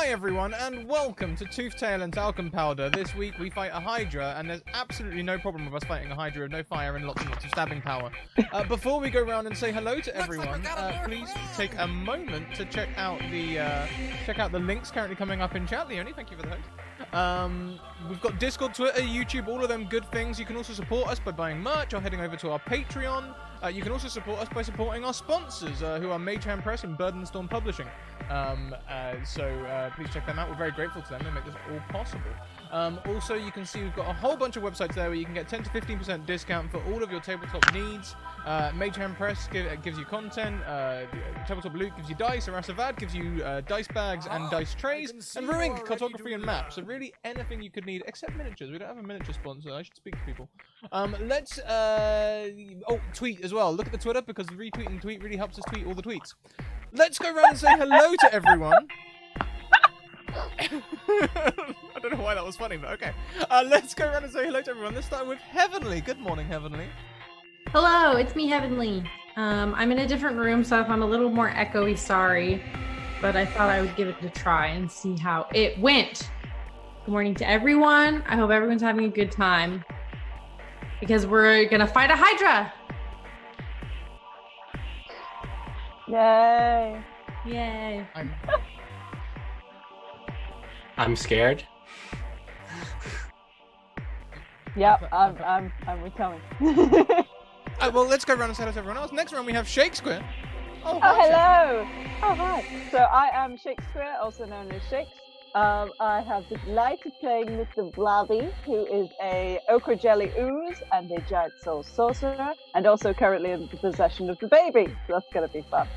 Hi everyone, and welcome to Tooth Tail and Talcum Powder. This week we fight a Hydra, and there's absolutely no problem with us fighting a Hydra with no fire and lots of stabbing power. Before we go around and say hello to everyone, please take a moment to check out the links currently coming up in chat. Leonie, thank you for the host. We've got Discord, Twitter, YouTube, all of them good things. You can also support us by buying merch or heading over to our Patreon. You can also support us by supporting our sponsors, who are Mage Hand Press and Burdenstorm Publishing. So please check them out. We're very grateful to them. They make this all possible. Also, you can see we've got a whole bunch of websites there where you can get 10 to 15% discount for all of your tabletop needs. Mage Hand Press gives you content. Tabletop Loot gives you dice. Arasavad gives you dice bags and dice trays. And Ruink, cartography and maps. So really anything you could need except miniatures. We don't have a miniature sponsor. I should speak to people. Tweet as well. Look at the Twitter because retweet and tweet really helps us tweet all the tweets. Let's go around and say hello to everyone. I don't know why that was funny, but okay. Let's go around and say hello to everyone. Let's start with Heavenly. Good morning, Heavenly. Hello, it's me, Heavenly. I'm in a different room, so if I'm a little more echoey, sorry. But I thought I would give it a try and see how it went. Good morning to everyone. I hope everyone's having a good time. Because we're gonna fight a Hydra! Yay! Yay! I'm scared. Yep, I'm with Tommy. Well, let's go around and say hello to everyone else. Next round we have Shakespeare. Oh, hello! Oh, hi. So I am Shakespeare, also known as Shakes. I have the delight of playing Mr. Vladdy, who is a ochre jelly ooze and a giant soul sorcerer, and also currently in the possession of the baby. So that's going to be fun.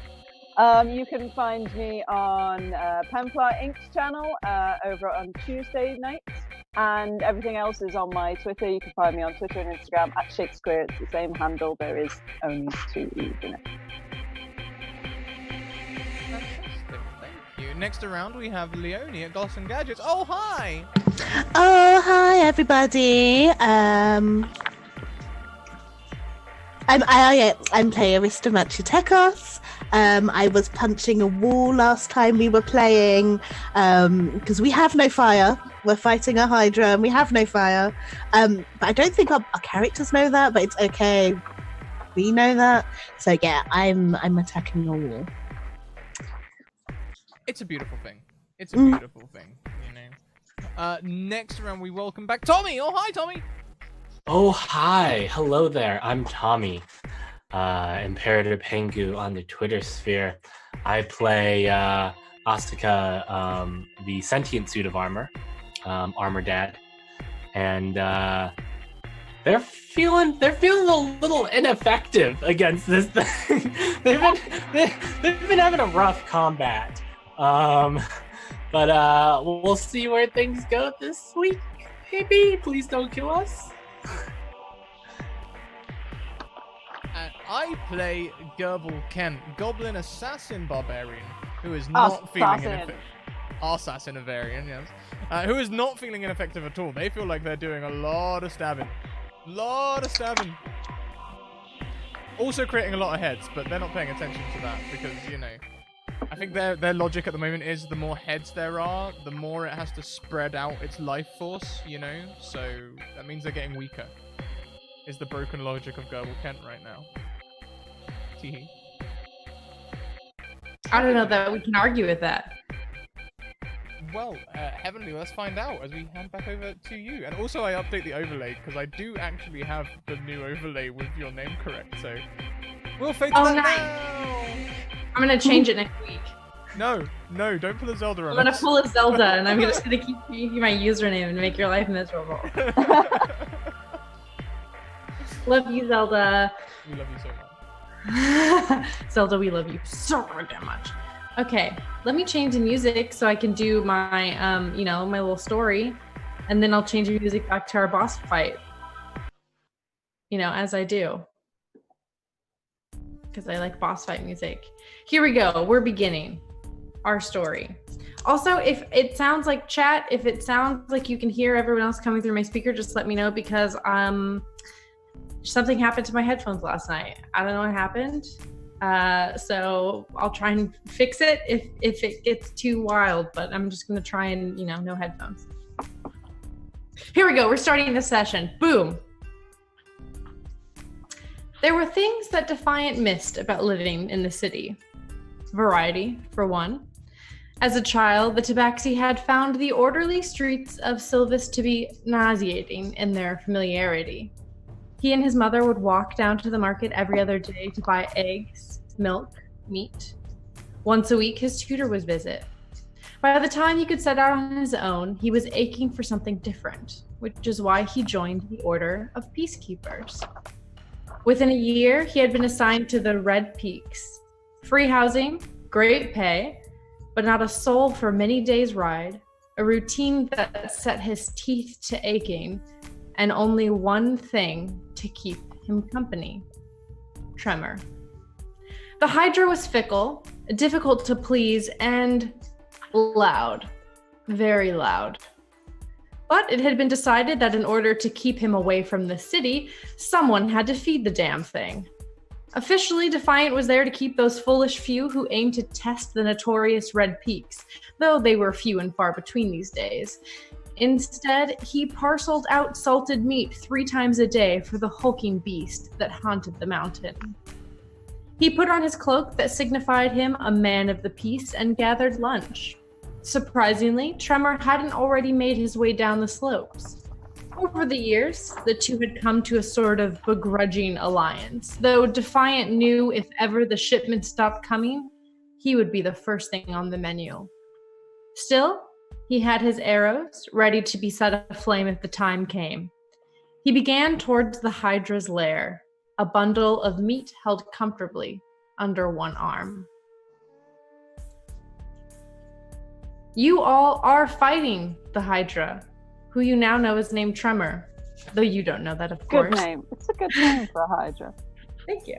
You can find me on Pamplar Inc.'s channel over on Tuesday nights, and everything else is on my Twitter. You can find me on Twitter and Instagram at Shakespeare. It's the same handle. There is only 2 E's in it. Next around we have Leonie at Goss and Gadgets. Oh, hi! Oh, hi, everybody. I'm playing Arista Machitekos. I was punching a wall last time we were playing because we have no fire. We're fighting a Hydra and we have no fire. But I don't think our characters know that, but it's okay. We know that. So yeah, I'm attacking a wall. It's a beautiful thing. It's a beautiful thing, you know. Next round we welcome back Tommy. Oh, hi, Tommy. Oh, hi. Hello there. I'm Tommy, Imperator Pengu on the Twitter sphere. I play Astika, the sentient suit of armor, Armor Dad, and they're feeling a little ineffective against this thing. they've been having a rough combat. But we'll see where things go this week. Maybe. Please don't kill us. I play Gerbil Kent, Goblin Assassin Barbarian, who is not feeling ineffective. Assassin Avarian, yes. Who is not feeling ineffective at all. They feel like they're doing a lot of stabbing. Also creating a lot of heads, but they're not paying attention to that because, you know, I think their logic at the moment is the more heads there are, the more it has to spread out its life force, you know? So that means they're getting weaker. Is the broken logic of Gerbil Kent right now. Teehee. I don't know that we can argue with that. Well, Heavenly, let's find out as we hand back over to you. And also I update the overlay, because I do actually have the new overlay with your name correct, so we'll fade to that now! I'm gonna change it next week. No, don't pull a Zelda on I'm gonna us. pull a Zelda, and I'm just gonna keep you my username and make your life miserable. Love you, Zelda. We love you so much. Zelda, we love you so damn much. Okay, let me change the music so I can do my, my little story, and then I'll change the music back to our boss fight. You know, as I do. Because I like boss fight music. Here we go. We're beginning our story. Also, if it sounds like chat, if it sounds like you can hear everyone else coming through my speaker, just let me know because something happened to my headphones last night. I don't know what happened. So I'll try and fix it if it gets too wild, but I'm just gonna try and, no headphones. Here we go, we're starting the session. Boom. There were things that Defiant missed about living in the city. Variety, for one. As a child, the Tabaxi had found the orderly streets of Silvis to be nauseating in their familiarity. He and his mother would walk down to the market every other day to buy eggs, milk, meat. Once a week, his tutor would visit. By the time he could set out on his own, he was aching for something different, which is why he joined the Order of Peacekeepers. Within a year, he had been assigned to the Red Peaks. Free housing, great pay, but not a soul for many days' ride, a routine that set his teeth to aching, and only one thing to keep him company: Tremor. The Hydra was fickle, difficult to please, and loud. Very loud. But it had been decided that in order to keep him away from the city, someone had to feed the damn thing. Officially, Defiant was there to keep those foolish few who aimed to test the notorious Red Peaks, though they were few and far between these days. Instead, he parceled out salted meat 3 times a day for the hulking beast that haunted the mountain. He put on his cloak that signified him a man of the peace and gathered lunch. Surprisingly, Tremor hadn't already made his way down the slopes. Over the years, the two had come to a sort of begrudging alliance, though Defiant knew if ever the shipment stopped coming, he would be the first thing on the menu. Still, he had his arrows ready to be set aflame if the time came. He began towards the Hydra's lair, a bundle of meat held comfortably under one arm. You all are fighting the Hydra, who you now know is named Tremor, though you don't know that, of course. Good name. It's a good name for a Hydra. Thank you.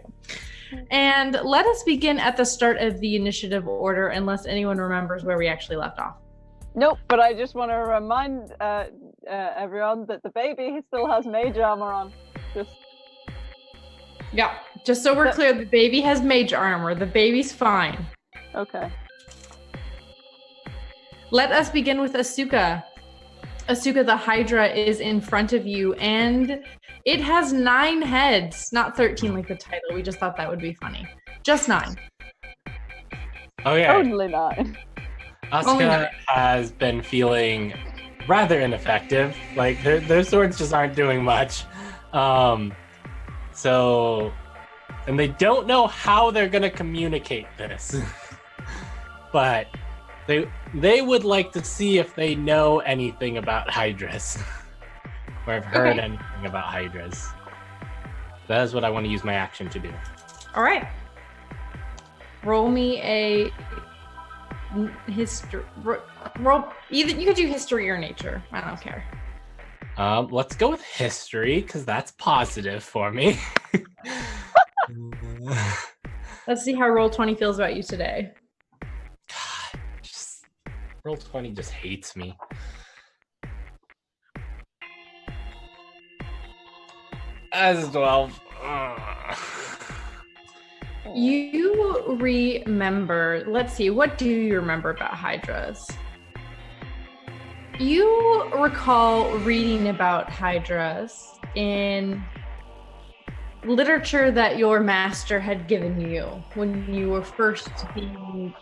And let us begin at the start of the initiative order, unless anyone remembers where we actually left off. Nope, but I just want to remind everyone that the baby still has mage armor on. Just so we're clear, the baby has mage armor. The baby's fine. Okay. Let us begin with Asuka. Asuka, the Hydra, is in front of you, and it has 9 heads. Not 13 like the title. We just thought that would be funny. Just 9. Okay. Only 9. Asuka has been feeling rather ineffective. Like, their swords just aren't doing much. So, and they don't know how they're going to communicate this. But they would like to see if they know anything about Hydras. Or have heard anything about Hydras. That is what I want to use my action to do. All right. Roll me a history. Roll either. You could do history or nature. I don't care. Let's go with history, because that's positive for me. Let's see how Roll20 feels about you today. God, Roll20 just hates me. As 12. You remember, let's see, what do you remember about Hydras? You recall reading about Hydras in literature that your master had given you when you were first being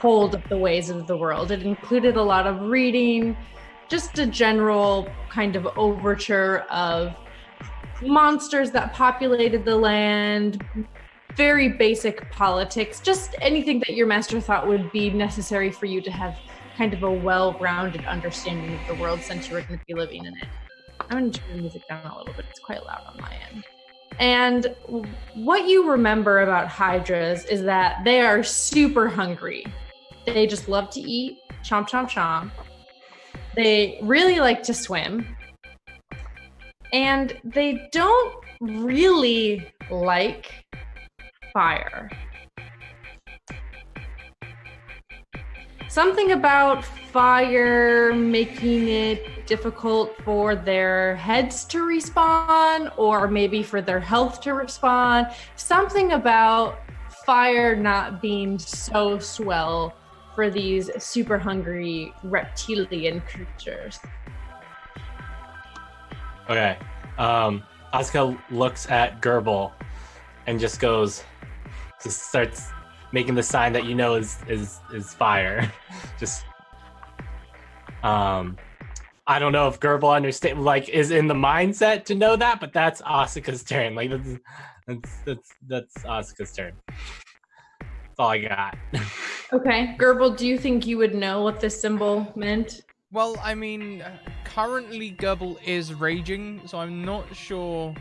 told of the ways of the world. It included a lot of reading, just a general kind of overture of monsters that populated the land, very basic politics, just anything that your master thought would be necessary for you to have kind of a well-rounded understanding of the world since you were going to be living in it. I'm going to turn the music down a little bit. It's quite loud on my end. And what you remember about Hydras is that they are super hungry. They just love to eat, chomp, chomp, chomp. They really like to swim. And they don't really like fire. Something about fire making it difficult for their heads to respawn, or maybe for their health to respawn. Something about fire not being so swell for these super hungry reptilian creatures. Okay. Asuka looks at Gerbil and just starts making the sign that is fire. Just I don't know if Gerbil is in the mindset to know that, but that's Asuka's turn. Like that's Asuka's turn. That's all I got. Okay, Gerbil, do you think you would know what this symbol meant? Well, I mean, currently Gerbil is raging, so I'm not sure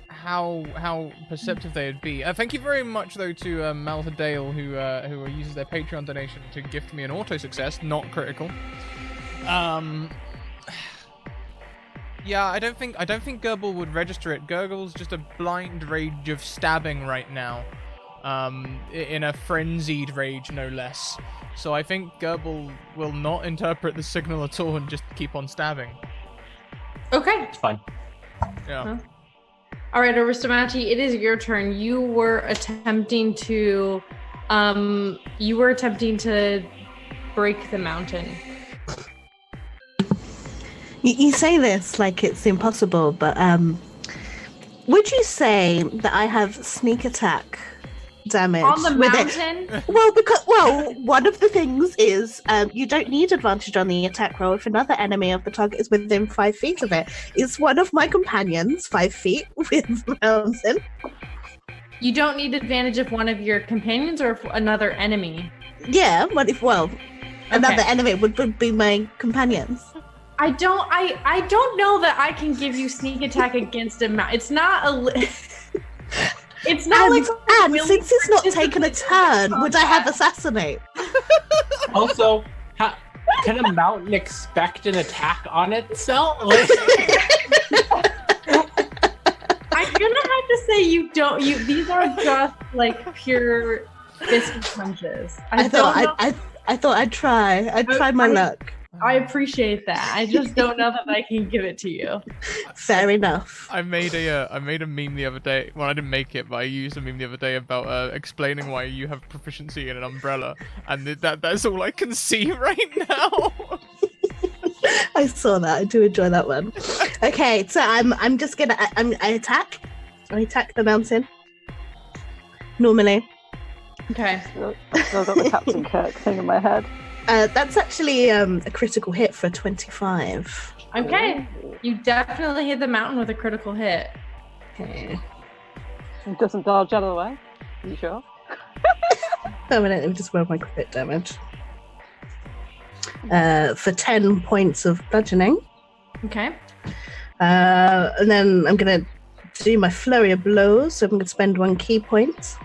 how perceptive they would be. Thank you very much, though, to Malta Dale, who uses their Patreon donation to gift me an auto success, not critical. Yeah, I don't think Gerbil would register it. Gurgle's just a blind rage of stabbing right now, in a frenzied rage, no less. So I think Gerbil will not interpret the signal at all and just keep on stabbing. Okay. It's fine. Yeah. Huh? All right, Aristomati, it is your turn. You were attempting to break the mountain. You say this like it's impossible, but would you say that I have sneak attack damage On the with it? mountain? Well, one of the things is you don't need advantage on the attack roll if another enemy of the target is within 5 feet of it. Is one of my companions 5 feet with the mountain? You don't need advantage if one of your companions or if another enemy. Yeah, another enemy would be my companions. I don't know that I can give you sneak attack against a mountain. It's not a. It's not and since it's not taken a turn, would I have assassinate? Also, can a mountain expect an attack on itself? I'm gonna have to say you don't. These are just like pure fist punches. I thought I'd try. I'd try my luck. I appreciate that. I just don't know that I can give it to you. Fair enough. I made a meme the other day. Well, I didn't make it, but I used a meme the other day about explaining why you have proficiency in an umbrella, and that's all I can see right now. I saw that. I do enjoy that one. Okay, so I'm just gonna I attack. I attack the mountain. Normally. Okay. I've got the Captain Kirk thing in my head. That's actually a critical hit for 25. Okay. You definitely hit the mountain with a critical hit. Okay. It doesn't dodge out of the way. Are you sure? Let me just roll my crit damage. For 10 points of bludgeoning. Okay. And then I'm going to do my flurry of blows. So I'm going to spend 1 key point.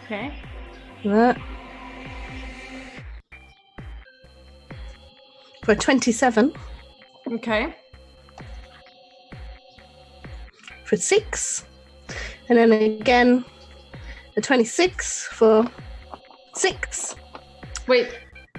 Okay. That. For 27. Okay. For 6. And then again, a 26 for 6. Wait,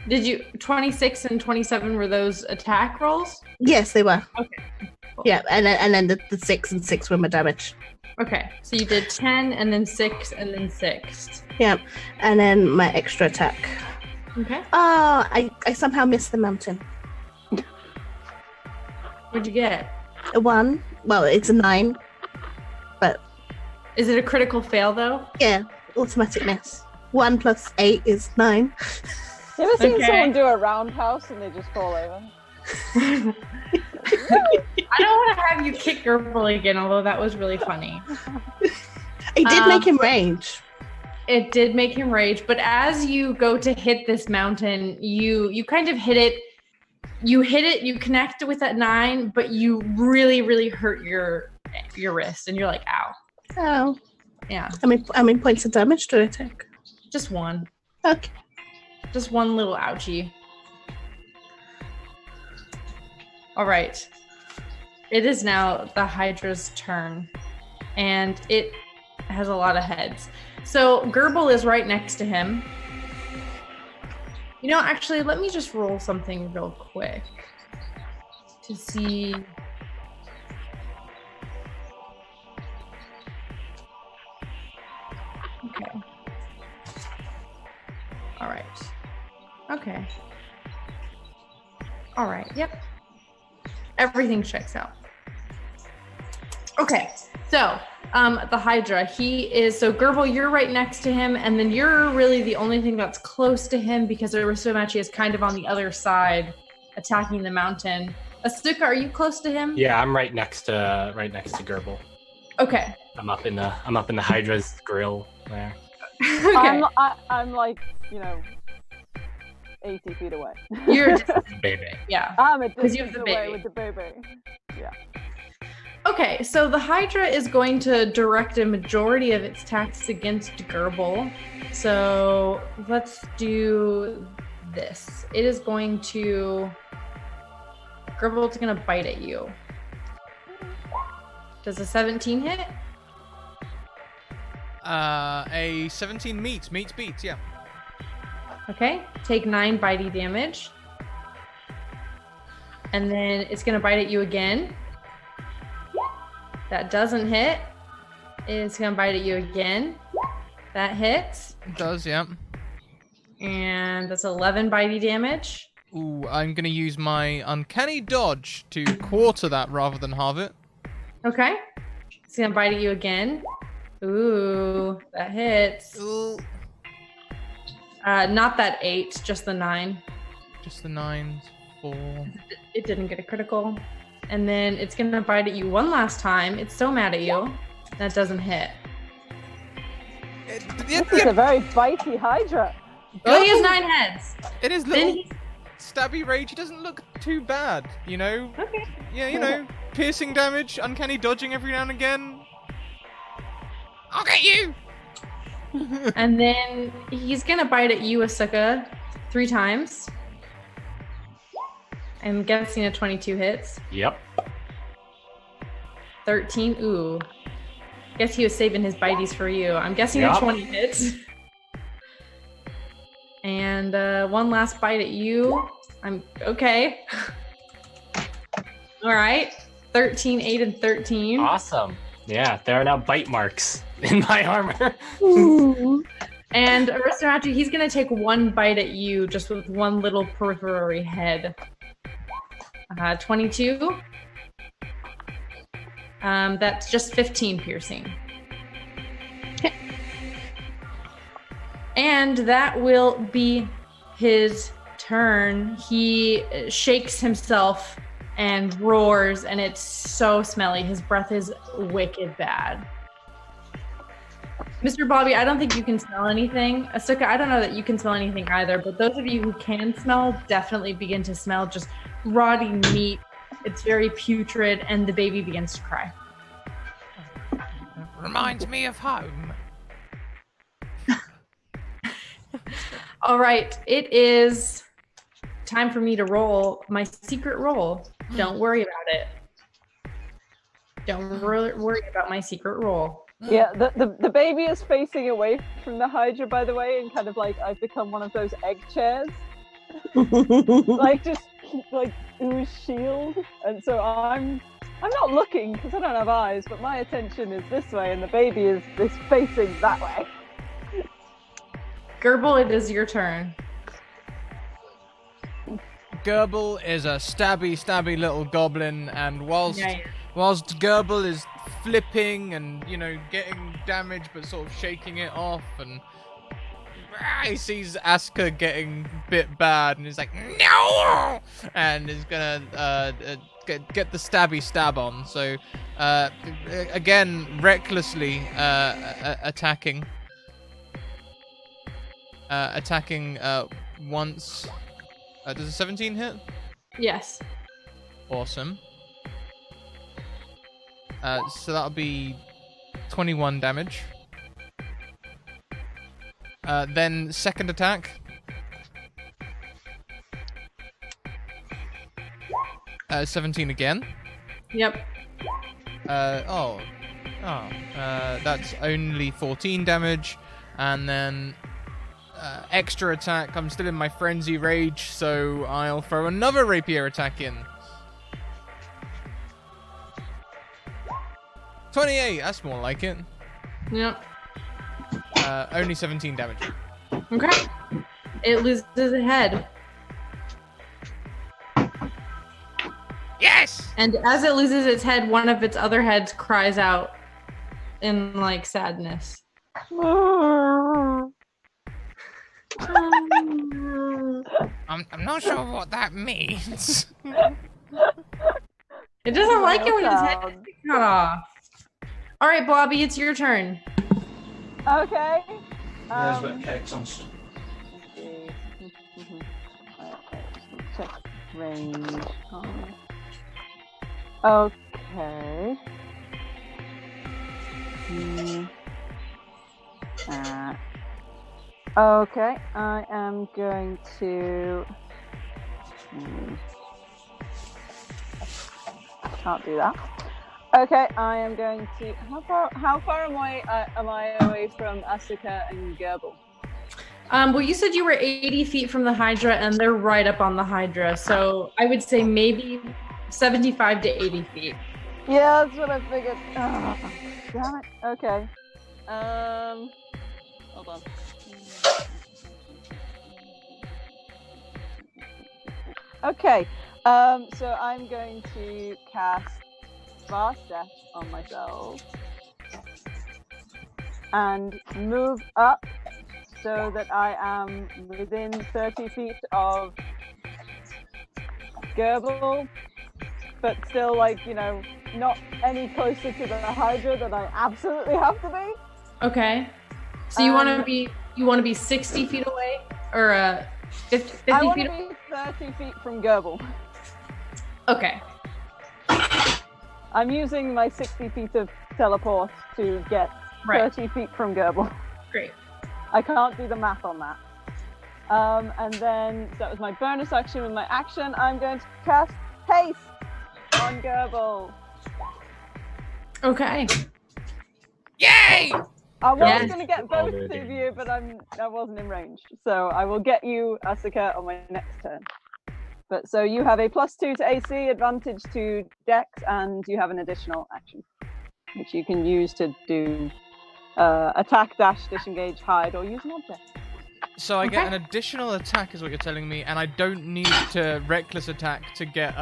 did you 26 and 27 were those attack rolls? Yes, they were. Okay. Cool. Yeah, and then the 6 and 6 were my damage. Okay, so you did 10 and then 6 and then 6. Yeah, and then my extra attack. Okay. Oh, I somehow missed the mountain. What'd you get? A 1. Well, it's a 9. But Is it a critical fail though? yeah, automatic miss. 1 plus 8 is 9. You ever seen Okay. someone do a roundhouse and they just fall over? I don't want to have you kick Gerbil again, although that was really funny. It did make him rage. It did make him rage, but as you go to hit this mountain, you kind of hit it. You hit it, you connect with that 9, but you really, really hurt your wrist, and you're like, ow. Oh. Yeah. How many points of damage do I take? Just one. Okay. Just one little ouchie. All right. It is now the Hydra's turn, and it has a lot of heads. So Gerbil is right next to him. You know, actually, let me just roll something real quick to see. Okay. All right. Okay. All right. Yep. Everything checks out. Okay. So, the Hydra, so Gerbil, you're right next to him, and then you're really the only thing that's close to him because Aristomachi is kind of on the other side, attacking the mountain. Asuka, are you close to him? Yeah, I'm right next to Gerbil. Okay. I'm up in the Hydra's grill there. Okay. I'm like, 80 feet away. You're just, Baby. yeah. I'm a 'Cause you have distance the away baby. with the baby. Yeah. Okay, so the Hydra is going to direct a majority of its attacks against Gerbil. So let's do this. It is going to... Gerbil's going to bite at you. Does a 17 hit? A 17 meets beats, yeah. Okay, take 9 bitey damage. And then it's going to bite at you again. That doesn't hit. It's going to bite at you again. That hits. It does, yeah. And that's 11 bitey damage. Ooh, I'm gonna use my uncanny dodge to quarter that rather than halve it. Okay. It's going to bite at you again. Ooh, that hits. Ooh. Not that 8, just the 9. Just the 9s, 4. It didn't get a critical. And then it's going to bite at you one last time. It's so mad at you. That doesn't hit. This is a very bitey Hydra. Oh, he has 9 heads. It is Then little he... stabby rage. He doesn't look too bad, Okay. Yeah, piercing damage, uncanny dodging every now and again. I'll get you! And then he's going to bite at you, Asuka, 3 times. I'm guessing a 22 hits. Yep. 13. Ooh. Guess he was saving his bites for you. I'm guessing Yep. a 20 hits. And one last bite at you. I'm okay. All right. 13, 8, and 13. Awesome. Yeah, there are now bite marks in my armor. And Aristomachi, he's going to take 1 bite at you just with one little periphery head. 22. That's just 15 piercing. And that will be his turn. He shakes himself and roars, and it's so smelly. His breath is wicked bad. Mr. Bobby, I don't think you can smell anything. Asuka, I don't know that you can smell anything either, but those of you who can smell definitely begin to smell just rotting meat. It's very putrid, and the baby begins to cry. Reminds me of home. All right, it is time for me to roll my secret roll. Don't worry about it. Don't worry about my secret roll. Yeah, the baby is facing away from the Hydra, by the way, and kind of like I've become one of those egg chairs. Like just like ooze shield. And so I'm not looking because I don't have eyes, but my attention is this way and the baby is facing that way. Gerbil, it is your turn. Gerbil is a stabby little goblin, and whilst Gerbil is flipping and, getting damage but sort of shaking it off, and he sees Asuka getting bit bad, and he's like, no! And is gonna get the stabby stab on. So, again, recklessly attacking. Attacking once. Does a 17 hit? Yes. Awesome. So that'll be 21 damage. Then second attack. 17 again. Yep. That's only 14 damage. And then extra attack. I'm still in my frenzy rage, so I'll throw another rapier attack in. 28, that's more like it. Yep. Only 17 damage. Okay. It loses its head. Yes! And as it loses its head, one of its other heads cries out in like sadness. I'm not sure what that means. It doesn't like it when his head is cut off. All right, Blobby, it's your turn. Okay. There's what cakes on. Check range. Okay. Okay, I am going to. Can't do that. Okay, I am going to. How far am I away from Asuka and Gerbil? Well, you said you were 80 feet from the Hydra, and they're right up on the Hydra. So I would say maybe 75 to 80 feet. Yeah, that's what I figured. Oh, damn it. Okay. Hold on. Okay. So I'm going to cast Fast Step on myself and move up so that I am within 30 feet of Gerbil, but still, like, you know, not any closer to the Hydra than I absolutely have to be. Okay. So you want to be 60 feet away, or 50 I want feet to away? be 30 feet from Gerbil. Okay. I'm using my 60 feet of teleport to get 30 feet from Gerbil. Great. I can't do the math on that. And then, so that was my bonus action. With my action, I'm going to cast Haste on Gerbil. Okay. Yay! I was Yes. going to get both of you, but I wasn't in range. So I will get you, Asuka, on my next turn. But so you have a +2 to AC, advantage to Dex, and you have an additional action, which you can use to do attack, dash, disengage, hide, or use an object. So I get an additional attack, is what you're telling me, and I don't need to reckless attack to get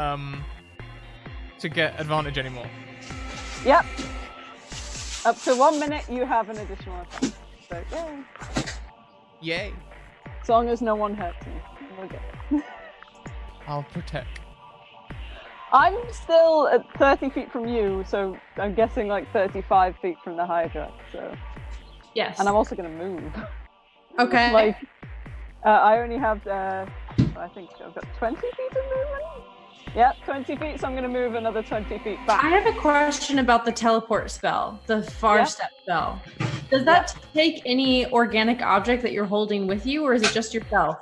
advantage anymore. Yep. Up to 1 minute, you have an additional attack. So yay! Yay! As long as no one hurts me, we're good. I'll protect. I'm still at 30 feet from you, so I'm guessing like 35 feet from the Hydra. So. Yes. And I'm also going to move. Okay. Like, I only have, I think I've got 20 feet of movement? Yeah, 20 feet, so I'm going to move another 20 feet back. I have a question about the teleport spell, the far step spell. Does that take any organic object that you're holding with you, or is it just yourself?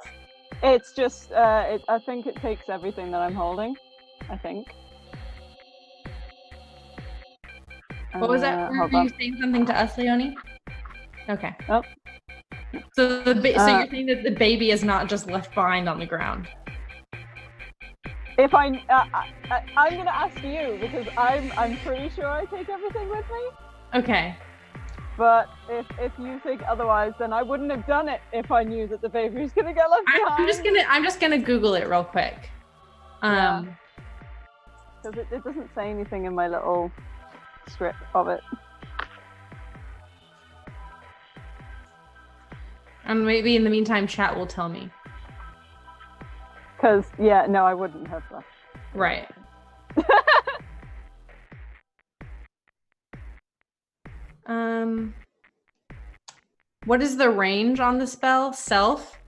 It's just, I think it takes everything that I'm holding, I think. What was that? Were you saying something to us, Leonie? Okay. Oh. So so you're saying that the baby is not just left behind on the ground? If I'm gonna ask you because I'm pretty sure I take everything with me. Okay. But if you think otherwise, then I wouldn't have done it if I knew that the baby was gonna get left behind. I'm just gonna Google it real quick. Because it doesn't say anything in my little script of it. And maybe in the meantime, chat will tell me. Because no, I wouldn't have that. Right. What is the range on the spell? Self?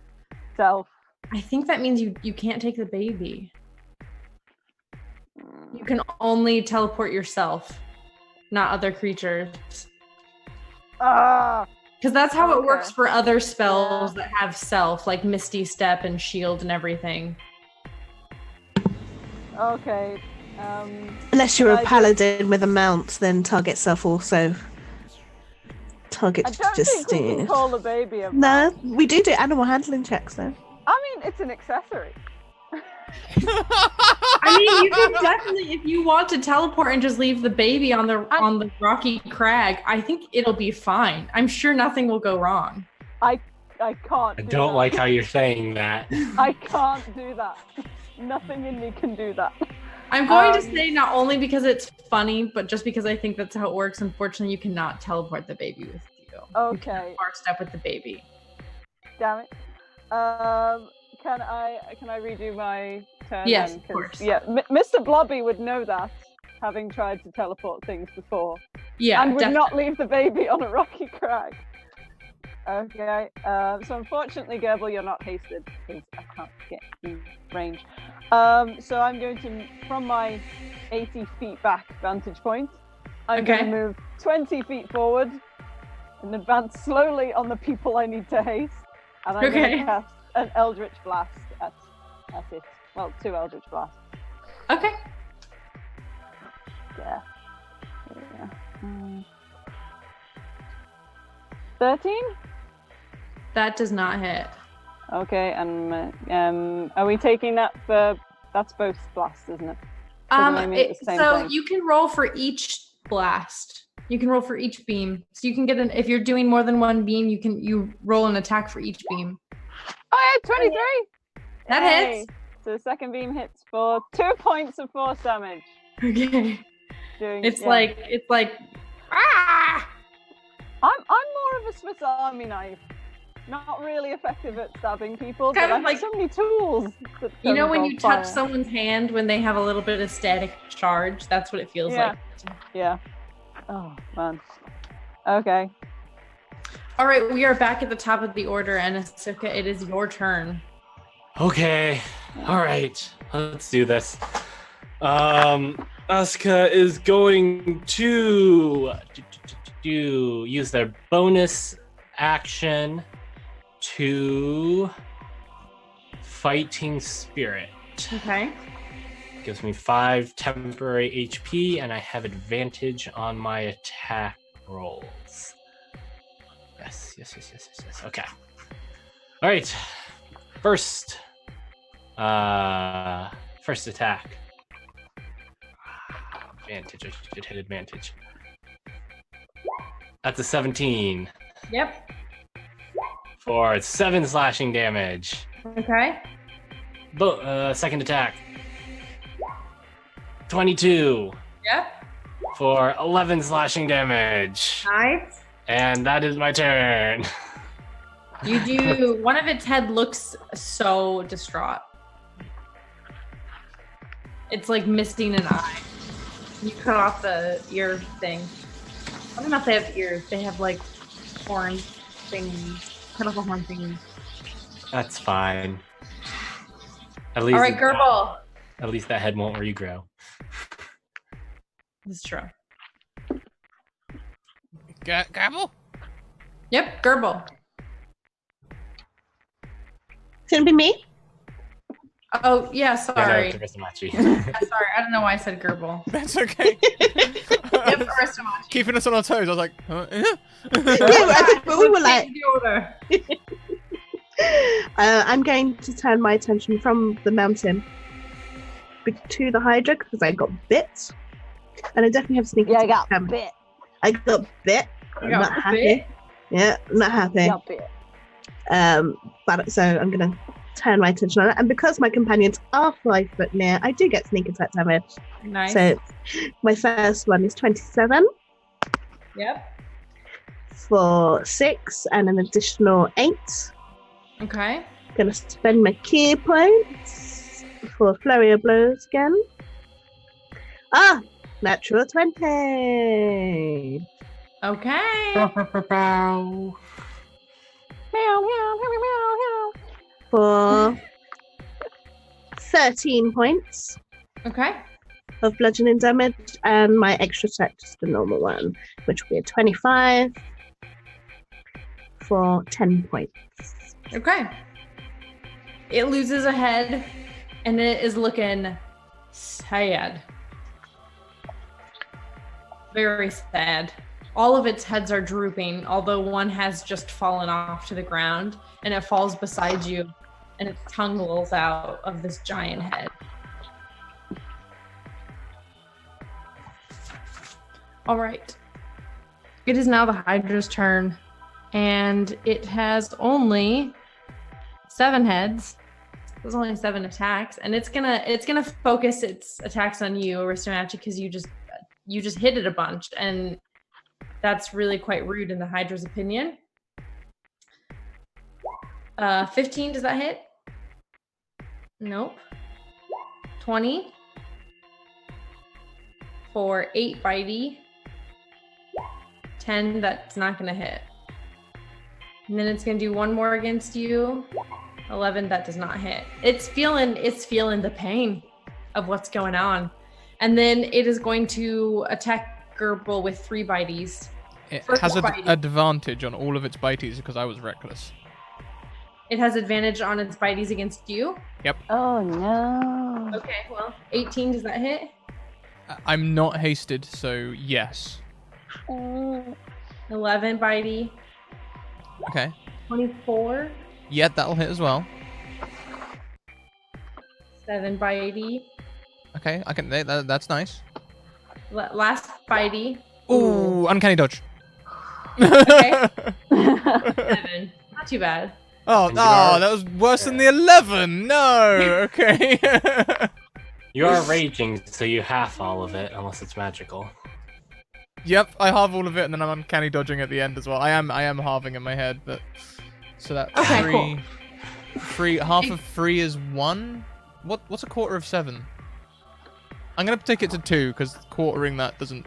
Self. I think that means you can't take the baby. You can only teleport yourself, not other creatures. Because that's how it works for other spells that have self, like Misty Step and Shield and everything. Okay. Unless you're a paladin with a mount, then target self also. Target I don't just think we can call the baby a No, we do animal handling checks though. I mean, it's an accessory. I I mean, you can definitely, if you want to teleport and just leave the baby on the rocky crag, I think it'll be fine. I'm sure nothing will go wrong. I can't. I don't like how you're saying that. I can't do that. Nothing in me can do that. I'm going to say not only because it's funny, but just because I think that's how it works. Unfortunately, you cannot teleport the baby with you. Okay. You can't step with the baby. Damn it. Can I redo my turn? Yes, then? of course. Yeah, Mr. Blobby would know that, having tried to teleport things before. Yeah, and would not leave the baby on a rocky crag. Okay. So unfortunately, Gerbil, you're not hasted because I can't get in range. So I'm going to, from my 80 feet back vantage point, I'm going to move 20 feet forward and advance slowly on the people I need to haste. And I'm going to cast an Eldritch Blast at it. Well, 2 Eldritch Blasts. Okay. Yeah. 13? That does not hit. Okay, and are we taking that for... That's both blasts, isn't it? So you can roll for each blast. You can roll for each beam. So you can get if you're doing more than one beam, you roll an attack for each beam. Oh, yeah, 23! That hits. So the second beam hits for 2 points of force damage. Okay. It's like ah! I'm more of a Swiss Army knife. Not really effective at stabbing people, but I have so many tools. You know when you touch someone's hand when they have a little bit of static charge? That's what it feels like. Yeah. Oh, man. Okay. All right, we are back at the top of the order, and Asuka, it is your turn. Okay. All right. Let's do this. Asuka is going to use their bonus action to Fighting Spirit. Okay. Gives me 5 temporary HP, and I have advantage on my attack rolls. Yes. Okay. All right. First attack. Advantage. I should hit advantage. That's a 17. Yep. For 7 slashing damage. Okay. Second attack. 22. Yep. For 11 slashing damage. Nice. And that is my turn. You do. One of its head looks so distraught. It's like missing an eye. You cut off the ear thing. I don't know if they have ears. They have like horn thingies. Cut off a horn thingy. That's fine. At least. All right, Gerbil. At least that head won't regrow. This is true. Gerbil? Yep, Gerbil. It's gonna be me. Oh yeah, sorry. Yeah, sorry, I don't know why I said Gerbil. That's okay. Yep, Keeping us on our toes. I was like, huh? But we were like. I'm going to turn my attention from the mountain to the Hydra because I got bit, and I definitely have sneak attack. I got bit. I got bit. I'm not happy. Yeah, I'm not happy. Got bit. But so I'm gonna turn my attention on that, and because my companions are 5 foot near, I do get sneak attack damage. Nice. So my first one is 27. Yep. For 6 and an additional 8. Okay. Gonna spend my key points for flurry of blows again. Natural 20. Okay. For 13 points Okay. of bludgeoning damage, and my extra attack, just the normal one, which will be a 25 for 10 points. Okay. It loses a head, and it is looking sad. Very sad. All of its heads are drooping, although one has just fallen off to the ground, and it falls beside you, and its tongue lolls out of this giant head. All right. It is now the Hydra's turn, and it has only 7 heads. There's only 7 attacks, and it's gonna focus its attacks on you, Aristomachi, because you just hit it a bunch, and that's really quite rude in the Hydra's opinion. 15, does that hit? Nope. 20 for 8 bitey. 10, that's not gonna hit. And then it's gonna do 1 more against you. 11, that does not hit. It's feeling the pain of what's going on. And then it is going to attack Gerbil with 3 bites. It has an advantage on all of its bites because I was reckless. It has advantage on its bites against you? Yep. Oh no. Okay, well, 18, does that hit? I'm not hasted, so yes. 11 bitey. Okay. 24. Yeah, that'll hit as well. 7 bitey. Okay, I can. That's nice. Last bitey. Ooh, uncanny dodge. Okay. 7. Not too bad. Oh, that was worse than the 11. No. Okay. You are raging, so you half all of it, unless it's magical. Yep, I halve all of it, and then I'm uncanny dodging at the end as well. I am halving in my head, but so that's Okay, 3. cool. 3. Half of 3 is 1. What's a quarter of 7? I'm gonna take it to 2 because quartering that doesn't.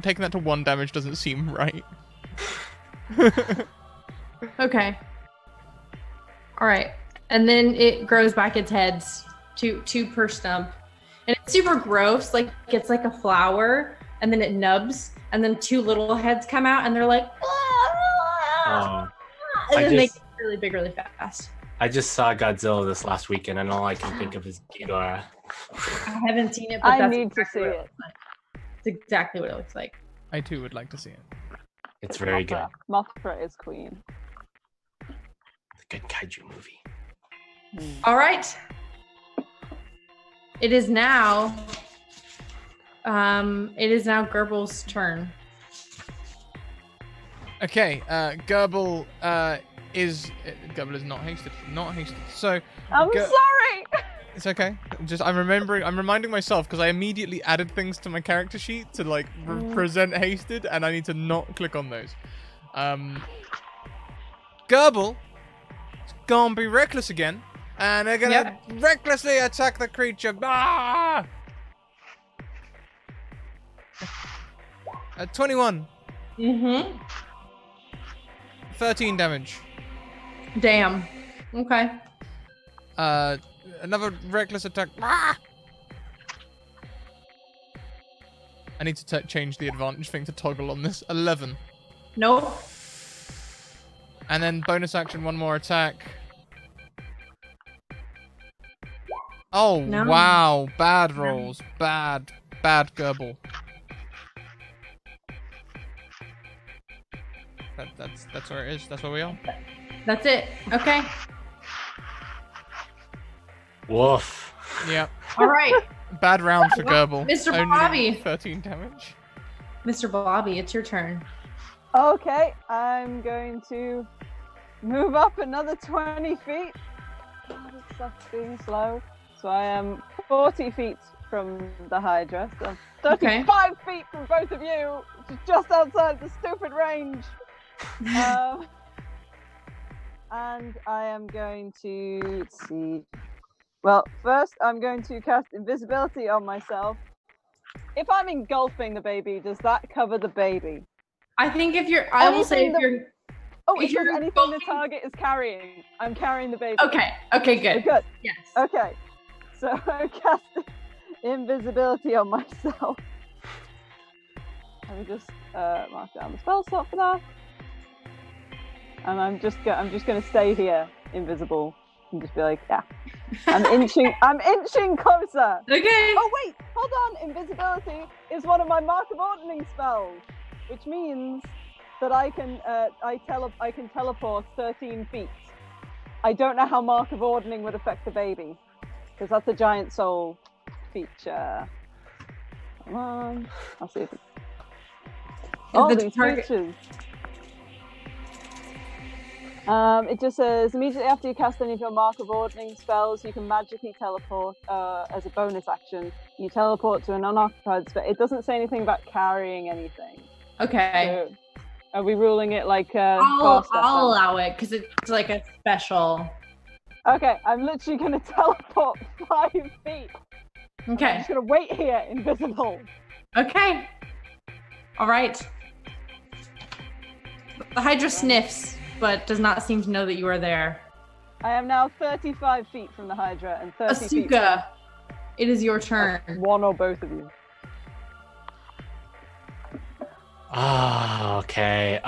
Taking that to 1 damage doesn't seem right. Okay. All right. And then it grows back its heads, two per stump. And it's super gross. Like, it's like a flower, and then it nubs, and then 2 little heads come out, and they're like, Oh, and then they get really big really fast. I just saw Godzilla this last weekend, and all I can think of is Ghidorah. I haven't seen it, but I that's need to exactly see what it. looks like. It's exactly what it looks like. I too would like to see it. It's very good. Mothra is queen. The good kaiju movie. All right. It is now Gerbil's turn. Okay, Gerbil is not hasted. Not hasted. So I'm sorry. it's okay. I'm reminding myself because I immediately added things to my character sheet to like present hasted, and I need to not click on those. Gerbil is gonna be reckless again, and they're gonna recklessly attack the creature. Ah! 21. 13 damage. Damn. Okay. Another reckless attack. Ah! I need to change the advantage thing to toggle on this. 11. Nope. And then bonus action, 1 more attack. Oh, No. wow. Bad rolls. Bad Gerbil. That's where it is. That's where we are. That's it. Okay. Woof. Yep. All right. Bad round for Gerbil. Mr. Only Bobby. 13 damage. Mr. Bobby, it's your turn. Okay, I'm going to move up another 20 feet. God, it sucks being slow. So I am 40 feet from the Hydra, so 35 feet from both of you, which is just outside the stupid range. And I am going to, let's see. Well, first I'm going to cast invisibility on myself. If I'm engulfing the baby, does that cover the baby? I think if you're, I will say if you're. Oh, if if you're there's anything the target is carrying, I'm carrying the baby. Okay. Okay. Good. Good. Yes. Okay. So I'm casting invisibility on myself. Let me just mark down the spell slot for that. And I'm just gonna stay here, invisible, and just be like, yeah. I'm inching closer. Okay. Oh wait, hold on. Invisibility is one of my mark of ordering spells, which means that I can teleport 13 feet. I don't know how mark of ordering would affect the baby, because that's a giant soul feature. Come on, I'll see if it's All the these target- features. It just says immediately after you cast any of your mark of ordering spells, you can magically teleport as a bonus action. You teleport to an unoccupied space. It doesn't say anything about carrying anything. Okay. So, are we ruling it like I'll fast step then? allow it because it's like a special. Okay, I'm literally gonna teleport 5 feet. I'm Okay. just gonna wait here, invisible. Okay. All right. The Hydra sniffs, but does not seem to know that you are there. I am now 35 feet from the Hydra and 30 feet Asuka, it is your turn. from one or both of you. Ah, okay.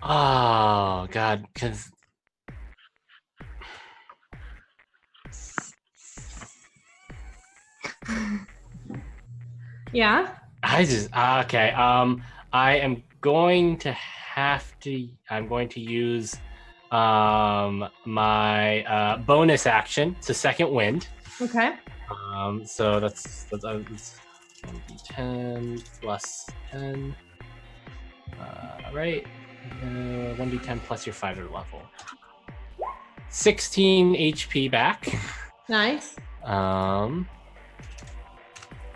Oh God, because Yeah. I just okay. I am going to have to. I'm going to use my bonus action. It's a second wind. Okay. So that's 1d10 plus 10. Right. 1d10 plus your 5 level. 16 HP back. Nice.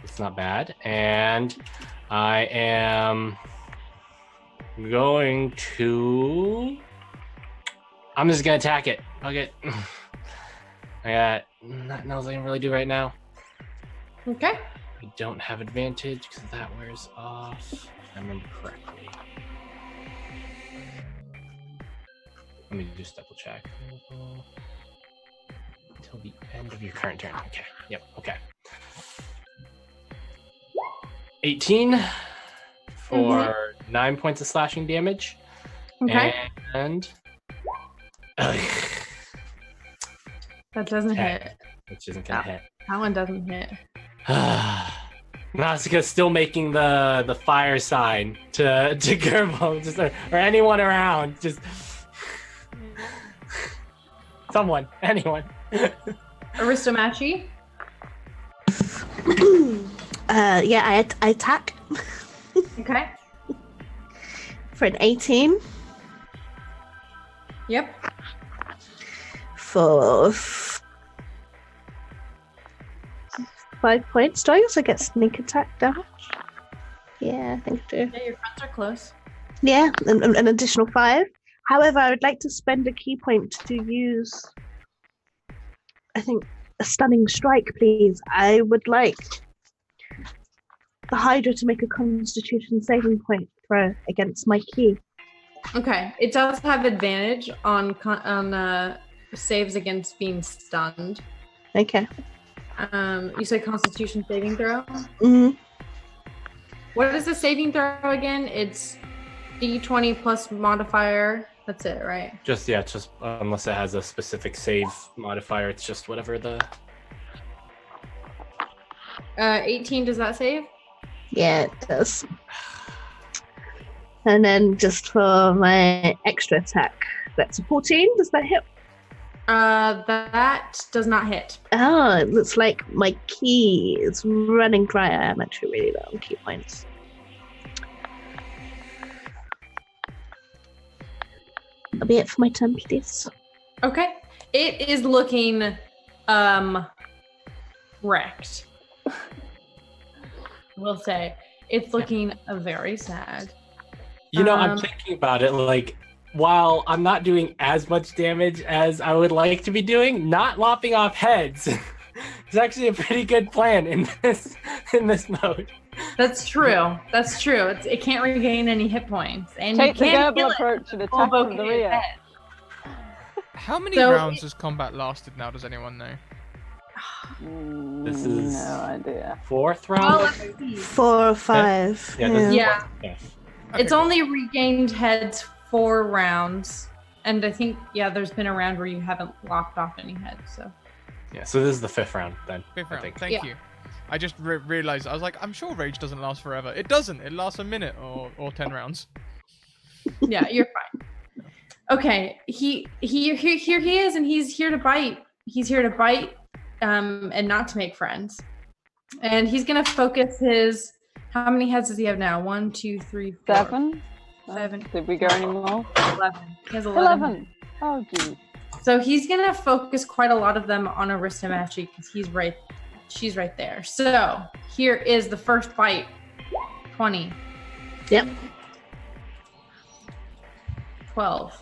It's not bad. And I am going to. I'm just gonna attack it. Okay. I got nothing else I can really do right now. Okay. I don't have advantage because that wears off. If I remember correctly. Let me just double check. Until the end of your current turn. Okay. Yep. Okay. 18 for 9 points of slashing damage. Okay. And That doesn't Okay. hit. which isn't gonna hit. That one doesn't hit. Nasuka's still making the fire sign to Gerbo, just or anyone around, just someone, anyone. Aristomachi. Yeah, I attack Okay. for an 18 Yep. for 5 points. Do I also get sneak attack damage? Yeah, I think I do. Yeah, your friends are close. Yeah, an additional 5. However, I would like to spend a key point to use, I think, a stunning strike, please. I would like the Hydra to make a Constitution saving point throw against my key. Okay. It does have advantage on saves against being stunned. Okay. You said Constitution saving throw. Mm, What is the saving throw again? It's D20 plus modifier. That's it, right? Just unless it has a specific save modifier, it's just whatever the. 18. Does that save? yeah, it does. And then just for my extra attack, that's a 14. Does that hit? That does not hit. Oh, it looks like my key is running dry. I am actually really low on key points. That'll be it for my turn, please. Okay. It is looking wrecked. We'll say it's looking very sad. You know, I'm Um, thinking about it. Like, while I'm not doing as much damage as I would like to be doing, not lopping off heads is actually a pretty good plan in this mode. That's true. That's true. It can't regain any hit points, and Take you the can't kill Gerbil it. approach and Full attack from bouquet the of rear. head. How many So rounds has combat lasted now? Does anyone know? This is No idea. 4th Well, round. let's see. 4 or 5. Yeah, this is Yeah. Yeah. It's Okay, only regained heads 4 rounds, and I think there's been a round where you haven't lopped off any heads. So Yeah. So this is the 5th round then. Fifth I round. think. Thank Yeah. you. I just realized, I was like, I'm sure rage doesn't last forever. It doesn't. It lasts a minute or 10 rounds. Yeah, you're fine. Okay, here he is, and he's here to bite. He's here to bite, and not to make friends. And he's gonna focus his. How many heads does he have now? 1, 2, 3, 4. 7. 7. Did we go anymore? 11. He has 11. Oh, geez. So he's gonna focus quite a lot of them on Aristomachi because she's right there. So here is the first bite. 20. Yep. 12.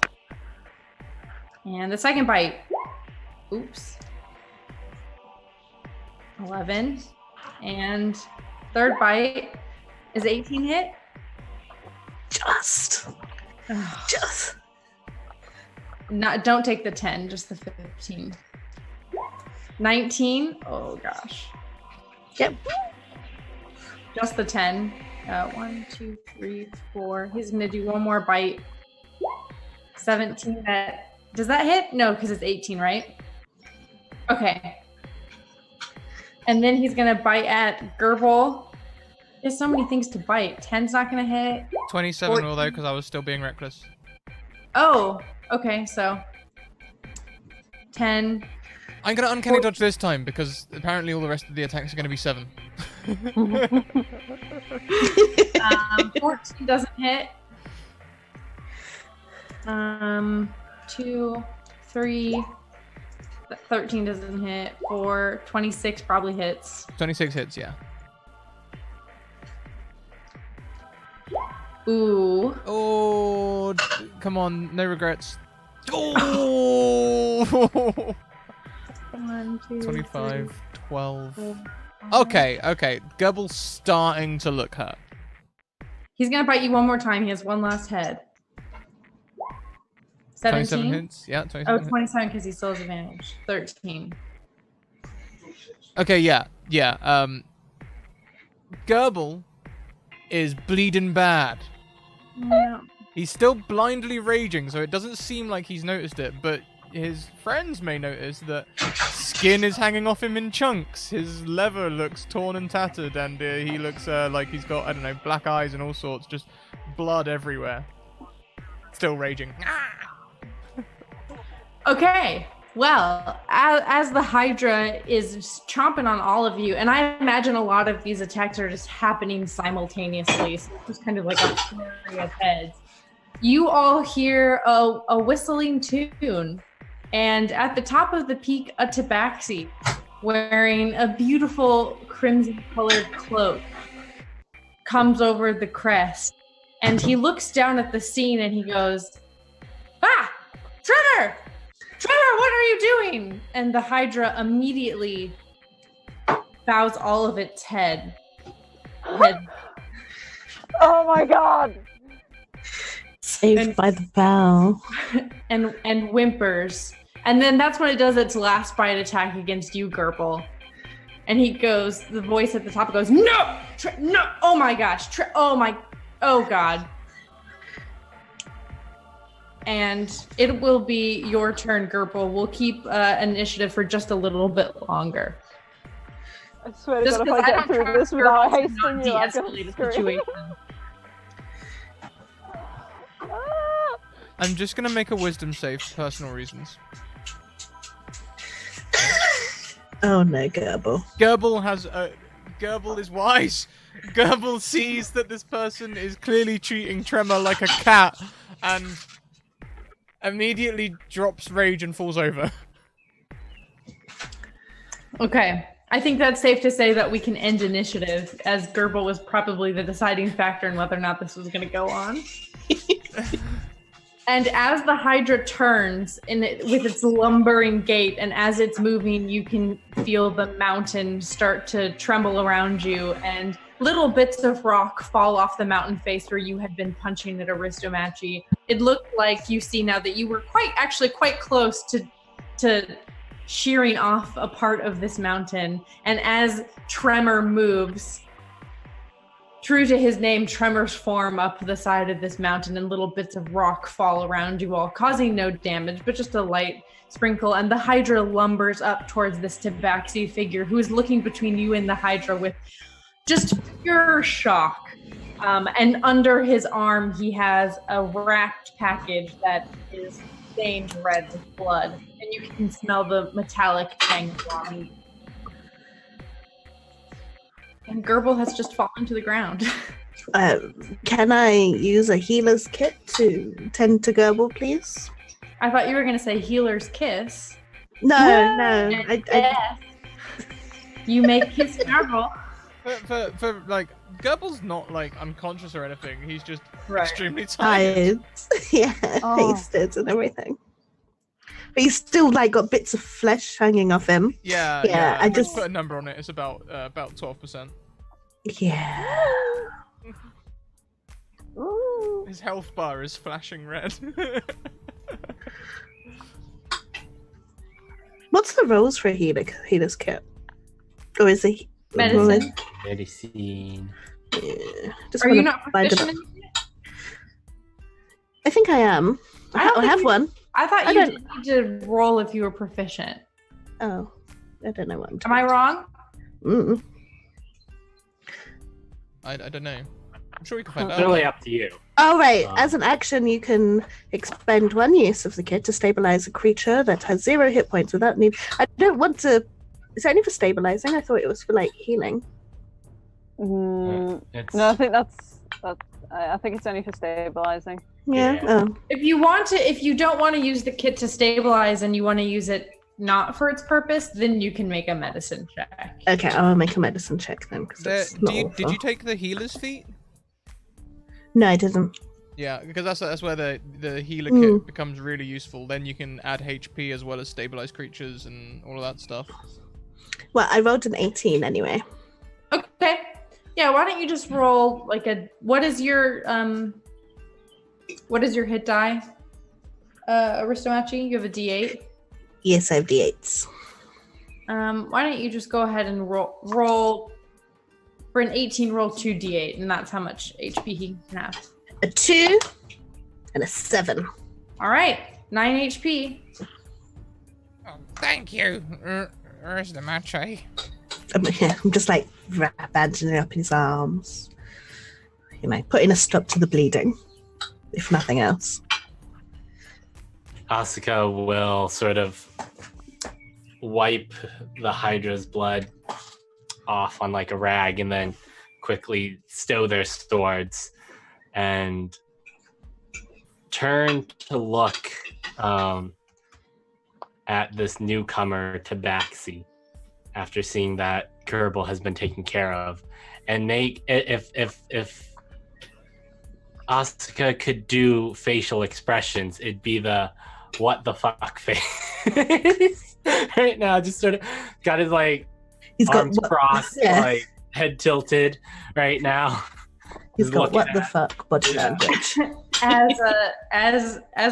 And the second bite. Oops. 11. And third bite is 18 hit. Just. Don't take the 10, just the 15. 19. Oh gosh. Yep. Just the 10. 1, 2, 3, 4. He's gonna do one more bite. 17. Does that hit? No, because it's 18, right? Okay. And then he's gonna bite at Gerbil. There's so many things to bite. 10's not gonna hit. 27 14. although, because I was still being reckless. Oh, okay, so 10. I'm gonna uncanny dodge this time because apparently all the rest of the attacks are gonna be 7. 14 doesn't hit. 2, 3, 13 doesn't hit. 4, 26 probably hits. 26 hits, yeah. Ooh. Oh, come on, no regrets. Oh! 1, 2, 25, 3, 12. 4, 5. Okay. Gerble's starting to look hurt. He's gonna bite you one more time. He has one last head. 27 17. hits? Yeah, 27 Oh, hits. 27 because he still has advantage. 13. Okay, yeah. Gerbil is bleeding bad. No. He's still blindly raging, so it doesn't seem like he's noticed it, but his friends may notice that skin is hanging off him in chunks. His leather looks torn and tattered, and he looks like he's got, I don't know, black eyes and all sorts, just blood everywhere. Still raging. Okay. Well, as the Hydra is chomping on all of you, and I imagine a lot of these attacks are just happening simultaneously, so it's just kind of like a flurry of heads. You all hear a whistling tune, and at the top of the peak, a tabaxi wearing a beautiful crimson-colored cloak comes over the crest, and he looks down at the scene and he goes, "Ah, Trevor! Trevor, what are you doing?" And the Hydra immediately bows all of its head. Oh my god! Saved by the bell. and whimpers. And then that's when it does its last bite attack against you, Gerbil. And he goes, the voice at the top goes, "No! No! Oh my gosh! Oh god." And it will be your turn, Gerbil. We'll keep initiative for just a little bit longer. I swear to Just god, if I because I get don't through trust this without Gerbil to hasting not you, I'm de-escalate gonna a scream. situation. Ah! I'm just gonna make a wisdom save for personal reasons. Oh no, Gerbil. Gerbil is wise. Gerbil sees that this person is clearly treating Tremor like a cat and immediately drops rage and falls over. Okay. I think that's safe to say that we can end initiative, as Gerbil was probably the deciding factor in whether or not this was going to go on. And as the Hydra turns with its lumbering gait, and as it's moving, you can feel the mountain start to tremble around you, and little bits of rock fall off the mountain face where you had been punching at Aristomachi. It looked like you see now that you were quite close to shearing off a part of this mountain. And as Tremor moves, true to his name, tremors form up the side of this mountain and little bits of rock fall around you all, causing no damage, but just a light sprinkle. And the Hydra lumbers up towards this Tabaxi figure who is looking between you and the Hydra with just pure shock. And under his arm, he has a wrapped package that is stained red with blood. And you can smell the metallic tang on it. And Gerbil has just fallen to the ground. Can I use a healer's kit to tend to Gerbil, please? I thought you were going to say healer's kiss. No. Yes. You may kiss Gerbil. For like, Gerbil's not like unconscious or anything. He's just Right. extremely tired. Yeah, Oh. hasted and everything. But he's still like got bits of flesh hanging off him. Yeah. I just just put a number on it. It's about 12%. Yeah. Ooh. His health bar is flashing red. What's the rules for a healer's kit? Or is it Medicine. Medicine. Yeah. Just Are wanna you not find proficient it. in it? I think I am. I don't I think have you- one. I thought I you don't- did need to roll if you were proficient. Oh, I don't know what I'm Am I wrong? Mm. I don't know. I'm sure we can find It's out. really up to you. Oh, right. Um, As an action, you can expend one use of the kit to stabilize a creature that has 0 hit points without need. I don't want to. Is it only for stabilizing? I thought it was for like healing. It's, No, I think that's. I think it's only for stabilizing. Yeah. Yeah. Oh. If you don't want to use the kit to stabilize and you want to use it not for its purpose, then you can make a medicine check. Okay, I'll make a medicine check then. Because Did you take the healer's feat? No, I didn't. Yeah, because that's where the healer Mm. kit becomes really useful. Then you can add HP as well as stabilize creatures and all of that stuff. Well, I rolled an 18 anyway. Okay. Yeah, why don't you just roll like what is your hit die? Aristomachi, you have a D8. Yes, I have D8s. Why don't you just go ahead and roll for an 18, roll 2 D8, and that's how much HP he can have. A 2 and a 7. All right, 9 HP. Oh, thank you, Aristomachi. I'm just like bandaging up his arms. You know, putting a stop to the bleeding, if nothing else. Asuka will sort of wipe the Hydra's blood off on like a rag and then quickly stow their swords and turn to look at this newcomer Tabaxi after seeing that Gerbil has been taken care of, and make if Asuka could do facial expressions, it'd be the what the fuck face right now. Just sort of got his like He's got arms crossed, yeah. like head tilted right now. He's got looking what the at- fuck body language. As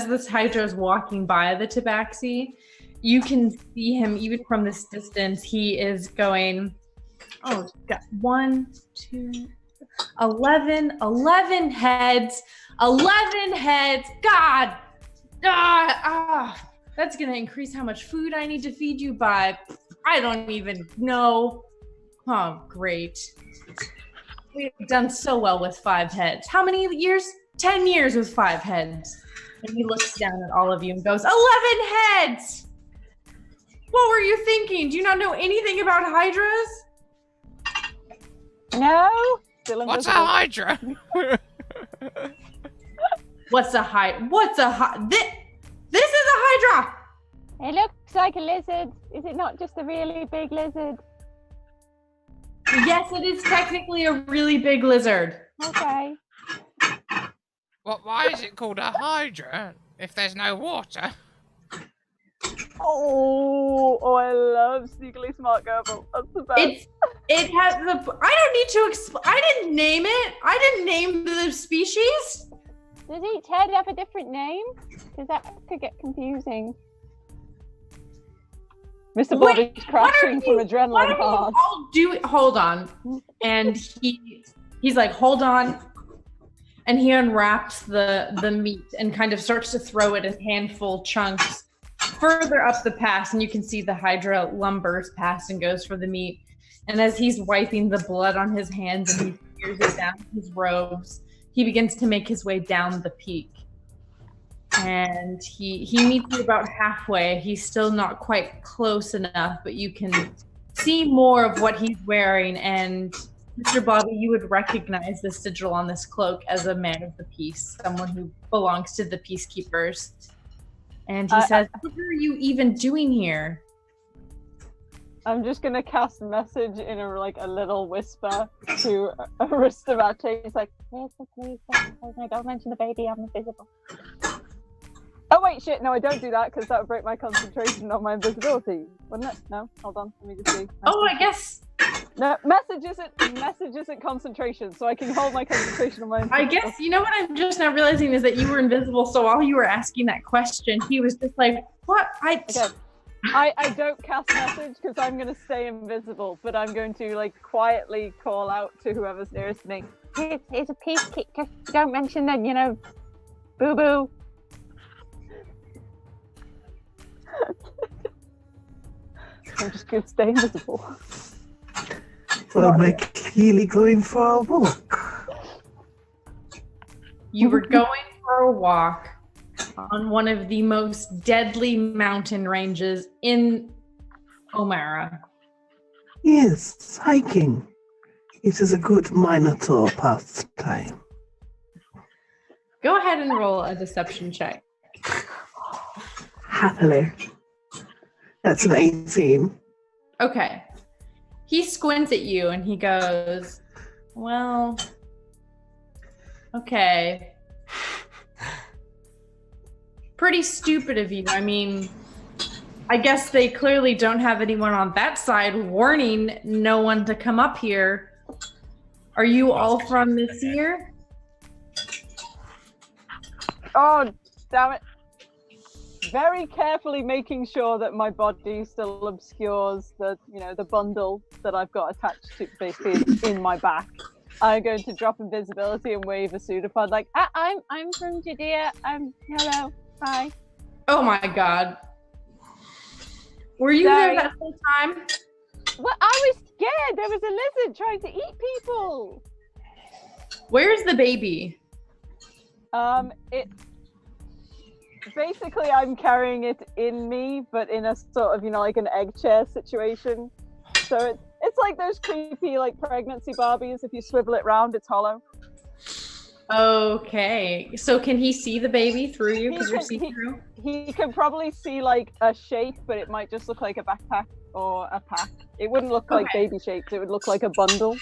this Hydra is walking by the Tabaxi, you can see him even from this distance. He is going, oh, got 1, 2, 11 heads. 11 heads. God. That's going to increase how much food I need to feed you by. I don't even know. Oh, great. We've done so well with 5 heads. How many years? 10 years with 5 heads. And he looks down at all of you and goes, 11 heads! What were you thinking? Do you not know anything about hydras? No. Still What's a invisible. Hydra? What's a hydra? This is a hydra! It looks like a lizard. Is it not just a really big lizard? Yes, it is technically a really big lizard. Okay. Well, why is it called a Hydra if there's no water? Oh, I love sneakily smart Gerbil. That's the best. It has the. I don't need to explain. I didn't name it. I didn't name the species. Does each head have a different name? Because that could get confusing. Mr. Wait, Bob is crashing from What adrenaline are you hard. all doing? Hold on. And he He's like, hold on. And he unwraps the meat and kind of starts to throw it in handful chunks further up the pass. And you can see the Hydra lumbers past and goes for the meat. And as he's wiping the blood on his hands and he smears it down his robes, he begins to make his way down the peak. And he meets you about halfway. He's still not quite close enough, but you can see more of what he's wearing. And Mr. Bobby, you would recognize the sigil on this cloak as a man of the peace, someone who belongs to the peacekeepers. And he says, what are you even doing here? I'm just gonna cast a message in a little whisper to Aristomate. He's like, "Where's the police? Don't mention the baby. I'm invisible." Oh wait, shit! No, I don't do that because that would break my concentration on my invisibility, wouldn't it? No, hold on. Let me just see. Oh, I guess. No, message isn't concentration, so I can hold my concentration on my invisibility. I guess you know what I'm just now realizing is that you were invisible. So while you were asking that question, he was just like, "What?" Okay. I don't cast message because I'm going to stay invisible, but I'm going to quietly call out to whoever's nearest me. It's a peacekeeper. Just don't mention that, boo boo. I'm just going to stay invisible. Well, we're clearly going for a walk. You were going for a walk on one of the most deadly mountain ranges in Omara. Yes, hiking. It is a good Minotaur pastime. Go ahead and roll a deception check. Happily. That's an 18. Okay. He squints at you and he goes, well, okay. Pretty stupid of you. I mean, I guess they clearly don't have anyone on that side warning no one to come up here. Are you all from this year? Oh, damn it. Very carefully making sure that my body still obscures the bundle that I've got attached to basically in my back. I'm going to drop invisibility and wave a pseudopod like, I'm from Judea. Hello. Hi. Oh my god. Were you there that whole time? Well, I was scared. There was a lizard trying to eat people. Where's the baby? It basically I'm carrying it in me, but in a sort of an egg chair situation. So it's like those creepy pregnancy Barbies. If you swivel it round, it's hollow. Okay, so can he see the baby through you because you're see-through? He can probably see a shape, but it might just look like a backpack or a pack. It wouldn't look like baby shapes. It would look like a bundle.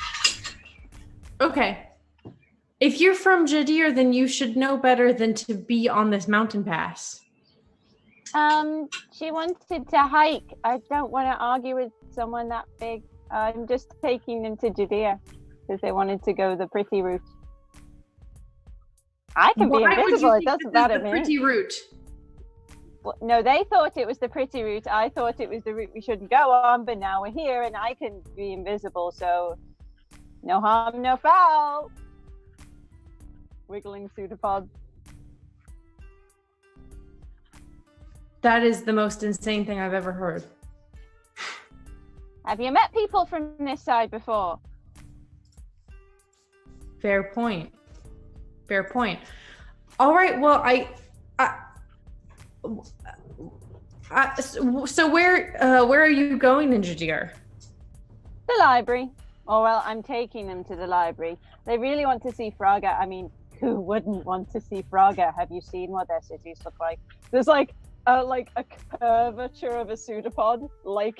Okay. If you're from Jadir, then you should know better than to be on this mountain pass. She wanted to hike. I don't want to argue with someone that big. I'm just taking them to Judea because they wanted to go the pretty route. I can be invisible. It doesn't matter to me. Pretty route. Well, no, they thought it was the pretty route. I thought it was the route we shouldn't go on, but now we're here and I can be invisible, so no harm, no foul. Wiggling pseudopod. That is the most insane thing I've ever heard. Have you met people from this side before? Fair point. Fair point. All right. Well, so where are you going in Jadir? The library. Oh, well, I'm taking them to the library. They really want to see Fraga. I mean, who wouldn't want to see Fraga? Have you seen what their cities look like? There's a curvature of a pseudopod, like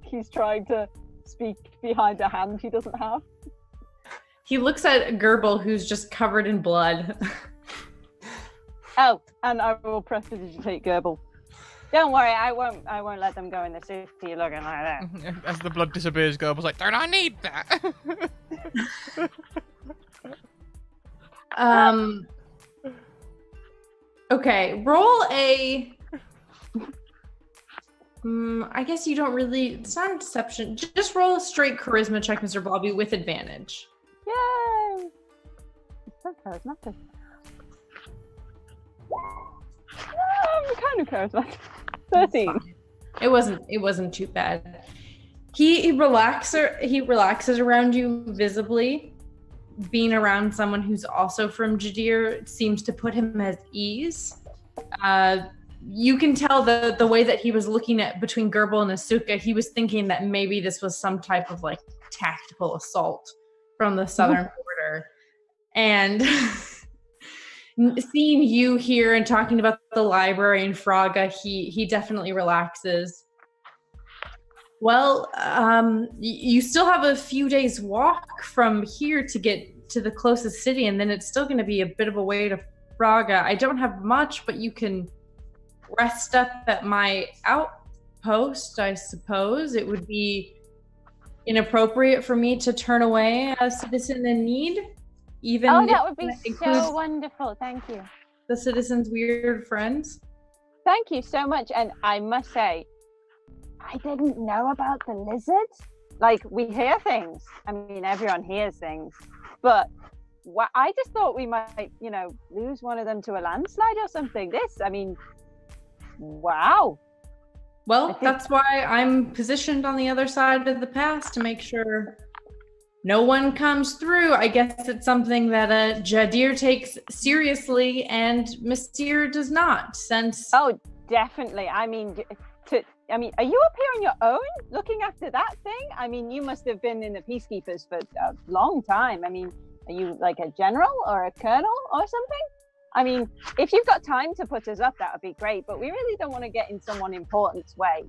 he's trying to speak behind a hand he doesn't have. He looks at Gerbil, who's just covered in blood. Oh, and I will prestidigitate Gerbil. Don't worry, I won't let them go in the city looking like that. As the blood disappears, Gerbil's like, don't I need that? Okay, roll a... I guess you don't really... It's not a deception. Just roll a straight charisma check, Mr. Bobby, with advantage. Yay! so charismatic. I'm kind of charismatic. 13. It wasn't too bad. He relaxes around you visibly. Being around someone who's also from Jadir seems to put him at ease. You can tell the way that he was looking at between Gerbil and Asuka, he was thinking that maybe this was some type of like tactical assault from the southern border. And seeing you here and talking about the library and Fraga, he definitely relaxes. Well, you still have a few days walk from here to get to the closest city, and then it's still going to be a bit of a way to Fraga. I don't have much, but you can rest up at my outpost, I suppose. It would be inappropriate for me to turn away a citizen in need, even that would be so wonderful. Thank you. The citizens' weird friends. Thank you so much. And I must say, I didn't know about the lizards. Like, we hear things. I mean, everyone hears things. But I just thought we might, lose one of them to a landslide or something. Wow. Well, that's why I'm positioned on the other side of the pass to make sure no one comes through. I guess it's something that Jadir takes seriously and Mystere does not, since... Oh, definitely. I mean, are you up here on your own looking after that thing? I mean, you must have been in the Peacekeepers for a long time. I mean, are you like a general or a colonel or something? I mean, if you've got time to put us up, that would be great. But we really don't want to get in someone important's way,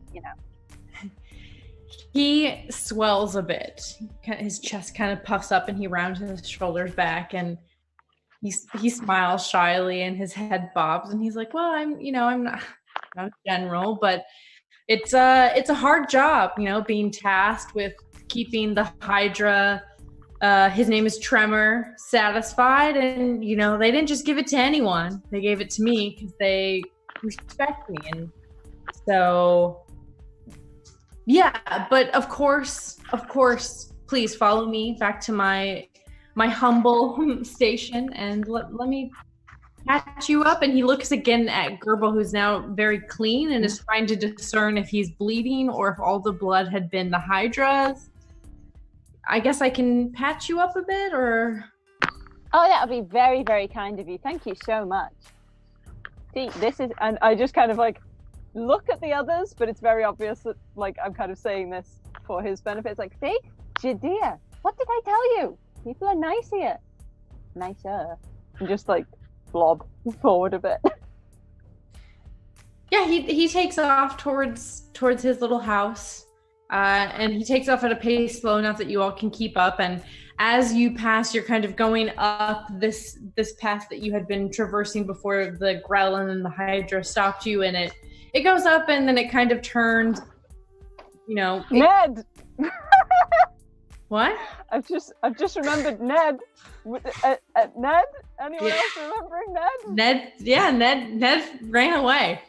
He swells a bit. His chest kind of puffs up and he rounds his shoulders back and he smiles shyly and his head bobs and he's like, well, I'm not a general, but it's a hard job, being tasked with keeping the Hydra, his name is Tremor, satisfied. And, they didn't just give it to anyone. They gave it to me because they respect me. And so, yeah, but of course, please follow me back to my humble station and let me patch you up. And he looks again at Gerbil, who's now very clean and is trying to discern if he's bleeding or if all the blood had been the Hydra's. I guess I can patch you up a bit, or... Oh, that would be very, very kind of you. Thank you so much. See, and I just kind of look at the others, but it's very obvious that I'm kind of saying this for his benefit. It's like, see, Jadir, what did I tell you? People are nice here. Nicer. And just blob forward a bit. Yeah, he takes off towards his little house. And he takes off at a pace slow enough that you all can keep up. And as you pass, you're kind of going up this path that you had been traversing before the Grelin and the Hydra stopped you. And it goes up and then it kind of turns, Ned! What? I've just remembered Ned. Ned? Anyone else remembering Ned? Ned ran away.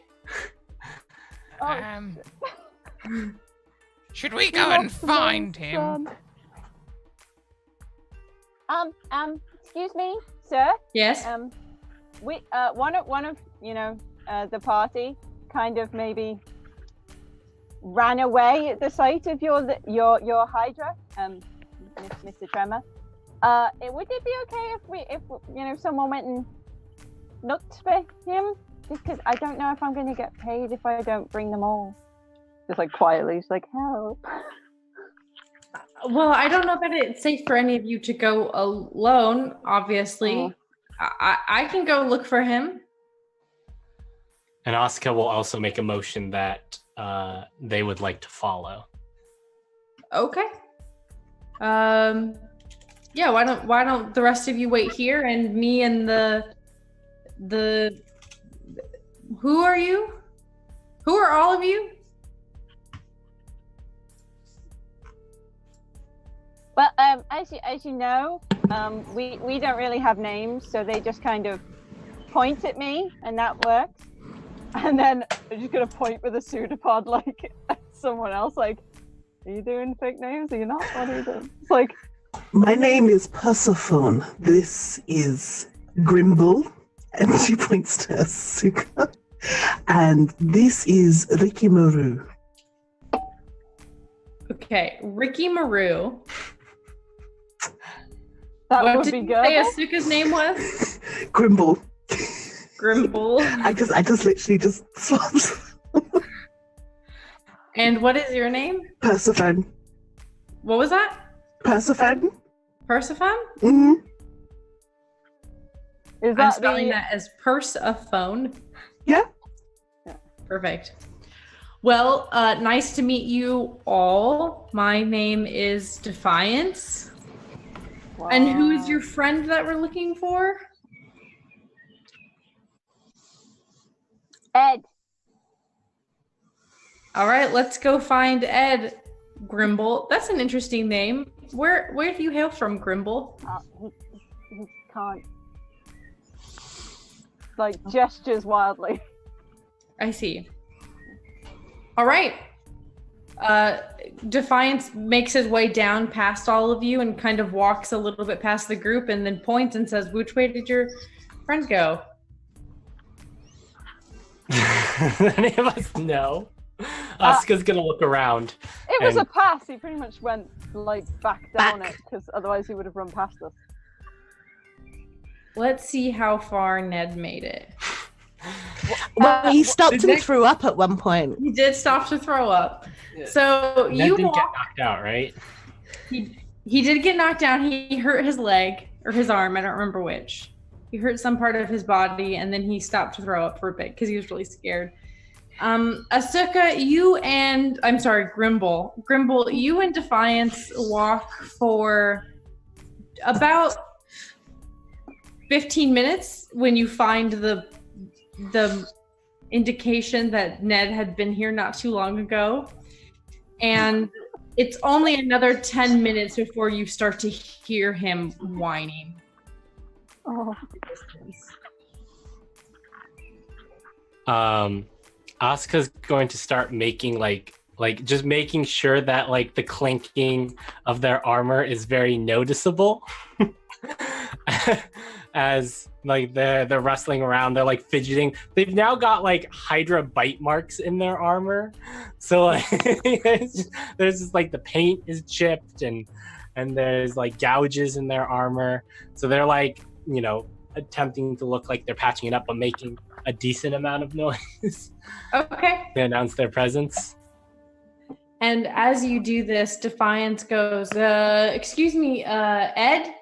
Should we go and find him? Excuse me, sir. Yes. We one of the party kind of maybe ran away at the sight of your Hydra, Mr. Tremor. Would it be okay if someone went and looked for him? Because I don't know if I'm going to get paid if I don't bring them all. Just quietly, he's like, help. Well, I don't know that it's safe for any of you to go alone, obviously. I can go look for him. And Asuka will also make a motion that they would like to follow. Okay. Yeah, why don't the rest of you wait here and me and the who are you? Who are all of you? Well, as you know, we don't really have names, so they just kind of point at me, and that works. And then I'm just gonna point with a pseudopod at someone else, are you doing fake names? Are you not? What are you doing? It's My name is Persephone. This is Grimble. And she points to Asuka. And this is Ricky Maru. Okay, Ricky Maru. That What would did be you good. say Asuka's name was? Grimble. Grimble. I just literally just swapped. And what is your name? Persephone. What was that? Persephone? Persephone? Mm-hmm. Is I'm that spelling the that as Persephone. Yeah. Perfect. Well, nice to meet you all. My name is Defiance. And who is your friend that we're looking for? Ed. All right, let's go find Ed. Grimble. That's an interesting name. Where do you hail from, Grimble? he can't gestures wildly. I see. All right. Defiance makes his way down past all of you and kind of walks a little bit past the group and then points and says, "Which way did your friend go?" Any of us know. Asuka's gonna look around. It was and- a pass. He pretty much went back down Back. it because otherwise he would have run past us. Let's see how far Ned made it. Well, he stopped did and Nick- threw up at one point. He did stop to throw up. So Ned you didn't get walk. knocked out, right? He did get knocked down. He hurt his leg or his arm. I don't remember which. He hurt some part of his body, and then he stopped to throw up for a bit because he was really scared. Asuka, Grimble, you and Defiance walk for about 15 minutes when you find the indication that Ned had been here not too long ago. And it's only another 10 minutes before you start to hear him whining. Oh. Asuka's going to start making just making sure that the clinking of their armor is very noticeable. As they're wrestling around, they're fidgeting. They've now got Hydra bite marks in their armor, so there's just the paint is chipped and there's gouges in their armor. So they're attempting to look like they're patching it up, but making a decent amount of noise. Okay. To announce their presence. And as you do this, Defiance goes, excuse me, Ed,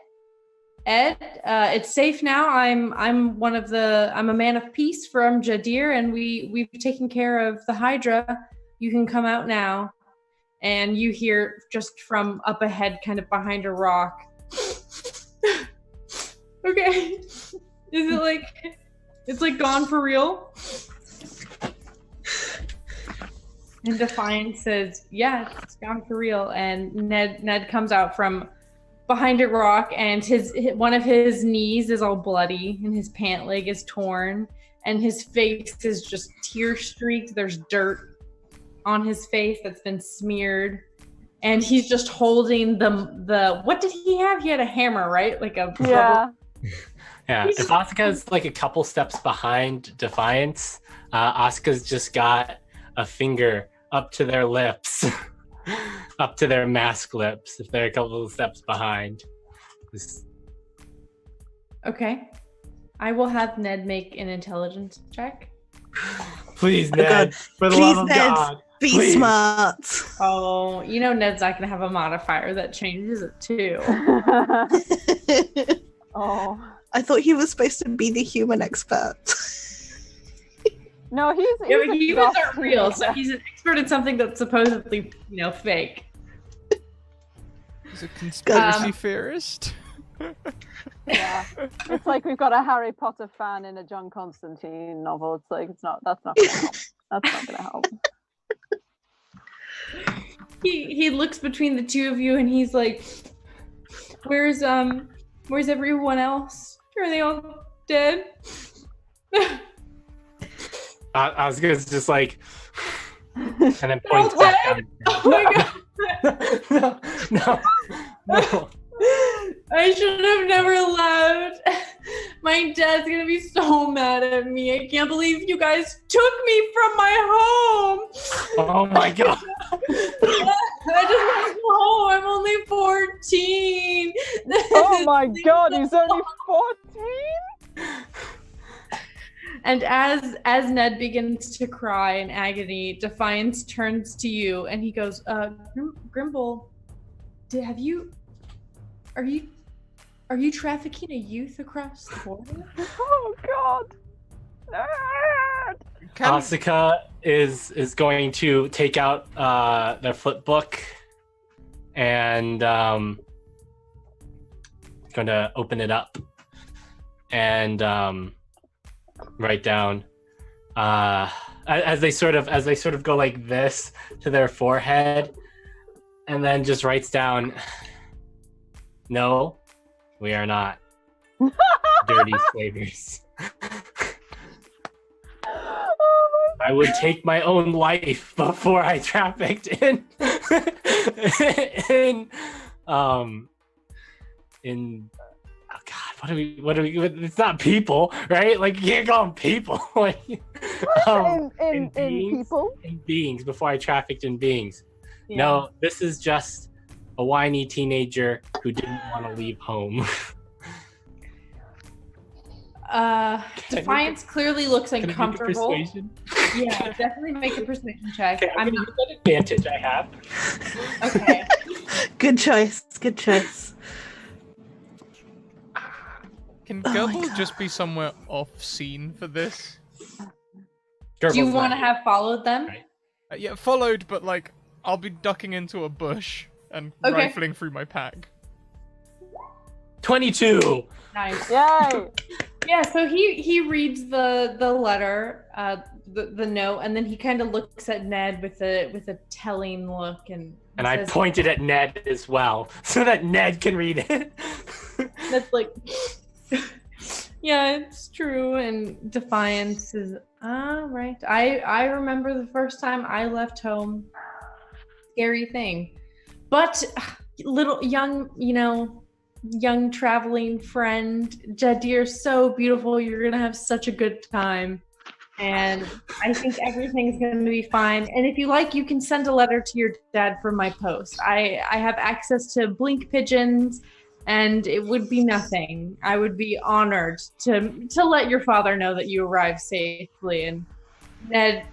it's safe now. I'm a man of peace from Jadir, and we've taken care of the Hydra. You can come out now. And you hear just from up ahead, kind of behind a rock. Okay. Is it it's gone for real? And Defiance says, "Yeah, it's gone for real." And Ned comes out from behind a rock, and one of his knees is all bloody, and his pant leg is torn, and his face is just tear streaked. There's dirt on his face that's been smeared, and he's just holding the what did he have? He had a hammer, right? Yeah. Yeah, if Asuka's a couple steps behind Defiance, Asuka's just got a finger up to their lips, up to their mask lips, if they're a couple of steps behind. Okay. I will have Ned make an intelligence check. Please, Oh, Ned, God. for the Please, love of Ned. God. Be Please. smart. Oh, Ned's not going to have a modifier that changes it too. Oh. I thought he was supposed to be the human expert. No, he's Yeah, but humans a aren't real, so he's an expert in something that's supposedly, fake. He's a conspiracy theorist. Yeah. It's we've got a Harry Potter fan in a John Constantine novel. It's that's not gonna help. That's not gonna help. He looks between the two of you and he's like, where's everyone else? Are they all dead? Asuka's just and then points They're all back down. Oh my god. No. I should have never left. My dad's gonna be so mad at me. I can't believe you guys took me from my home. Oh my god. I just want to go home. I'm only 14. Oh my god, he's only 14? And as Ned begins to cry in agony, Defiance turns to you and he goes, Grimble, are you trafficking a youth across the border? Oh god. Asuka is going to take out their flip book and going to open it up and write down as they sort of go like this to their forehead, and then just writes down, "No, we are not dirty slavers. I would take my own life before I trafficked in oh god, what do we it's not people, right? Like, you can't call them people. Like, in people? In beings, before I trafficked in beings. Yeah. No, this is just a whiny teenager who didn't want to leave home. Defiance clearly looks Can I make a uncomfortable. persuasion? Yeah, definitely make a persuasion check. Okay, I'm gonna use that advantage I have. Okay. Good choice. Good choice. Can Oh my Gerbil God. just be somewhere off scene for this? Do you want to have followed them? Right. Yeah, followed, but like I'll be ducking into a bush and Okay. rifling through my pack. 22. Nice. Yay! Yeah, so he reads the letter, the note, and then he kind of looks at Ned with a telling look, and And I says, pointed at Ned as well, so that Ned can read it. That's like, yeah, it's true. And Defiance is, right. I remember the first time I left home. Scary thing. But little young traveling friend, Jadir's so beautiful. You're going to have such a good time. And I think everything's going to be fine. And if you like, you can send a letter to your dad from my post. I have access to blink pigeons, and it would be nothing. I would be honored to let your father know that you arrived safely. And Ned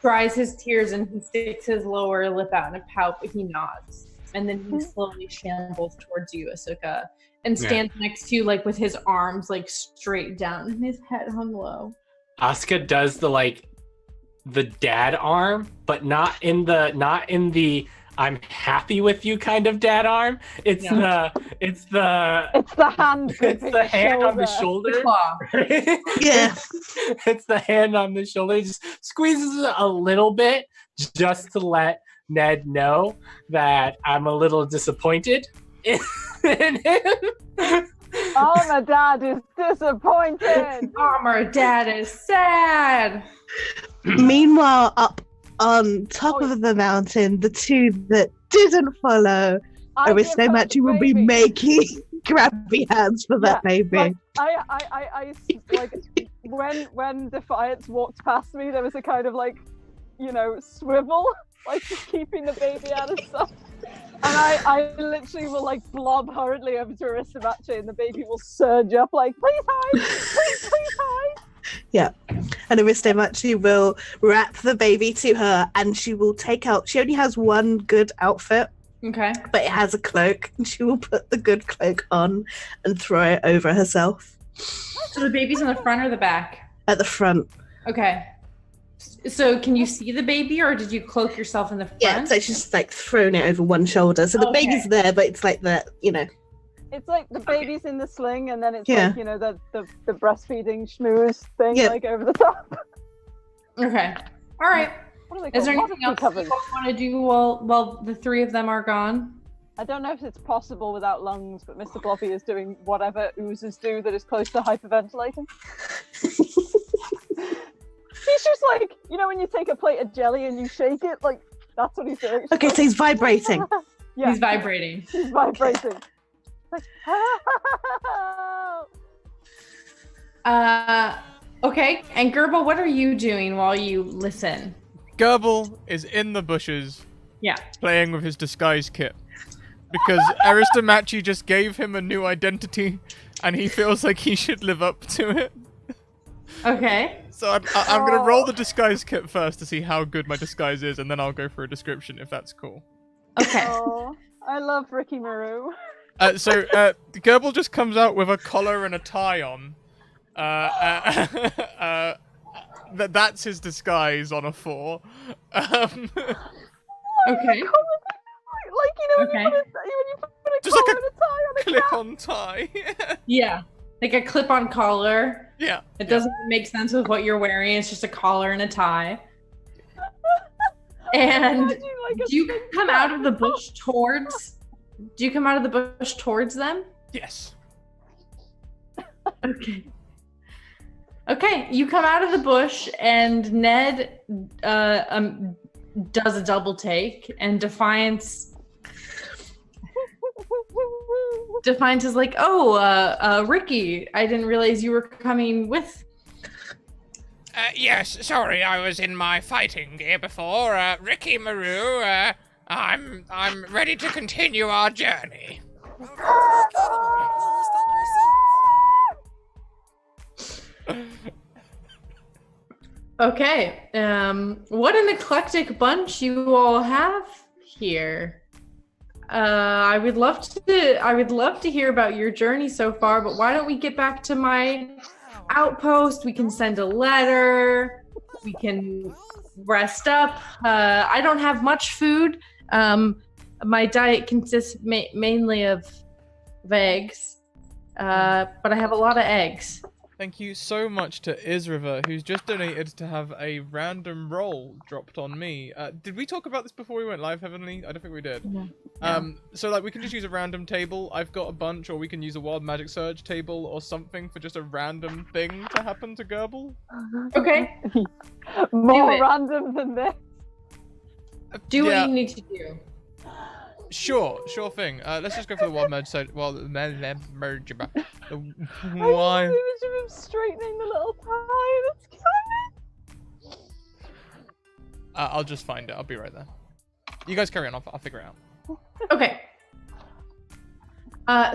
dries his tears and he sticks his lower lip out in a pout, but he nods. And then he slowly shambles towards you, Asuka, and stands next to you, like with his arms like straight down and his head hung low. Asuka does the dad arm, but not in the I'm happy with you kind of dad arm. It's the hand. It's the hand on the shoulder. The claw. Yeah. It's the hand on the shoulder. He just squeezes it a little bit just to let Ned know that I'm a little disappointed in him. Armor Dad is disappointed. Armor Dad is sad. Meanwhile, up on top of the mountain, the two that didn't follow, I give her Aristomachi the will be baby. making grabby hands for that baby. Like, I like when Defiance walked past me, there was a kind of like, swivel, like just keeping the baby out of sight. And I literally will like blob hurriedly over to Aristomachi, and the baby will surge up like, please hide, please hide. Yeah. And Aristomachi will wrap the baby to her, and she will take out, she only has one good outfit, Okay. but it has a cloak, and she will put the good cloak on and throw it over herself So the baby's in the front or the back? at the front. Okay. So can you see the baby, or did you cloak yourself in the front? Yeah, so she's just like thrown it over one shoulder. So the Okay. baby's there, but it's like that, It's like the baby's in the sling, and then it's Yeah. like, the breastfeeding schmooze thing, Yeah. like over the top. Okay. All right. What are they Is there called? anything else Covers. you want to do while the three of them are gone? I don't know if it's possible without lungs, but Mr. Bloppy is doing whatever oozes do that is close to hyperventilating. He's just like, when you take a plate of jelly and you shake it, like, that's what he's doing. Okay, so he's vibrating. Yeah, He's vibrating. he's vibrating. Like, Okay. And Gerbil, what are you doing while you listen? Gerbil is in the bushes Yeah. playing with his disguise kit. Because Aristomachi just gave him a new identity, and he feels like he should live up to it. Okay. So I'm going to roll the disguise kit first to see how good my disguise is, and then I'll go for a description, if that's cool. Okay. Oh, I love Ricky Maru. So Gerbil just comes out with a collar and a tie on. That's his disguise on a 4. Okay. Like, you know, Okay. when you put a Just like collar and a tie on a cap. Clip-on tie. Yeah. Like a clip-on collar. Yeah. It doesn't make sense with what you're wearing. It's just a collar and a tie. And Imagine, like, a do you big come out of the bush towards? Do you come out of the bush towards them? Yes. Okay. Okay, you come out of the bush, and Ned does a double take, and Defiance is like, "Oh, Ricky, I didn't realize you were coming with." Yes, sorry, I was in my fighting gear before. Ricky Maru, I'm ready to continue our journey. Okay, what an eclectic bunch you all have here. I would love to hear about your journey so far, but why don't we get back to my outpost? We can send a letter. We can rest up. I don't have much food. My diet consists mainly of eggs, but I have a lot of eggs. Thank you so much to Isriver, who's just donated to have a random roll dropped on me. Did we talk about this before we went live, Heavenly? I don't think we did. No. So like we can just use a random table. I've got a bunch, or we can use a wild magic surge table or something for just a random thing to happen to Gerbil. Okay. More it. random than this. Do what Yeah. you need to do. Sure thing. Let's just go for the wild merge side. Well, the merge. The I love why? the image of him straightening the little tie. That's killing me. I'll just find it. I'll be right there. You guys carry on. I'll figure it out. Okay.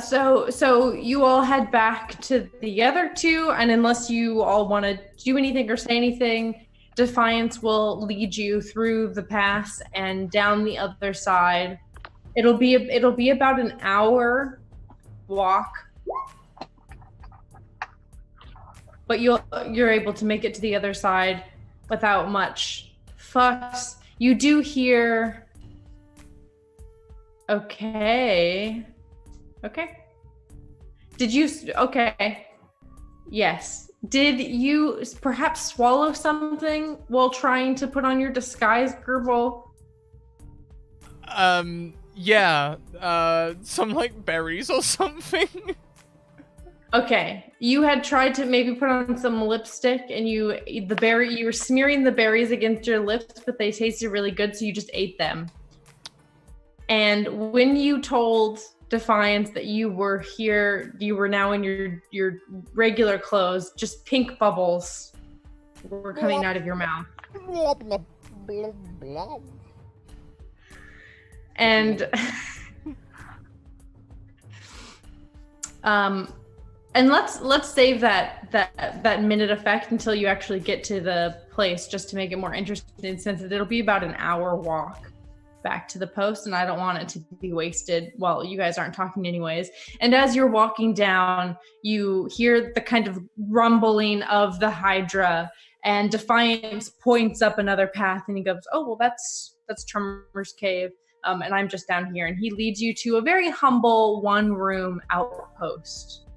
So you all head back to the other two, and unless you all want to do anything or say anything, Defiance will lead you through the pass and down the other side. It'll be about an hour walk, but you're able to make it to the other side without much fuss. You do hear. Okay. Did you? Okay. Yes. Did you perhaps swallow something while trying to put on your disguise, Gerbil? Yeah. Some like berries or something. Okay. You had tried to maybe put on some lipstick, and you were smearing the berries against your lips, but they tasted really good, so you just ate them. And when you told Defiance that you were here, you were now in your regular clothes, just pink bubbles were coming out of your mouth. And and let's save that minute effect until you actually get to the place, just to make it more interesting, since it'll be about an hour walk back to the post, and I don't want it to be wasted while you guys aren't talking anyways. And as you're walking down, you hear the kind of rumbling of the Hydra, and Defiance points up another path, and he goes, "Oh, well, that's Tremor's Cave, and I'm just down here." And he leads you to a very humble one-room outpost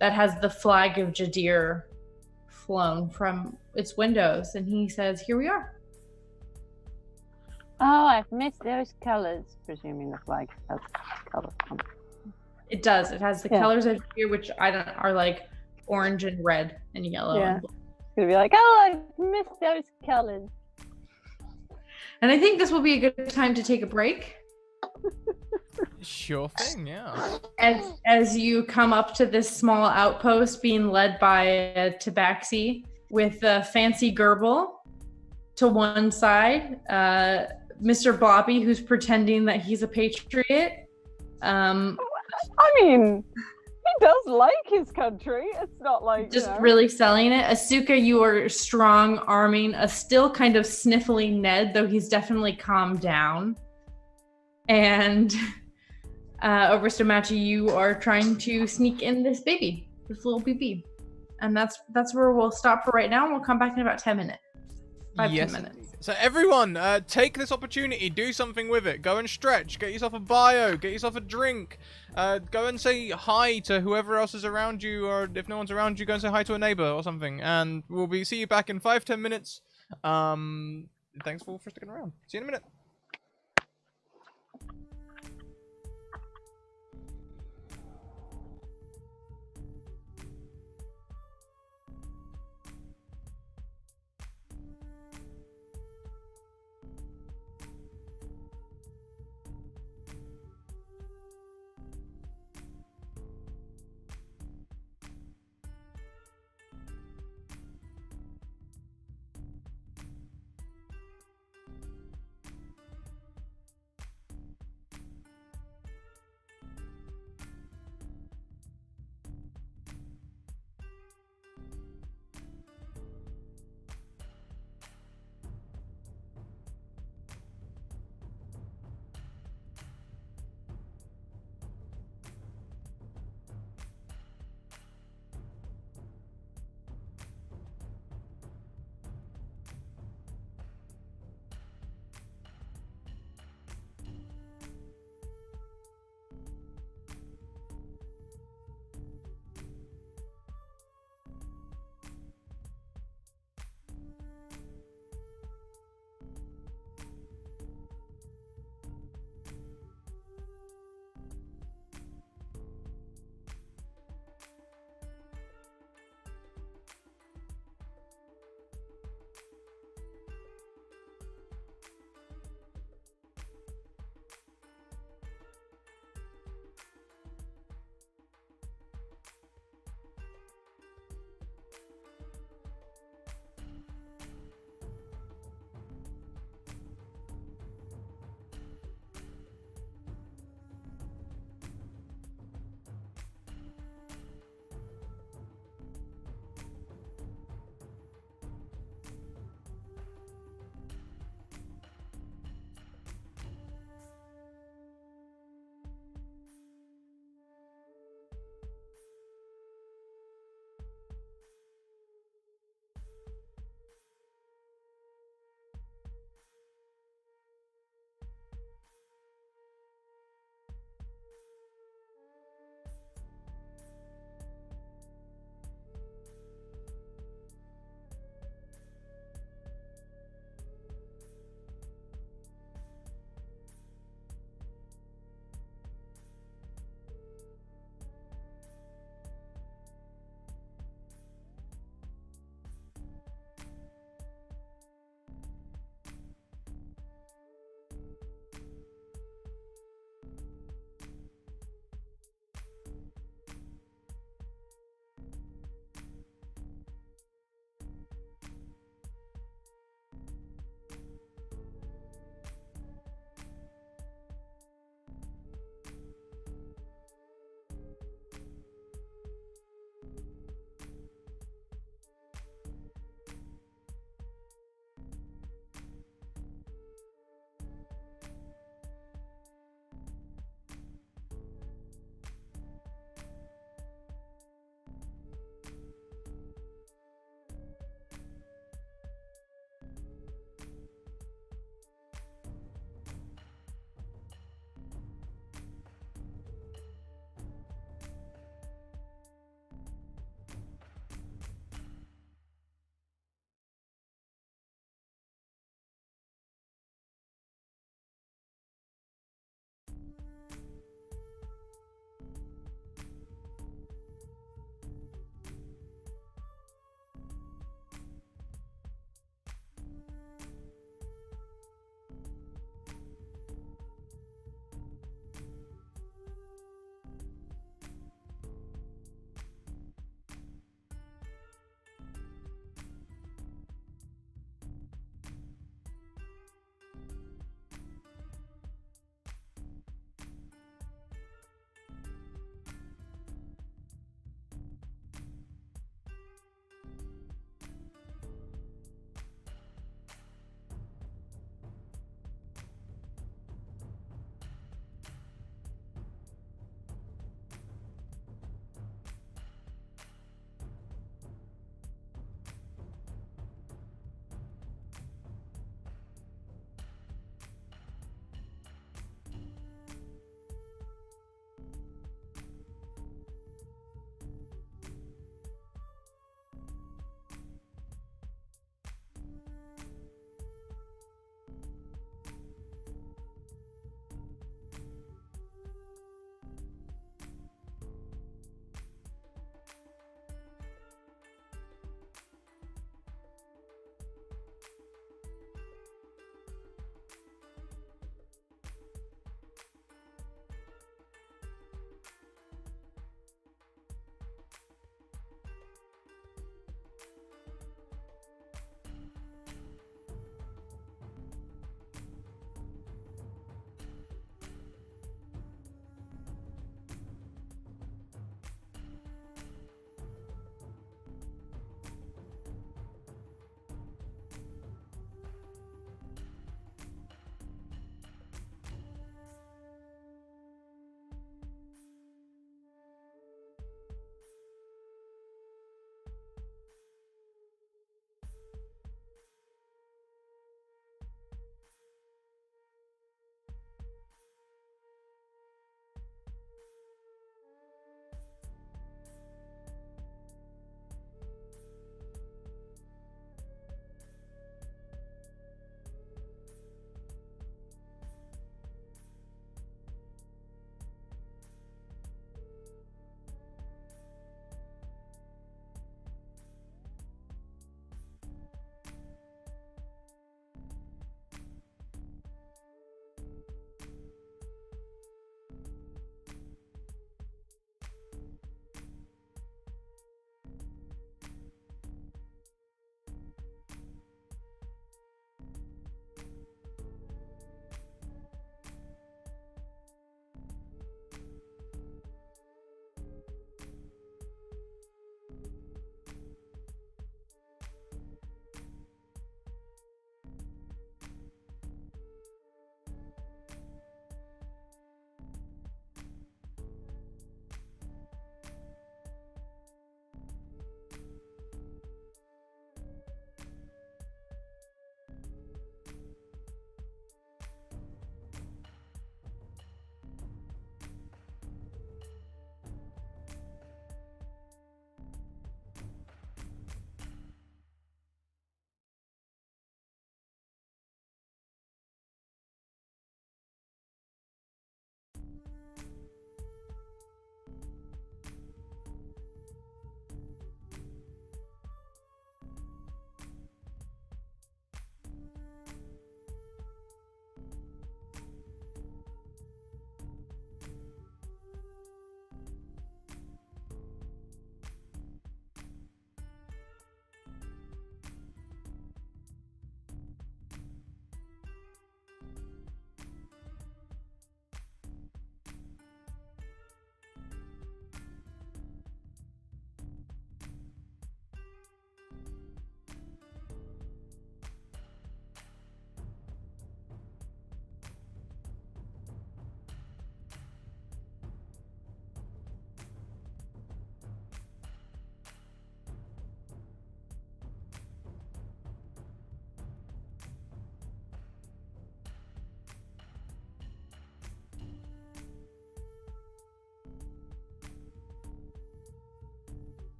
that has the flag of Jadir flown from its windows, and he says, "Here we are." Oh, I've missed those colors. Presuming the flag has colors. It does. It has the colors of here, which are like orange and red and yellow. Yeah. And blue. It's gonna be like, oh, I've missed those colors. And I think this will be a good time to take a break. Sure thing, yeah. As you come up to this small outpost being led by a tabaxi with a fancy Gerbil to one side, Mr. Blobby, who's pretending that he's a patriot. I mean, he does like his country. It's not like Just really selling it. Asuka, you are strong arming a still kind of sniffly Ned, though he's definitely calmed down. And Oversto Machi, you are trying to sneak in this baby, this little BB. And that's where we'll stop for right now, and we'll come back in about 10 minutes. 10 minutes. So everyone, take this opportunity, do something with it. Go and stretch, get yourself a bio, get yourself a drink. Go and say hi to whoever else is around you, or if no one's around you, go and say hi to a neighbor or something. And we'll see you back in 5-10 minutes. Thanks for sticking around. See you in a minute.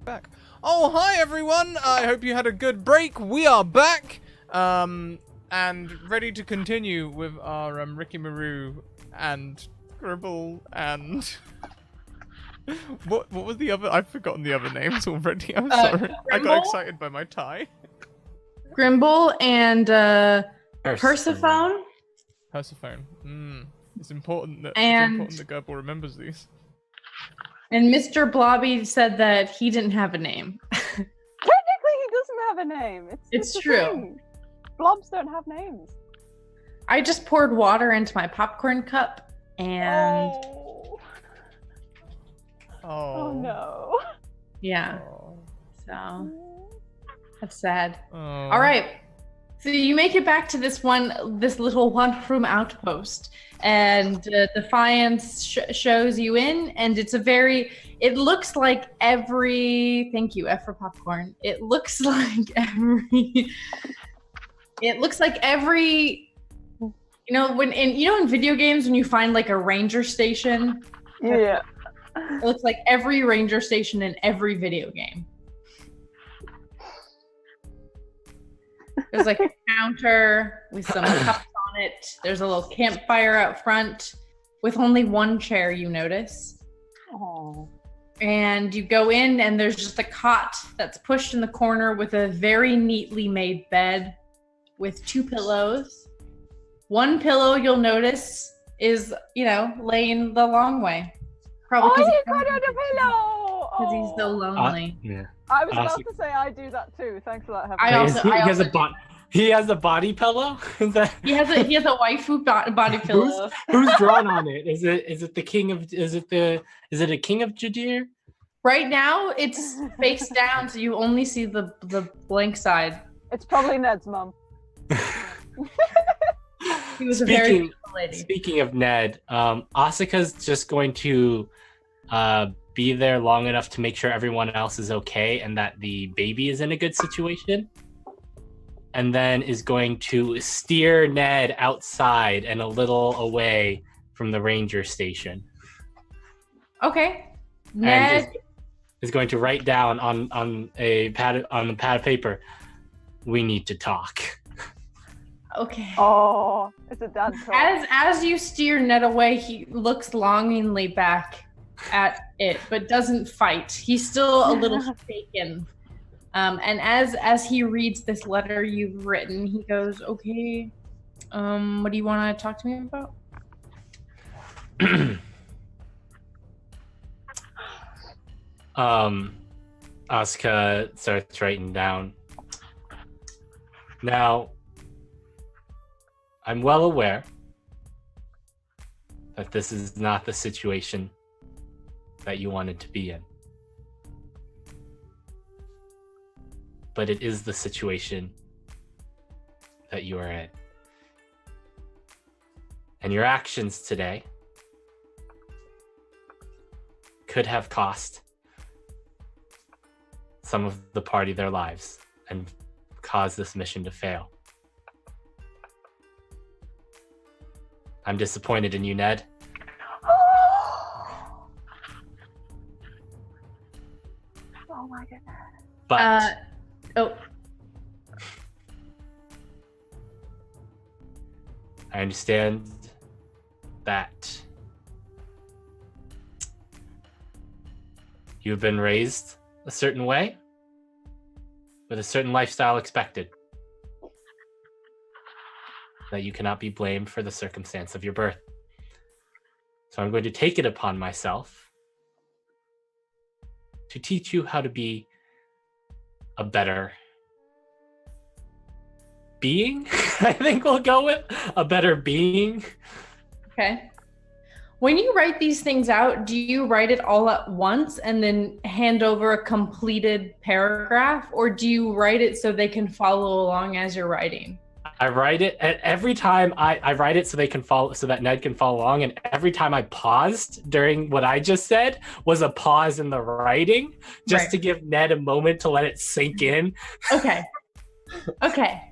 Back. Oh, hi everyone! I hope you had a good break. We are back, and ready to continue with our Ricky Maru and Gribble and what was the other? I've forgotten the other names already. I'm sorry. I got excited by my tie. Grimble and Persephone. Persephone. It's important that Gerbil remembers these. And Mr. Blobby said that he didn't have a name. Technically, he doesn't have a name. It's true. Thing. Blobs don't have names. I just poured water into my popcorn cup and... Oh no. Yeah. So, that's sad. Oh. All right. So you make it back to this little one-room outpost, and Defiance shows you in, and it looks like thank you, F for popcorn. It looks like every, in video games when you find like a ranger station? Yeah. It looks like every ranger station in every video game. There's like a counter with some cups on it. There's a little campfire out front with only one chair, you notice. Oh. And you go in and there's just a cot that's pushed in the corner with a very neatly made bed with 2 pillows. One pillow you'll notice is, laying the long way. Probably he got on a pillow! Because he's so lonely. Yeah. I was about to say I do that too. Thanks for that, Heaven. He has a body pillow? Is that... He has a waifu body pillow. Who's drawn on it? Is it the king of is it a king of Jadir? Right now it's face down, so you only see the blank side. It's probably Ned's mom. He was a very beautiful lady. Speaking of Ned, Asuka's just going to be there long enough to make sure everyone else is okay and that the baby is in a good situation. And then is going to steer Ned outside and a little away from the ranger station. Okay. Ned is going to write down on the pad of paper, "We need to talk." Okay. Oh, it's a dad talk. As you steer Ned away, he looks longingly back at it, but doesn't fight. He's still a little shaken. And as he reads this letter you've written, he goes, "Okay, what do you want to talk to me about?" Asuka starts writing down. Now, I'm well aware that this is not the situation that you wanted to be in. But it is the situation that you are in. And your actions today could have cost some of the party their lives and caused this mission to fail. I'm disappointed in you, Ned. Oh my goodness. But I understand that you've been raised a certain way with a certain lifestyle expected, that you cannot be blamed for the circumstance of your birth. So I'm going to take it upon myself to teach you how to be a better being. I think we'll go with a better being. Okay. When you write these things out, do you write it all at once and then hand over a completed paragraph, or do you write it so they can follow along as you're writing? I write it, and every time I write it so they can follow, so that Ned can follow along. And every time I paused during what I just said was a pause in the writing, just to give Ned a moment to let it sink in. Okay. Okay.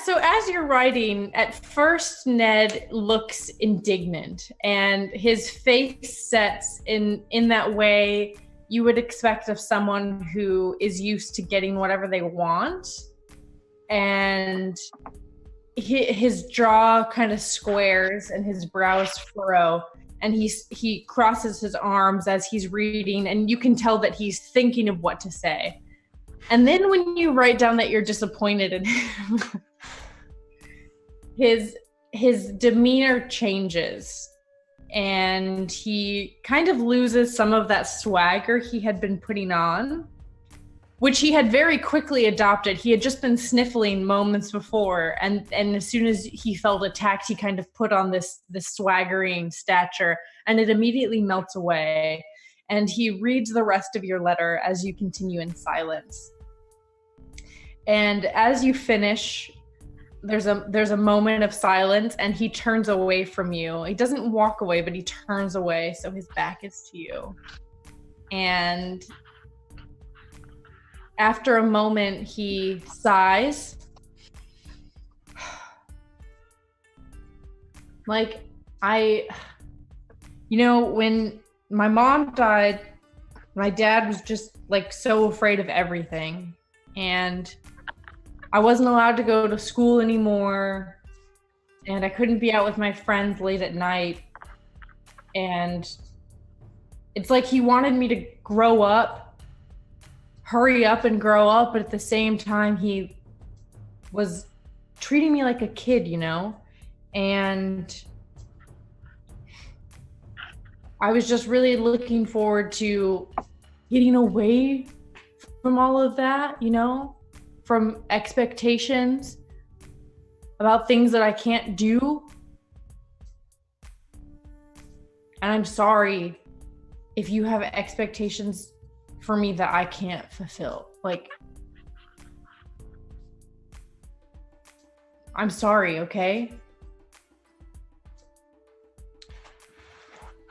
So as you're writing, at first Ned looks indignant, and his face sets in that way you would expect of someone who is used to getting whatever they want. And his jaw kind of squares and his brows furrow, and he crosses his arms as he's reading, and you can tell that he's thinking of what to say. And then when you write down that you're disappointed in him, his demeanor changes, and he kind of loses some of that swagger he had been putting on, which he had very quickly adopted. He had just been sniffling moments before, and as soon as he felt attacked, he kind of put on this swaggering stature, and it immediately melts away. And he reads the rest of your letter as you continue in silence. And as you finish, there's a moment of silence, and he turns away from you. He doesn't walk away, but he turns away, so his back is to you. And after a moment, he sighs. Like, when my mom died, my dad was just like so afraid of everything. And I wasn't allowed to go to school anymore. And I couldn't be out with my friends late at night. And it's like he wanted me to grow up, hurry up and grow up, but at the same time he was treating me like a kid, and I was just really looking forward to getting away from all of that, from expectations about things that I can't do. And I'm sorry if you have expectations for me that I can't fulfill. Like, I'm sorry, okay?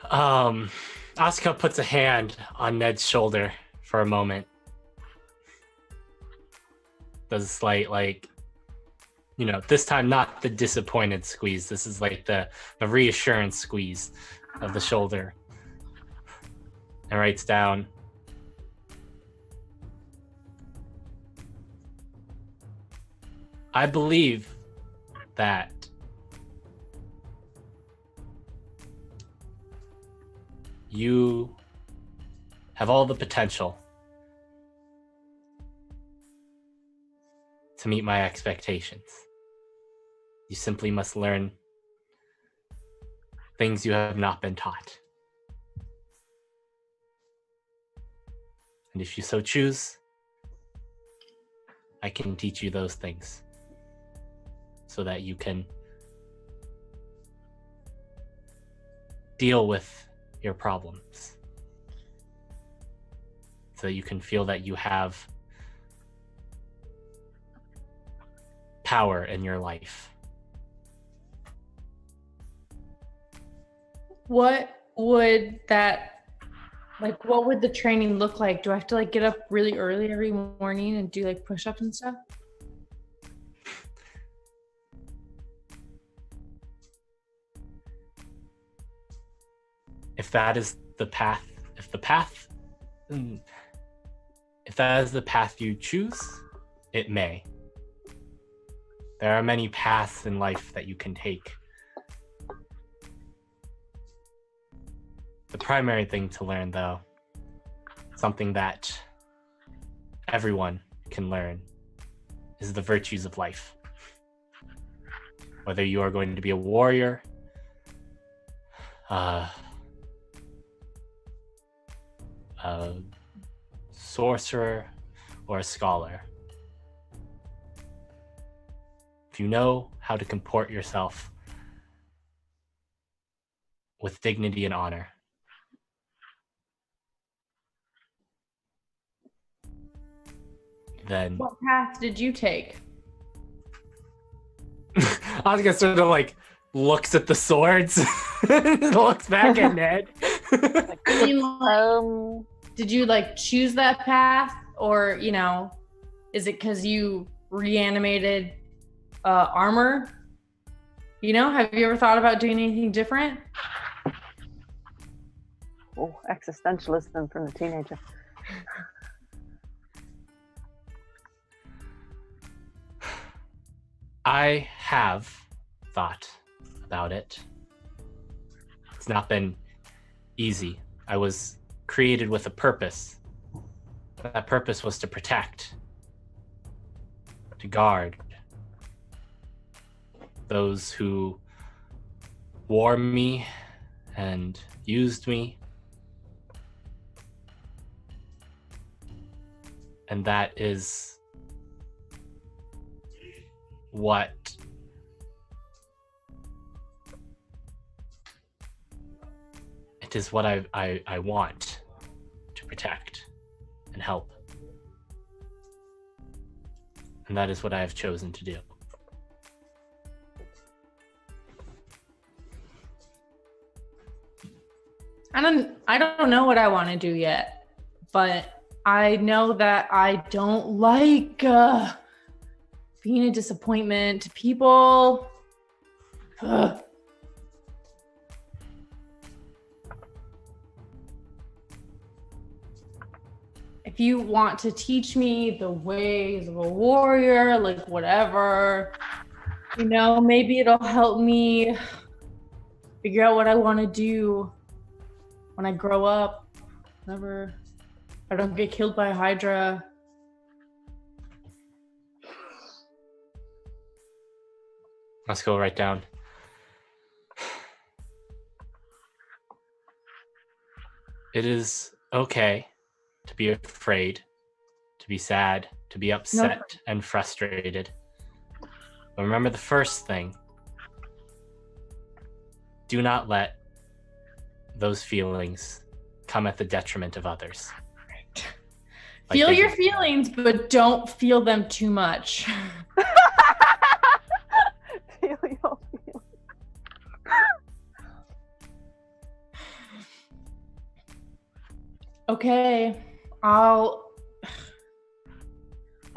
Asuka puts a hand on Ned's shoulder for a moment. Does a slight, this time not the disappointed squeeze. This is like the reassurance squeeze of the shoulder. And writes down, I believe that you have all the potential to meet my expectations. You simply must learn things you have not been taught. And if you so choose, I can teach you those things so that you can deal with your problems, so that you can feel that you have power in your life. What would the training look like? Do I have to get up really early every morning and do push-ups and stuff? If that is the path, if that is the path you choose, it may. There are many paths in life that you can take. The primary thing to learn, though, something that everyone can learn, is the virtues of life. Whether you are going to be a warrior, a sorcerer, or a scholar. If you know how to comport yourself with dignity and honor, then... What path did you take? Asuka sort of looks at the swords, looks back at Ned. Did you choose that path, or is it because you reanimated armor? Have you ever thought about doing anything different? Oh, existentialism from a teenager. I have thought about it. It's not been easy. I was created with a purpose. That purpose was to protect, to guard those who wore me and used me. And that is what it is what I want to protect and help. And that is what I have chosen to do. I don't know what I want to do yet, but I know that I don't like being a disappointment to people. Ugh. If you want to teach me the ways of a warrior, like whatever, maybe it'll help me figure out what I want to do when I grow up. Whenever I don't get killed by a Hydra. Let's go right down. It is okay to be afraid, to be sad, to be upset and frustrated. But remember the first thing. Do not let those feelings come at the detriment of others. Feel your feelings, but don't feel them too much. Feel your feelings. Okay, I'll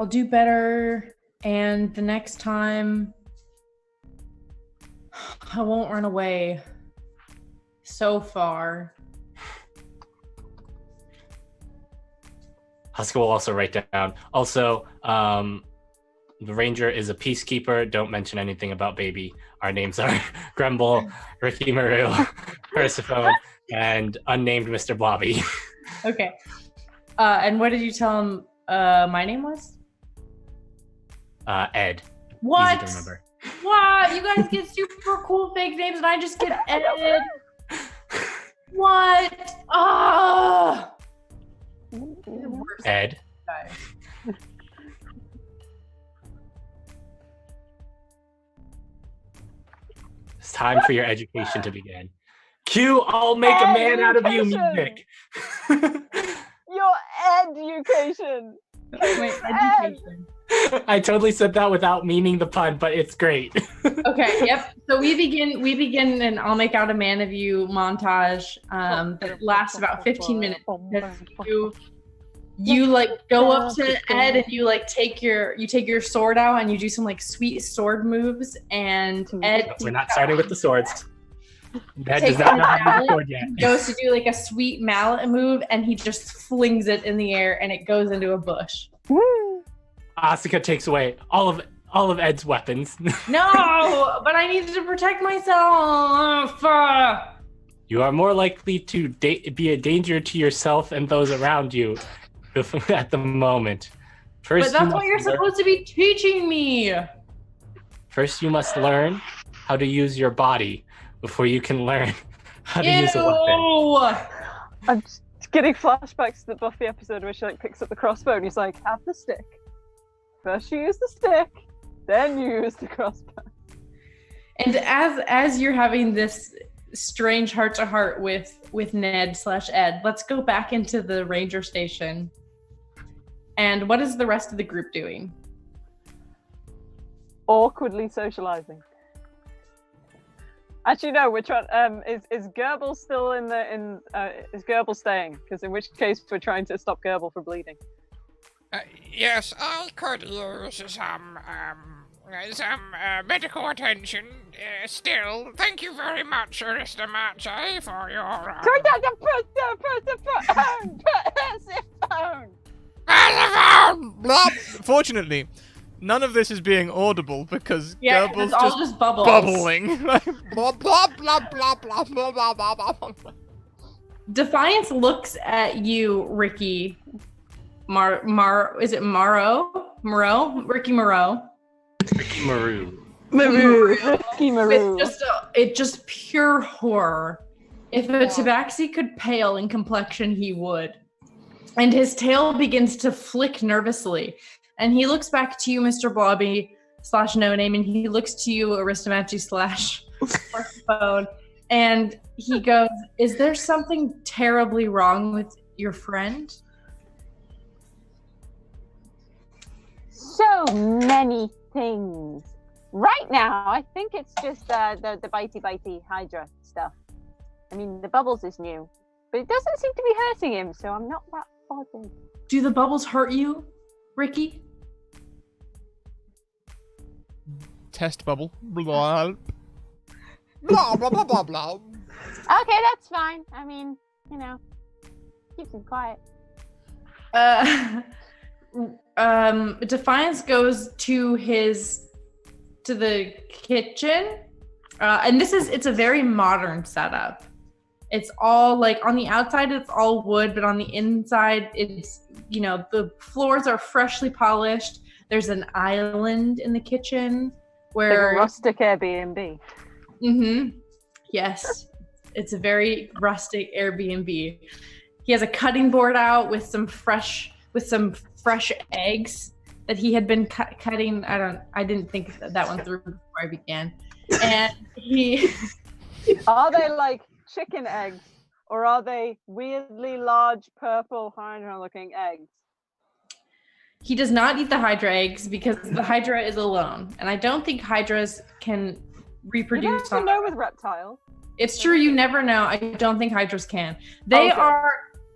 do better, and the next time I won't run away so far. Huska will also write down. Also, the Ranger is a peacekeeper. Don't mention anything about baby. Our names are Grumble, Ricky Maru, Persephone, and unnamed Mr. Blobby. Okay. And what did you tell him my name was? Ed. What? Easy to remember. What? You guys get super cool fake names and I just get Ed. What? Ah! Ed. It's time for your education to begin. Cue I'll make a man out of you music. Your education. Wait, education. I totally said that without meaning the pun, but it's great. Okay, yep. So we begin an I'll make out a man of you montage that lasts about 15 minutes. You like go up to Ed and you like take your sword out and you do some like sweet sword moves and Ed We're not starting with the swords. Ed does not know how to use the sword yet. Goes to do like a sweet mallet move and he just flings it in the air and it goes into a bush. Woo! Asuka takes away all of Ed's weapons. No, but I needed to protect myself. You are more likely to be a danger to yourself and those around you at the moment. But that's what you're supposed to be teaching me. First, you must learn how to use your body before you can learn how to use a weapon. I'm just getting flashbacks to the Buffy episode where she like picks up the crossbow and he's like, have the stick. First you use the stick, then you use the crossbow. And as you're having this strange heart-to-heart with Ned/Ed, let's go back into the ranger station. And what is the rest of the group doing? Awkwardly socializing. Actually, no. We're trying. Is Gerbil still is Gerbil staying? Because in which case we're trying to stop Gerbil from bleeding. Yes, I could use some medical attention. Still, thank you very much, Aristomache, for your. Turn down the phone. Fortunately, none of this is being audible because Yeah, Gerbil's it's all just just bubbles. bubbling. Blah, blah, blah, blah, blah, blah, blah, blah, blah. Defiance looks at you, Ricky. Is it Moreau? Ricky Moreau. Ricky Maru. Ricky Maru. It's just pure horror. If a tabaxi could pale in complexion, he would. And his tail begins to flick nervously. And he looks back to you, Mr. Blobby / No Name, and he looks to you, Aristomache / Phone, and he goes, "Is there something terribly wrong with your friend?" So many things. Right now, I think it's just the bitey Hydra stuff. I mean, the bubbles is new, but it doesn't seem to be hurting him, so I'm not that bothered. Do the bubbles hurt you, Ricky? Test bubble. Blah. Blah, blah, blah, blah, blah. Okay, that's fine. I mean, keeps him quiet. Defiance goes to the kitchen, and it's a very modern setup. It's all like on the outside it's all wood, but on the inside it's the floors are freshly polished. There's an island in the kitchen where like a rustic Airbnb. Mm-hmm. Yes, it's a very rustic Airbnb. He has a cutting board out with some fresh eggs that he had been cutting. I didn't think that one through before I began. And he Are they like chicken eggs, or are they weirdly large purple Hydra-looking eggs? He does not eat the Hydra eggs because the Hydra is alone, and I don't think Hydras can reproduce. You never know with reptiles. It's true, you never know. I don't think Hydras can. They are.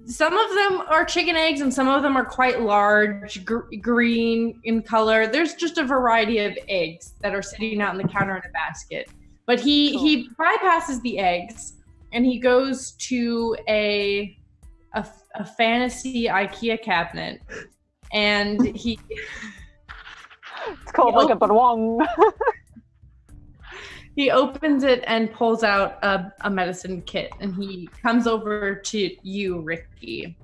Some of them are chicken eggs, and some of them are quite large, green in color. There's just a variety of eggs that are sitting out on the counter in a basket. But he bypasses the eggs, and he goes to a fantasy IKEA cabinet, and he. It's called like a barwong. He opens it and pulls out a medicine kit, and he comes over to you, Ricky,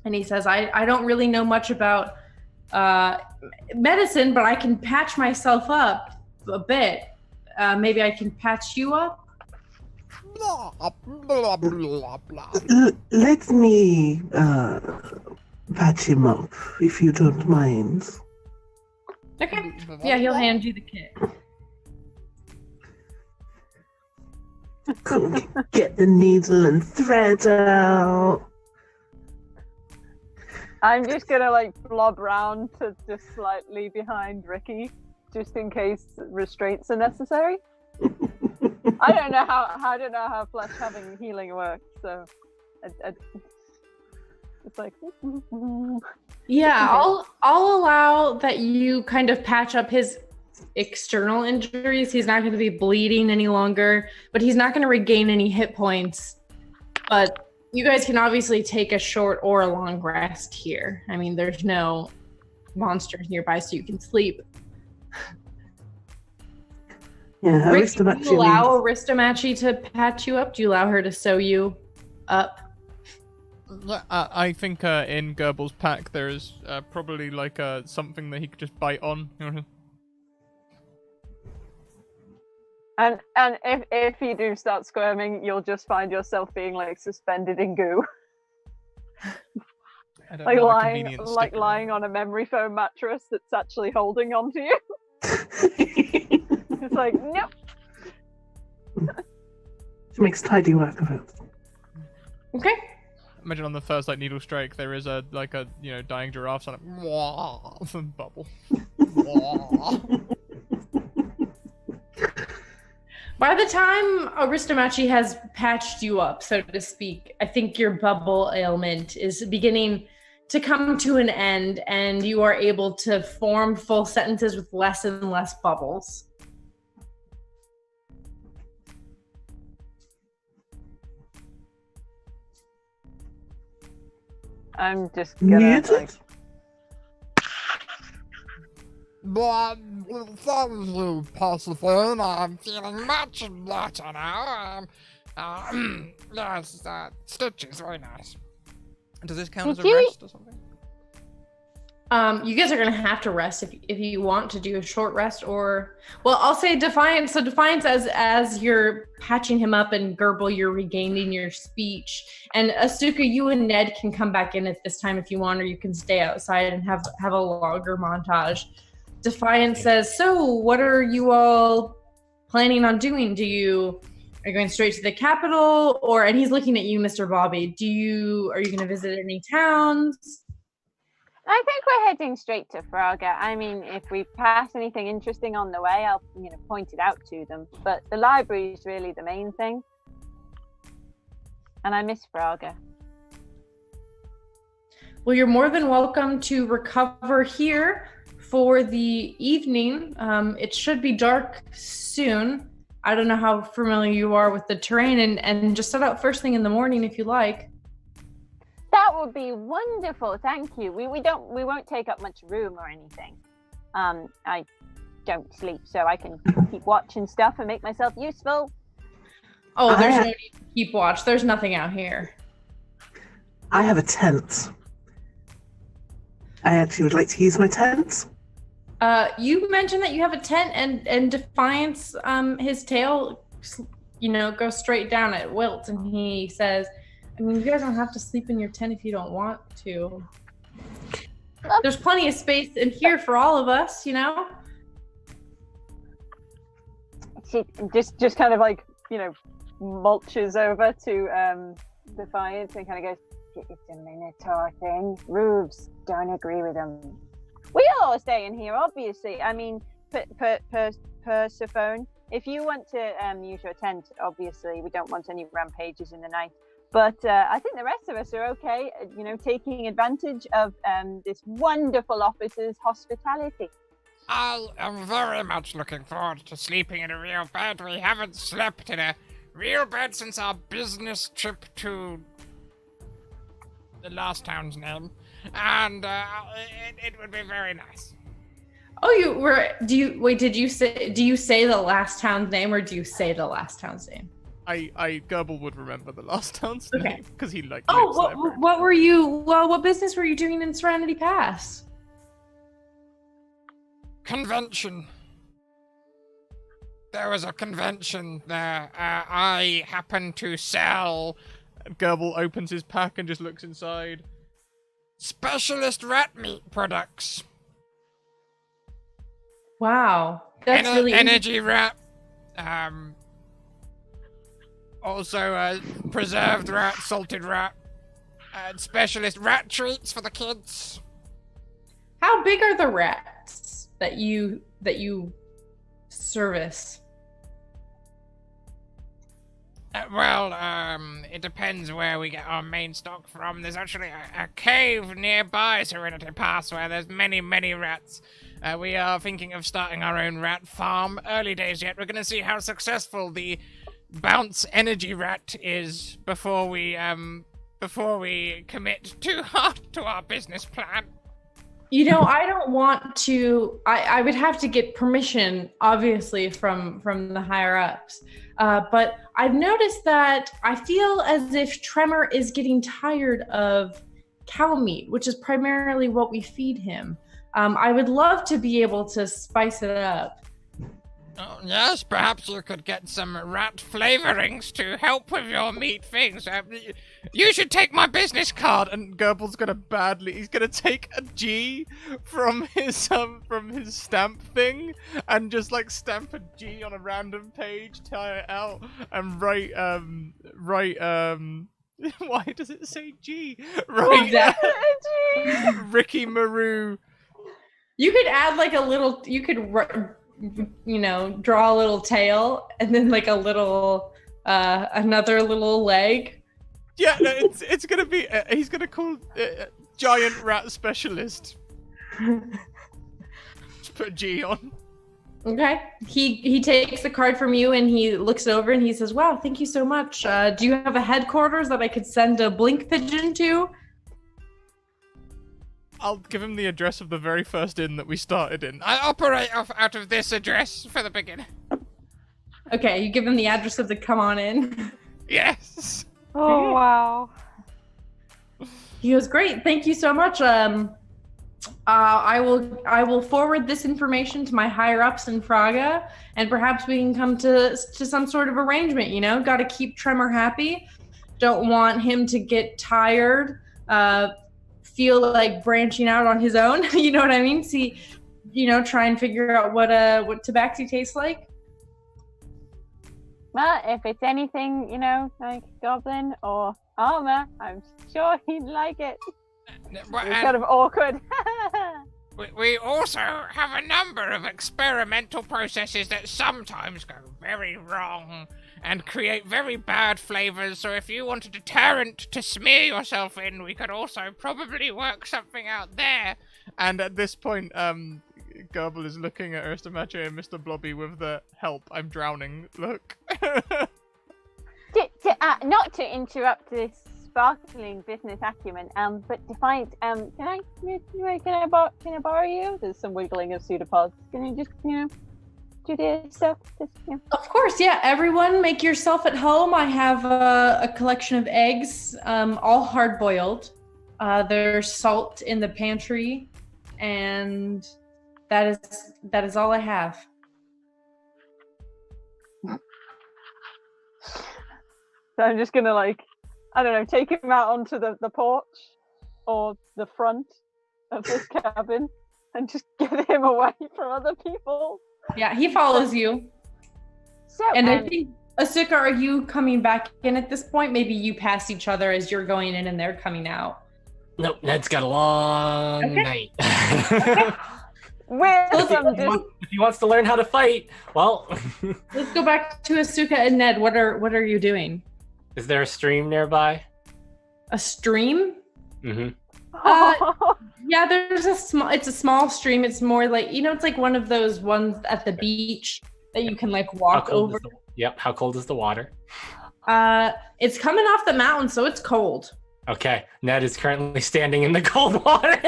and he says, I don't really know much about medicine, but I can patch myself up a bit. Maybe I can patch you up? Blah, blah, blah, blah. Let me patch him up, if you don't mind. Okay. Yeah, he'll hand you the kit. Get the needle and thread out. I'm just gonna like blob round to just slightly behind Ricky, just in case restraints are necessary. I don't know how flesh having healing works, so it's like. Yeah, I'll allow that you kind of patch up his external injuries. He's not going to be bleeding any longer, but he's not going to regain any hit points. But you guys can obviously take a short or a long rest here. I mean, there's no monsters nearby, so you can sleep. Yeah, Rick, do you allow Aristomache to patch you up? Do you allow her to sew you up? I think in Gerbil's pack there is probably like something that he could just bite on. And if you do start squirming, you'll just find yourself being like suspended in goo, like lying on a memory foam mattress that's actually holding onto you. It's like nope. She makes tidy work of it. Okay. Imagine on the first like needle strike, there is a dying giraffe sound like bubble. By the time Aristomache has patched you up, so to speak, I think your bubble ailment is beginning to come to an end, and you are able to form full sentences with less and less bubbles. I'm just gonna Muted? But thank you, Persephone. I'm feeling much better now. Yes, Stitch is very nice. Does this count as a Thank you. rest or something? You guys are gonna have to rest if you want to do a short rest, or well, I'll say Defiance. So Defiance, as you're patching him up, and Gerbil, you're regaining your speech. And Asuka, you and Ned can come back in at this time if you want, or you can stay outside and have a longer montage. Defiance says, "So, what are you all planning on doing? Are you going straight to the capital, or?" And he's looking at you, Mr. Bobby. Are you going to visit any towns? I think we're heading straight to Fraga. I mean, if we pass anything interesting on the way, I'll point it out to them. But the library is really the main thing, and I miss Fraga. Well, you're more than welcome to recover here for the evening. It should be dark soon. I don't know how familiar you are with the terrain, and just set out first thing in the morning if you like. That would be wonderful. Thank you. We won't take up much room or anything. I don't sleep, so I can keep watching stuff and make myself useful. Oh, there's no need to keep watch. There's nothing out here. I have a tent. I actually would like to use my tent. You mentioned that you have a tent, and Defiance, his tail, goes straight down at Wilt, and he says, "I mean, you guys don't have to sleep in your tent if you don't want to. There's plenty of space in here for all of us, She just kind of like, mulches over to Defiance and kind of goes, "It's a Minotaur thing. Roofs don't agree with them. We'll all stay in here, obviously. I mean, Persephone, if you want to use your tent, obviously, we don't want any rampages in the night. But I think the rest of us are okay, taking advantage of this wonderful officer's hospitality." I am very much looking forward to sleeping in a real bed. We haven't slept in a real bed since our business trip to the last town's name, and it would be very nice. Oh, do you say the last town's name, or do you say the last town's name? Gerbil would remember the last town's name because he lives there. What business were you doing in Serenity Pass? Convention. There was a convention there. I happened to sell. Gerbil opens his pack and just looks inside. Specialist rat meat products. Wow, that's really energy rat. Also, preserved rat, salted rat, specialist rat treats for the kids. How big are the rats that you service? It depends where we get our main stock from. There's actually a cave nearby Serenity Pass where there's many, many rats. We are thinking of starting our own rat farm. Early days yet. We're going to see how successful the bounce energy rat is before we commit too hard to our business plan. I don't want to. I would have to get permission, obviously, from the higher ups. But I've noticed that I feel as if Tremor is getting tired of cow meat, which is primarily what we feed him. I would love to be able to spice it up. Oh, yes, perhaps you could get some rat flavorings to help with your meat things. You should take my business card. And Gerbil's he's gonna take a G from his stamp thing and just like stamp a G on a random page, tie it out, and write why does it say G? Right. Ricky Maru. You could add like a little. You could draw a little tail and then like a little another little leg. Yeah, no, it's gonna be. He's gonna call Giant rat specialist. Just put a G on. Okay. He takes the card from you and he looks it over and he says, "Wow, thank you so much. Do you have a headquarters that I could send a blink pigeon to?" I'll give him the address of the very first inn that we started in. I operate out of this address for the beginning. Okay, you give him the address of the come on in. Yes. Oh wow. He goes, "Great, thank you so much. I will forward this information to my higher ups in Fraga, and perhaps we can come to some sort of arrangement. You know, got to keep Tremor happy. Don't want him to get tired. Feel like branching out on his own. You know what I mean? See, try and figure out what tabaxi tastes like." Well, if it's anything, like goblin or armor, I'm sure he'd like it. It's kind of awkward. We also have a number of experimental processes that sometimes go very wrong and create very bad flavors, so if you want a deterrent to smear yourself in, we could also probably work something out there. And at this point, Gerbil is looking at Aristomache and Mr. Blobby with the "help, I'm drowning" look. Not to interrupt this sparkling business acumen, but to find, can I borrow you? There's some wiggling of pseudopods. Can you just, do this stuff? Of course, yeah. Everyone, make yourself at home. I have a collection of eggs, all hard boiled. There's salt in the pantry, and that is all I have. So I'm just gonna take him out onto the porch or the front of this cabin and just get him away from other people. Yeah, he follows you. So, and I think, Asuka, are you coming back in at this point? Maybe you pass each other as you're going in and they're coming out. Nope, Ned's got a long night. If he wants to learn how to fight, well. Let's go back to Asuka and Ned. What are you doing? Is there a stream nearby? A stream? Mm-hmm. Yeah, it's a small stream. It's more like, it's like one of those ones at the beach that you can walk over. How cold is the water? It's coming off the mountain, so it's cold. Okay, Ned is currently standing in the cold water.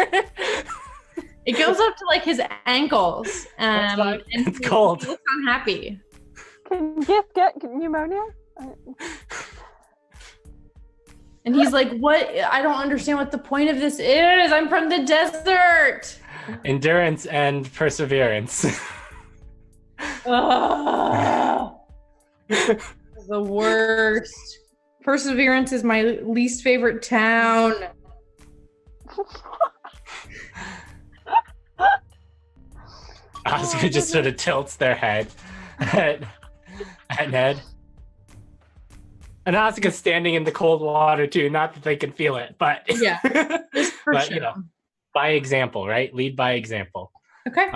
It goes up to his ankles. And it's cold. He looks unhappy. Can Gift get pneumonia? And he's like, "What? I don't understand what the point of this is. I'm from the desert." Endurance and perseverance. The worst. Perseverance is my least favorite town. Asuka just sort of tilts their head at Ned. And Asuka's standing in the cold water too, not that they can feel it, but yeah, but sure. By example, right? Lead by example. Okay.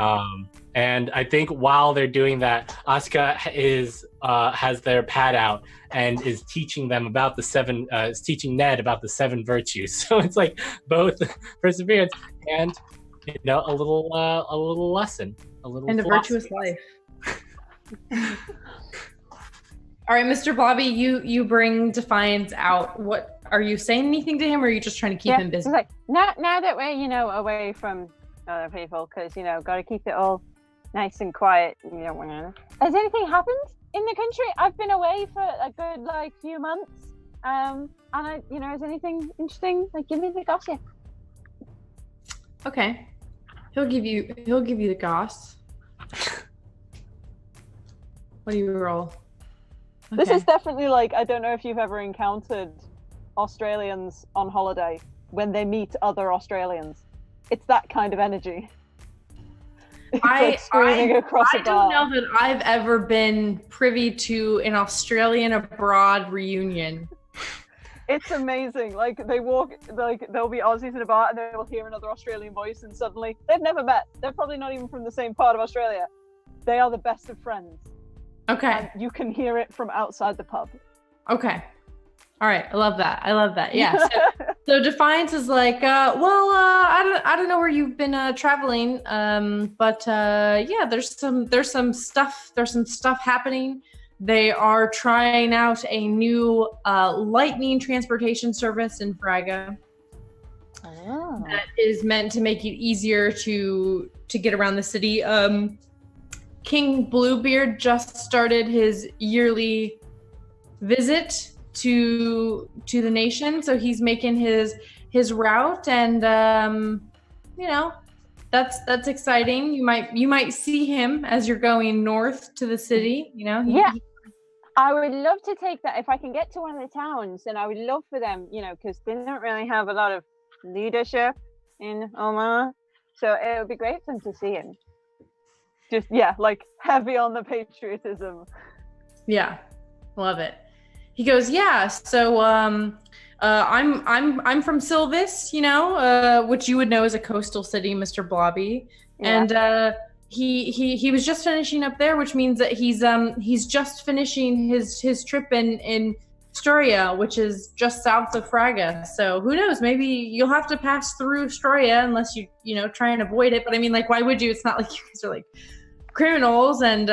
And I think while they're doing that, Asuka has their pad out and is teaching them about teaching Ned about the 7 virtues. So it's both perseverance and a little lesson, a philosophy. Virtuous life. All right, Mr. Blobby, you bring Defiance out. What are you saying anything to him, or are you just trying to keep him busy? Now that we're away from other people, because got to keep it all nice and quiet. Has anything happened in the country? I've been away for a good few months. And is anything interesting? Give me the gossip. Okay, he'll give you the goss. What do you roll? Okay. This is definitely I don't know if you've ever encountered Australians on holiday when they meet other Australians. It's that kind of energy. It's screaming across a bar. I don't know that I've ever been privy to an Australian abroad reunion. It's amazing. They walk, there'll be Aussies in a bar and they will hear another Australian voice and suddenly they've never met. They're probably not even from the same part of Australia. They are the best of friends. Okay. And you can hear it from outside the pub. Okay. All right. I love that. Yeah. So So Defiance is like, I don't know where you've been traveling, but yeah, there's some stuff happening. They are trying out a new lightning transportation service in Fraga that is meant to make it easier to get around the city. King Bluebeard just started his yearly visit to the nation, so he's making his route, and that's exciting. You might see him as you're going north to the city. I would love to take that if I can get to one of the towns, and I would love for them, because they don't really have a lot of leadership in Omaha, so it would be great for them to see him. Just like heavy on the patriotism. Yeah, love it. He goes, yeah. So I'm from Silvis, which you would know as a coastal city, Mr. Blobby, and he was just finishing up there, which means that he's just finishing his trip in Storia, which is just south of Fraga. So who knows? Maybe you'll have to pass through Storia unless you try and avoid it. But I mean, like, why would you? It's not like you guys are like criminals, and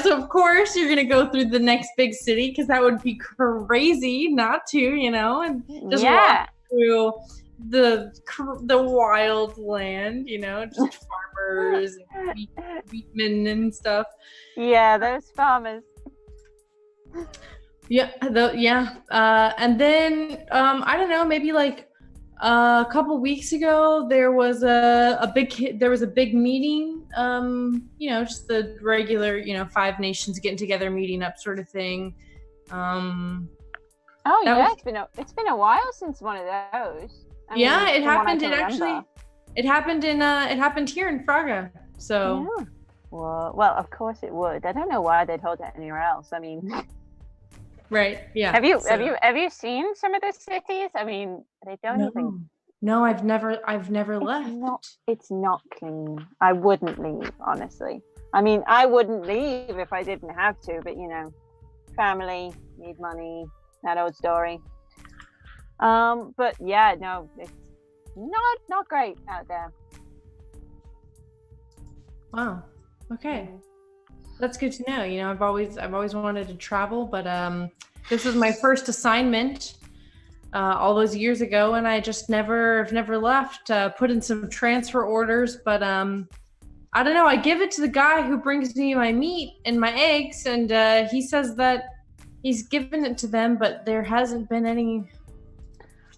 so of course you're gonna go through the next big city, because that would be crazy not to, and just walk through the wild land, just farmers and wheatmen and stuff. Yeah, those farmers. And then I don't know, maybe like a couple weeks ago there was a big meeting, just the regular 5 nations getting together, meeting up sort of thing. It's been a while since one of those. It happened. It happened here in Fraga. So well, of course it would. I don't know why they'd hold it anywhere else. I mean, right? Yeah. Have you seen some of the cities? I mean, they don't even. No, I've never left. It's not clean. I wouldn't leave, honestly. I mean, I wouldn't leave if I didn't have to, but family, need money, that old story. But yeah, no, it's not great out there. Wow. Okay. That's good to know. I've always wanted to travel, but this was my first assignment all those years ago, and I just never left. Put in some transfer orders, but I don't know. I give it to the guy who brings me my meat and my eggs, and he says that he's given it to them, but there hasn't been any.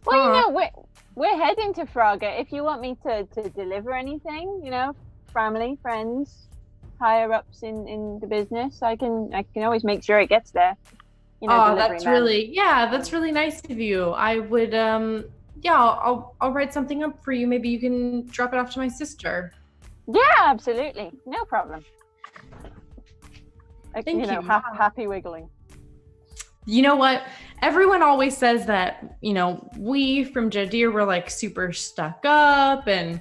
Well, we're heading to Fraga. If you want me to deliver anything, family, friends, higher ups in the business, I can always make sure it gets there. That's really nice of you. I would I'll write something up for you. Maybe you can drop it off to my sister. Yeah, absolutely, no problem. Thank you. Happy wiggling. You know what? Everyone always says that, we from Jadir were like super stuck up and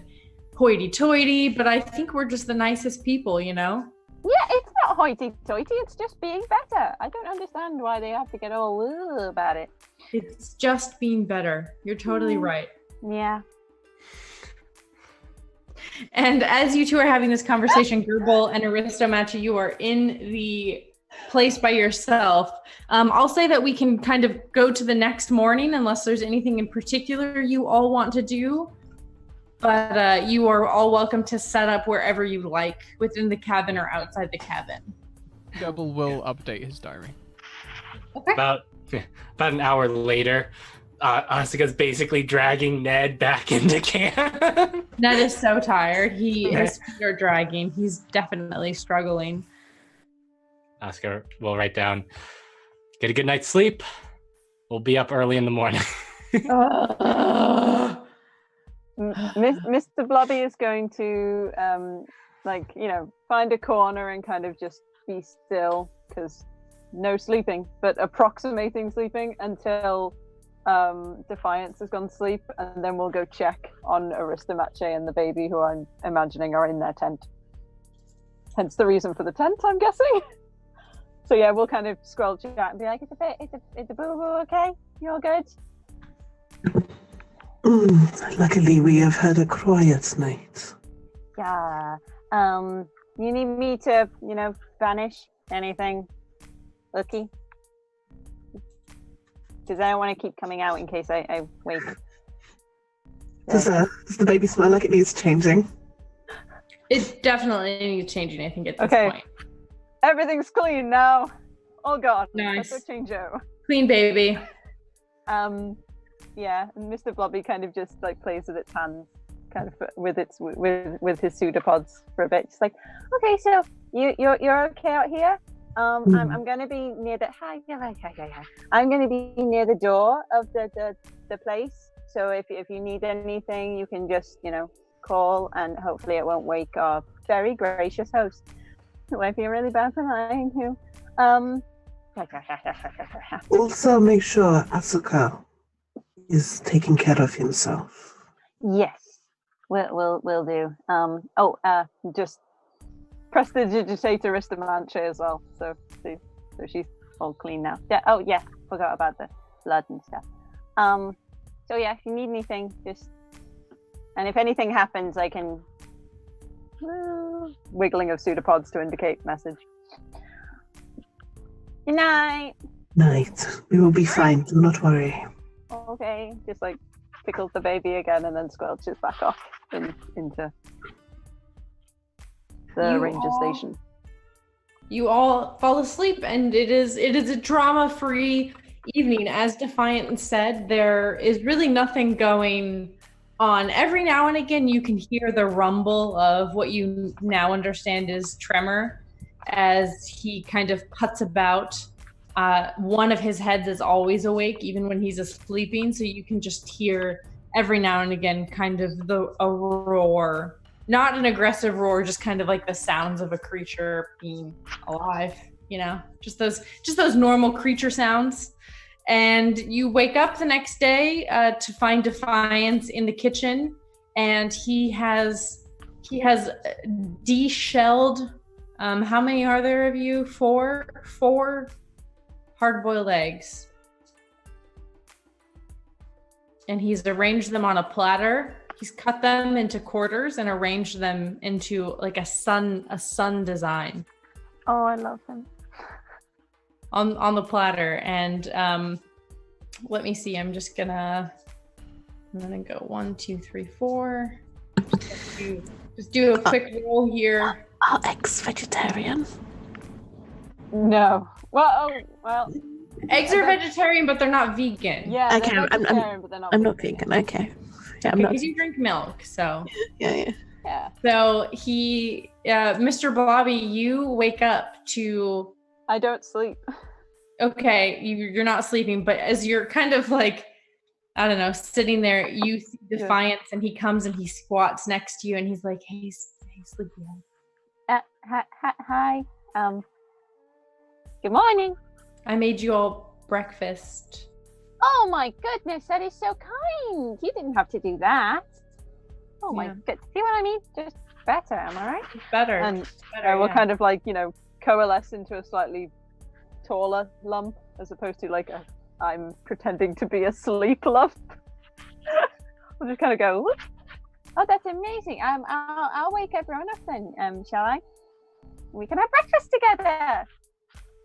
hoity-toity, but I think we're just the nicest people, Yeah, it's not hoity-toity, it's just being better. I don't understand why they have to get all about it. It's just being better. You're totally right. Yeah. And as you two are having this conversation, Gerbil and Aristomatcha, you are in the place by yourself. I'll say that we can kind of go to the next morning unless there's anything in particular you all want to do. But you are all welcome to set up wherever you like, within the cabin or outside the cabin. Gerbil will update his diary. Okay. About an hour later, Asuka's basically dragging Ned back into camp. Ned is so tired. His feet are dragging. He's definitely struggling. Asuka will write down, get a good night's sleep. We'll be up early in the morning. Mr. Blobby is going to find a corner and kind of just be still, because no sleeping, but approximating sleeping until Defiance has gone to sleep, and then we'll go check on Aristomatche and the baby, who I'm imagining are in their tent. Hence the reason for the tent, I'm guessing. So yeah, we'll kind of scroll chat and be like, is the boo-boo okay? You all good? Luckily, we have had a quiet night. Yeah. You need me to, banish anything, Lucky? Because I don't want to keep coming out in case I wake. Does the baby smell like it needs changing? It definitely needs changing, I think, at this Okay. point. Everything's clean now. Oh god. Nice. Let's go change Joe. Clean baby. Yeah, and Mr. Blobby kind of just like plays with its hands, kind of with his pseudopods for a bit. Just like, okay, so you're okay out here. I'm gonna be near the I'm gonna be near the door of the place. So if you need anything, you can just call, and hopefully it won't wake our very gracious host. It might be really bad for lying to. Also, make sure Asuka is taking care of himself. Yes, we'll do. Just press the digitator wrist Manche as well. So she's all clean now. Yeah. Oh yeah, forgot about the blood and stuff. So yeah, if you need anything, and if anything happens, I can wiggling of pseudopods to indicate message. Good night. Night. We will be fine. Do not worry. Okay, just like tickles the baby again, and then squelches back off into the ranger station. You all fall asleep, and it is a drama-free evening. As Defiant said, there is really nothing going on. Every now and again, you can hear the rumble of what you now understand is Tremor, as he kind of puts about. One of his heads is always awake, even when he's sleeping, so you can just hear every now and again kind of a roar. Not an aggressive roar, just kind of like the sounds of a creature being alive, just those normal creature sounds. And you wake up the next day to find Defiance in the kitchen, and he has de-shelled. How many are there of you? Four hard-boiled eggs. And he's arranged them on a platter. He's cut them into quarters and arranged them into like a sun design. Oh, I love him. On the platter. And let me see. I'm gonna go 1, 2, 3, 4. Just do a quick roll here. Are eggs vegetarian? No. Well. Eggs are vegetarian, but they're not vegan. Yeah. Okay, they're vegetarian, but they're not. I'm not vegan. Okay. Yeah, I'm not. Because you drink milk, so. Yeah. Yeah. So he, Mr. Blobby, you wake up to. I don't sleep. Okay, you're not sleeping, but as you're kind of like, I don't know, sitting there, you see Defiance, and he comes and he squats next to you, and he's like, "Hey, sleepyhead." Hi. Good morning. I made you all breakfast. Oh my goodness, that is so kind. You didn't have to do that. Oh my goodness. See what I mean? Just better, am I right? Better. And we'll kind of like, coalesce into a slightly taller lump as opposed to like I'm pretending to be a sleep lump. We'll just kind of go, whoop. Oh, that's amazing. I'll wake everyone up then, shall I? We can have breakfast together.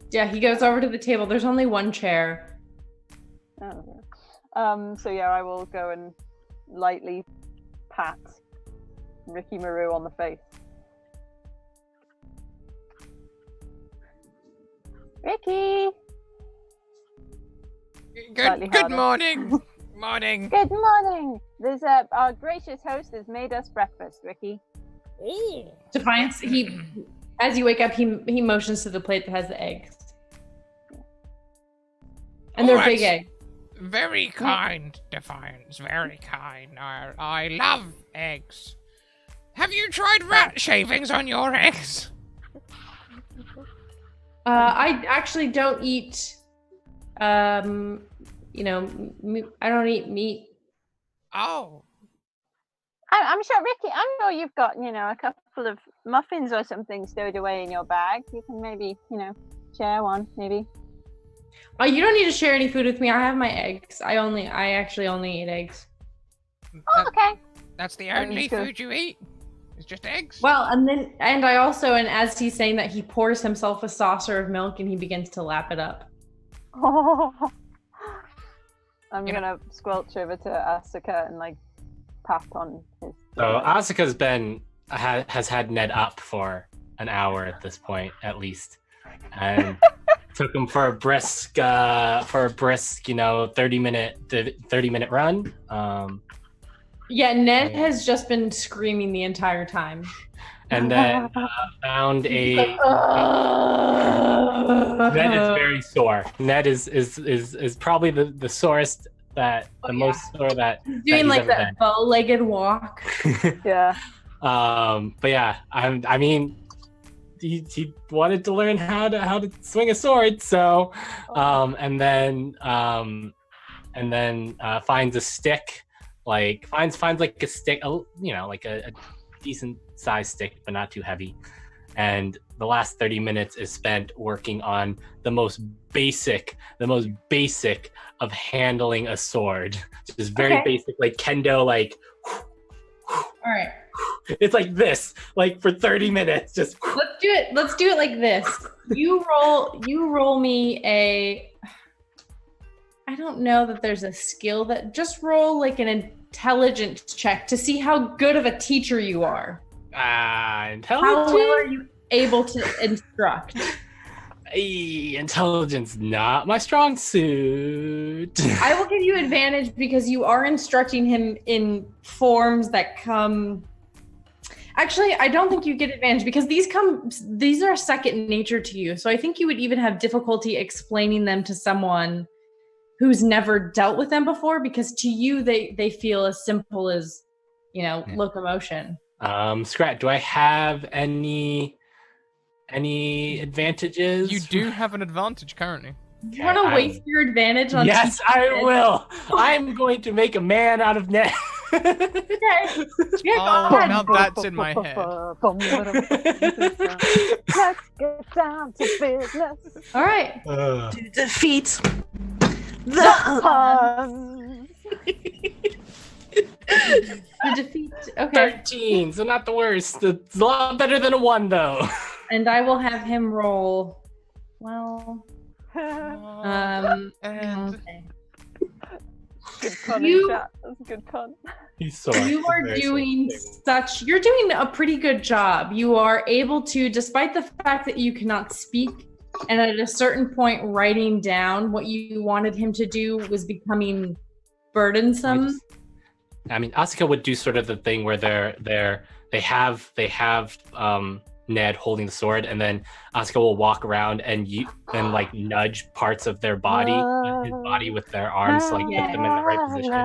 Yeah, he goes over to the table. There's only one chair. Oh, yeah. So yeah, I will go and lightly pat Ricky Maru on the face. Ricky. Good morning. Morning. Good morning. There's our gracious host has made us breakfast, Ricky. Ooh. Defiance, as you wake up, he motions to the plate that has the eggs. And they're big eggs. Very kind, Defiance. Very kind. I love eggs. Have you tried rat shavings on your eggs? I actually don't eat. I don't eat meat. Oh. I'm sure, Ricky. I'm sure you've got a couple of muffins or something stowed away in your bag. You can maybe share one, maybe. You don't need to share any food with me. I have my eggs. I actually only eat eggs. Oh, okay. That's the I'm only just gonna- food you eat? It's just eggs? Well, and as he's saying that, he pours himself a saucer of milk and he begins to lap it up. I'm gonna squelch over to Asuka and like tap on his. So Asuka's has had Ned up for an hour at this point, at least, and took him for a brisk, 30-minute run. Yeah, Ned has just been screaming the entire time. And then found a. Ned is very sore. Ned is probably the sorest most sore that Doing that like he's ever that bow-legged walk. Yeah. But yeah, I mean, he wanted to learn how to swing a sword, so and then finds a stick, like finds like a stick, like a decent sized stick, but not too heavy. And the last 30 minutes is spent working on the most basic of handling a sword. Just very basic, like kendo, like. All right. It's like this, like for 30 minutes. Just let's do it. Let's do it like this. You roll me a. I don't know that there's a skill that just roll like an intelligence check to see how good of a teacher you are. Intelligence. How well are you able to instruct? Intelligence, not my strong suit. I will give you advantage because you are instructing him in forms that come. Actually, I don't think you get advantage because these are second nature to you. So I think you would even have difficulty explaining them to someone who's never dealt with them before, because to you they feel as simple as, locomotion. Scrat, do I have any advantages? You do have an advantage currently. You want to waste your advantage on? Yes, I will. I'm going to make a man out of Ned. Okay. Oh, now that's in my head. Let's get down to business. All right. To defeat the Hun. To defeat. Okay. 13, so not the worst. It's a lot better than a 1, though. And I will have him roll. Well. And Okay. Good pun You- in chat. That's a good pun. He's sore. You are doing you're doing a pretty good job. You are able to, despite the fact that you cannot speak, and at a certain point writing down what you wanted him to do was becoming burdensome. I mean, Asuka would do sort of the thing where they have Ned holding the sword, and then Asuka will walk around and like nudge parts of their body, his body with their arms, to, like put them in the right position.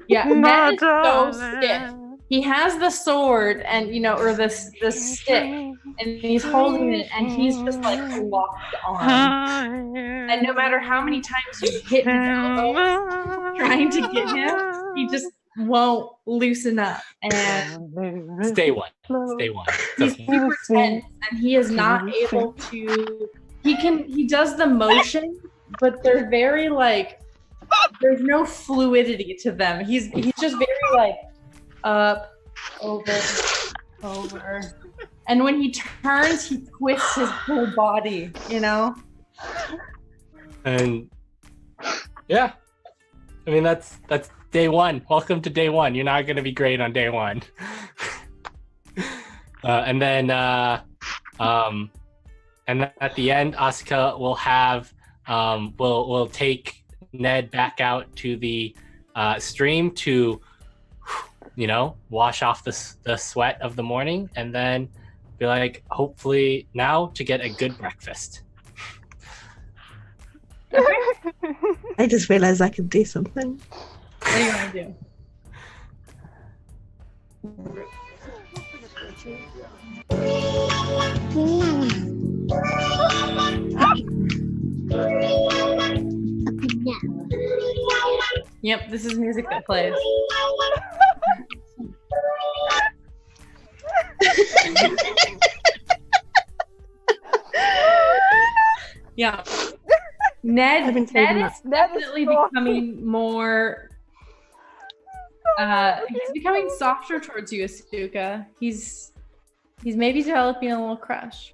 Yeah, Ned is so stiff. He has the sword and or this stick, and he's holding it, and he's just like locked on. And no matter how many times you hit his elbow trying to get him, he just won't loosen up. And Stay one. he's super tense, and he is not able to. He does the motion, but they're very like. There's no fluidity to them. He's just very like up, over, and when he turns, he twists his whole body. And yeah, I mean that's day 1. Welcome to day 1. You're not gonna be great on day 1. And then at the end, Asuka will have will take Ned back out to the stream to wash off the sweat of the morning, and then be like, hopefully now to get a good breakfast. I just realized I could do something. What do you want to do? Yep, this is music that plays. Yeah. Ned been saving is definitely becoming more. He's becoming softer towards you, Asuka. He's maybe developing a little crush.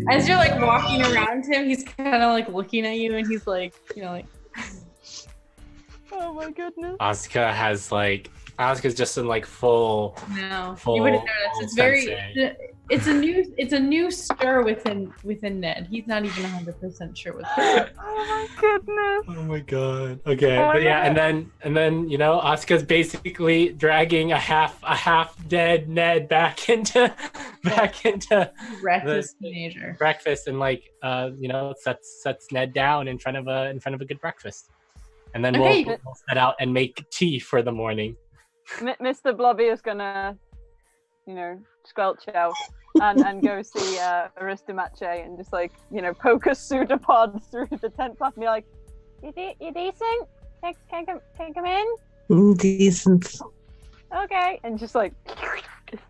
As you're like walking around him, he's kind of like looking at you, and he's like, like. Oh my goodness. Asuka's just in like full. No, full, you wouldn't notice. It's sensei. It's a new stir within Ned. He's not even 100% sure what's going on. Oh my goodness. Oh my god. Okay, Oh, but yeah, no. and then Asuka's basically dragging a half dead Ned back into Reckless teenager. breakfast and sets Ned down in front of a good breakfast, and then we'll set out and make tea for the morning. Mr. Blobby is gonna, squelch out and go see Aristomache and just poke a pseudopod through the tent flap and be like, "You decent? Take him in." Decent. Okay, and just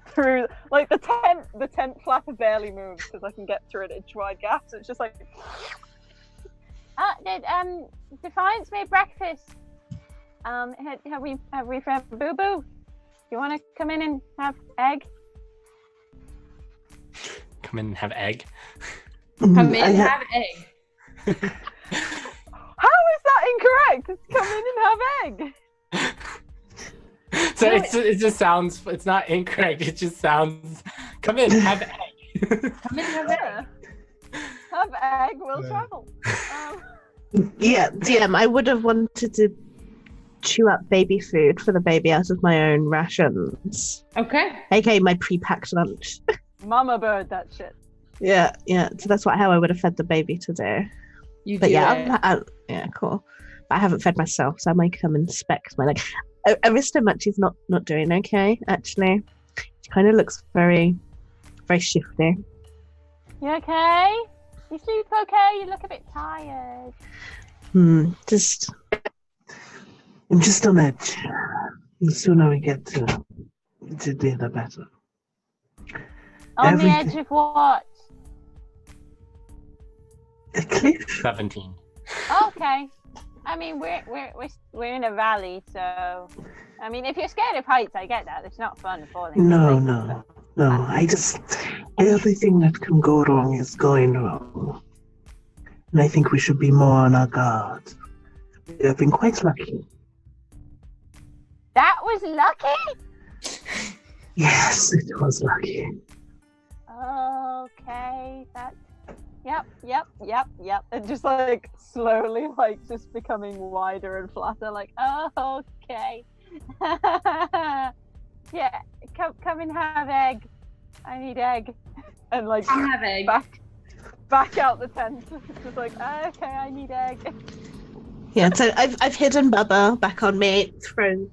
through the tent flap barely moves because I can get through an inch-wide gap. So it's just like, Defiance made breakfast. Have we found Boo Boo? Do you want to come in and have egg? Come in and have egg. Come in and have egg. how is that incorrect? Come in and have egg. So it just sounds. It's not incorrect. It just sounds. Come in, have egg. Come in and have egg. Have egg, we'll travel. Yeah, DM, I would have wanted to chew up baby food for the baby out of my own rations. Okay. AKA my pre-packed lunch. Mama bird that shit. Yeah. So that's how I would have fed the baby today. But yeah, cool. But I haven't fed myself, so I might come and inspect my Aristomache's not doing okay, actually. She kind of looks very, very shifty. You okay? You sleep okay? You look a bit tired. I'm just on edge. The sooner we get to dinner, the better. On the edge of what? A cliff. 17. Okay. I mean, we're in a valley, so I mean, if you're scared of heights, I get that. It's not fun falling. No. Everything that can go wrong is going wrong. And I think we should be more on our guard. We have been quite lucky. That was lucky? Yes, it was lucky. Okay, that's... Yep. And just slowly just becoming wider and flatter, okay. Yeah, come and have egg. I need egg. And Come have egg. back out the tent. Just okay, I need egg. Yeah, so I've hidden Bubba back on me, thrown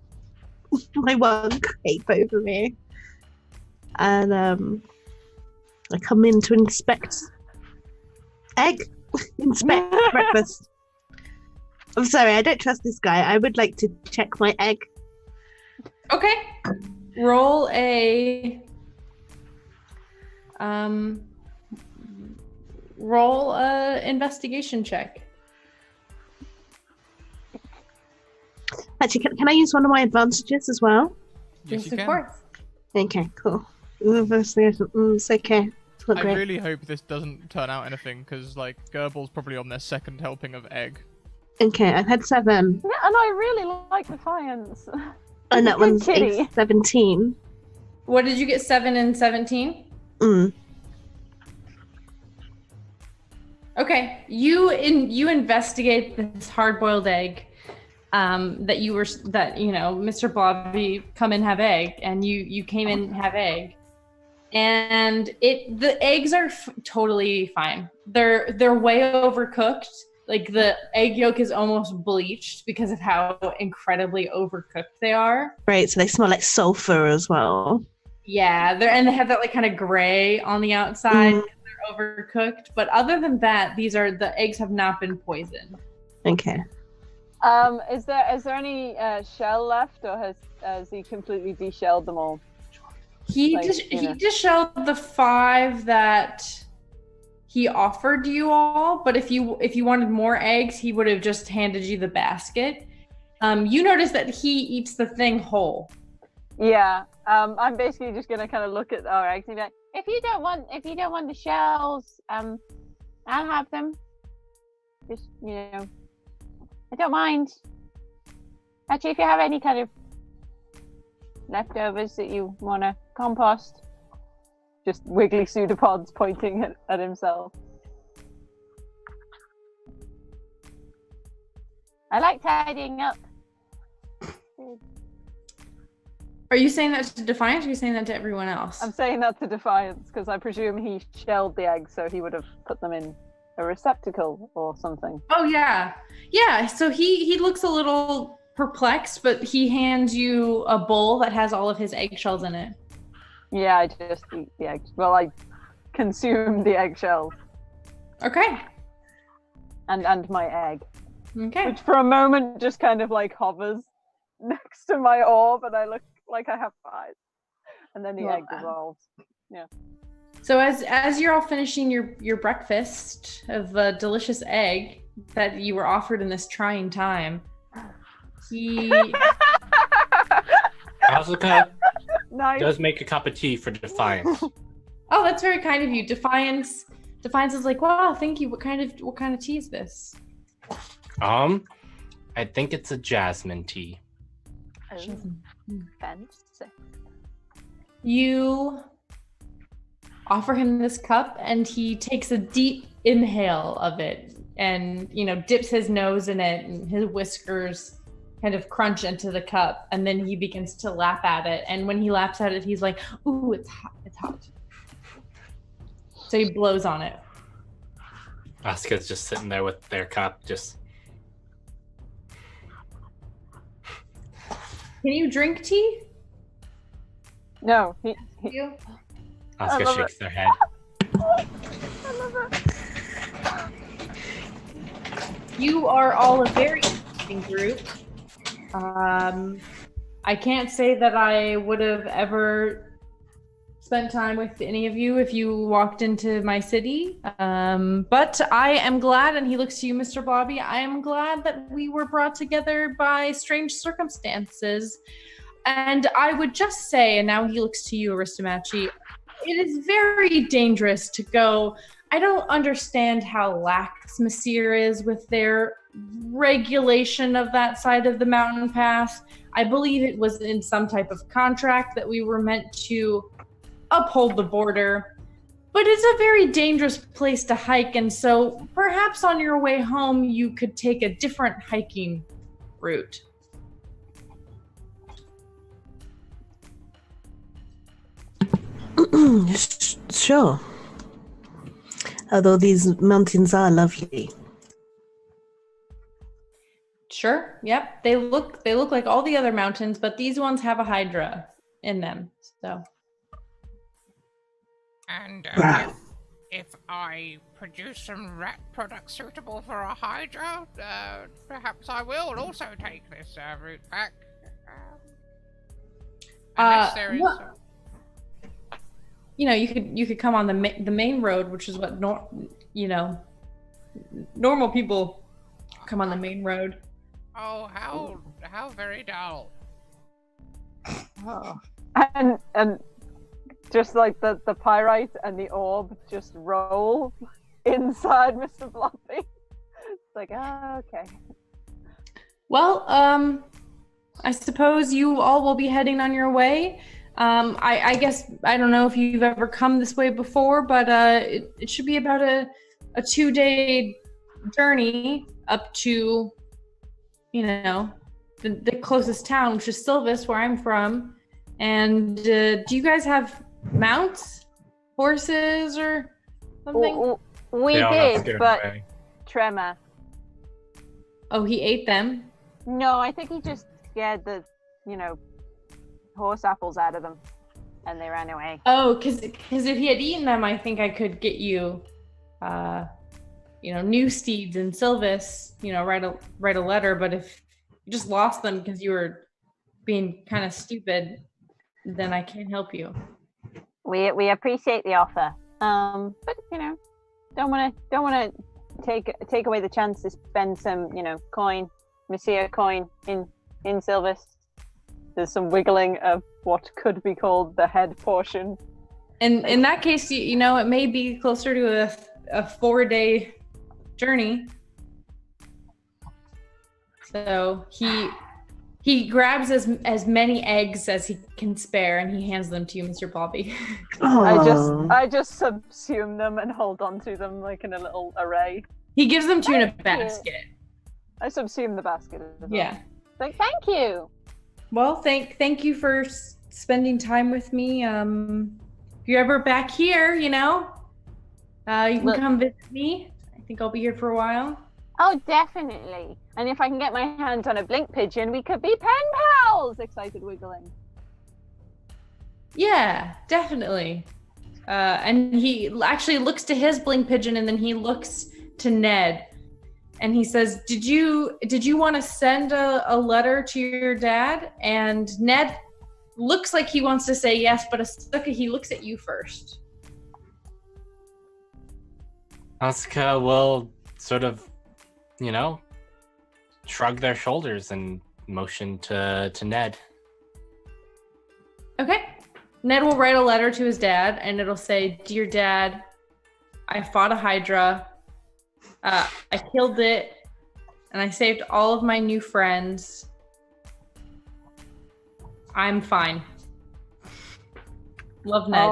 my one cape over me, and I come in to inspect breakfast. I'm sorry, I don't trust this guy. I would like to check my egg. Okay. Roll a investigation check. Actually, can I use one of my advantages as well? Yes, you of can. course. Okay, cool. Investigation. It's okay. It's not I great. really hope this doesn't turn out anything, because Gerbil's probably on their second helping of egg. Okay, I've had 7. Yeah, and I really like Defiance. And that Good one's kitty. a 17. What did you get? 7 and 17? Okay, you investigate this hard-boiled egg. That Mr. Blobby come and have egg, and you came in and have egg, and the eggs are totally fine. They're way overcooked. The egg yolk is almost bleached because of how incredibly overcooked they are. Right, so they smell like sulfur as well. Yeah, they have that kind of gray on the outside because they're overcooked. But other than that, the eggs have not been poisoned. Okay. Is there any shell left, or has he completely deshelled them all? He just shelled the 5 that he offered you all, but if you wanted more eggs, he would have just handed you the basket. You notice that he eats the thing whole. Yeah. I'm basically just gonna kind of look at our eggs and be like, if you don't want the shells, I'll have them. Just I don't mind. Actually, if you have any kind of leftovers that you want to compost. Just wiggly pseudopods pointing at himself. I like tidying up. Are you saying that to Defiance or are you saying that to everyone else? I'm saying that to Defiance because I presume he shelled the eggs, so he would have put them in a receptacle or something. Oh, yeah. Yeah, so he looks a little perplexed, but he hands you a bowl that has all of his eggshells in it. Yeah, I just eat the eggs. Well, I consume the eggshells. Okay. And my egg. Okay. Which for a moment just kind of like hovers next to my orb and I look like I have 5. And then the egg dissolves. Yeah. So as you're all finishing your breakfast of a delicious egg that you were offered in this trying time, he... Asuka Nice. does make a cup of tea for Defiance. Oh, that's very kind of you. Defiance is like, wow, thank you. What kind of tea is this? I think it's a jasmine tea. Fancy. You offer him this cup and he takes a deep inhale of it and, dips his nose in it and his whiskers kind of crunch into the cup and then he begins to lap at it. And when he laps at it, he's like, ooh, it's hot. So he blows on it. Asuka's just sitting there with their cup, just... Can you drink tea? No. You? Asuka shakes their head. I love it. You are all a very interesting group. I can't say that I would have ever spent time with any of you if you walked into my city. But I am glad, and he looks to you, Mr. Blobby, I am glad that we were brought together by strange circumstances. And I would just say, and now he looks to you, Aristomachi, it is very dangerous to go. I don't understand how lax Messir is with their regulation of that side of the mountain pass. I believe it was in some type of contract that we were meant to uphold the border, but it's a very dangerous place to hike, and so perhaps on your way home you could take a different hiking route. Sure. Although these mountains are lovely. Sure. Yep. They look like all the other mountains, but these ones have a hydra in them. So. And if I produce some rat products suitable for a hydra, perhaps I will also take this route back. Unless there is. You could come on the main road, which is what normal people come on the main road. Oh, how very dull. Oh. And just like the pyrite and the orb just roll inside Mr. Blobby. It's like, okay. Well, I suppose you all will be heading on your way. I guess, I don't know if you've ever come this way before, but it should be about a 2-day journey up to, the closest town, which is Silvis, where I'm from. And do you guys have mounts, horses, or something? We did, but Tremor. Oh, he ate them? No, I think he just scared the, horse apples out of them, and they ran away. Oh, because if he had eaten them, I think I could get you, new steeds in Silvis. Write a letter. But if you just lost them because you were being kind of stupid, then I can't help you. We appreciate the offer. But don't wanna take away the chance to spend some, coin, Messiah coin in Silvis. There's some wiggling of what could be called the head portion. And in that case, you know, it may be closer to a 4-day journey. So he grabs as many eggs as he can spare, and he hands them to you, Mr. Blobby. I just subsume them and hold on to them like in a little array. He gives them to you in a basket. I subsume the basket as well. Yeah. Thank you. Well, thank you for spending time with me. If you're ever back here, you know, you can come visit me. I think I'll be here for a while. Oh, definitely. And if I can get my hands on a blink pigeon, we could be pen pals! Excited wiggling. Yeah, definitely. And he actually looks to his blink pigeon, and then he looks to Ned, and he says, Did you want to send a letter to your dad? And Ned looks like he wants to say yes, but Asuka, he looks at you first. Asuka will sort of, shrug their shoulders and motion to Ned. Okay. Ned will write a letter to his dad, and it'll say, Dear Dad, I fought a Hydra. I killed it, and I saved all of my new friends. I'm fine. Love, Ned.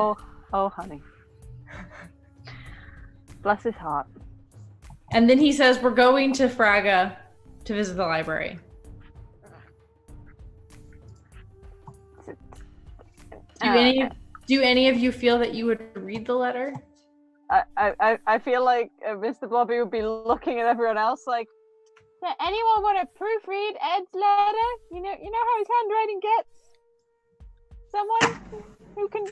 Oh, honey. Bless his heart. And then he says, we're going to Fraga to visit the library. Do any of you feel that you would read the letter? I feel like Mr. Blobby would be looking at everyone else like, does anyone want to proofread Ed's letter? You know how his handwriting gets? Someone who can,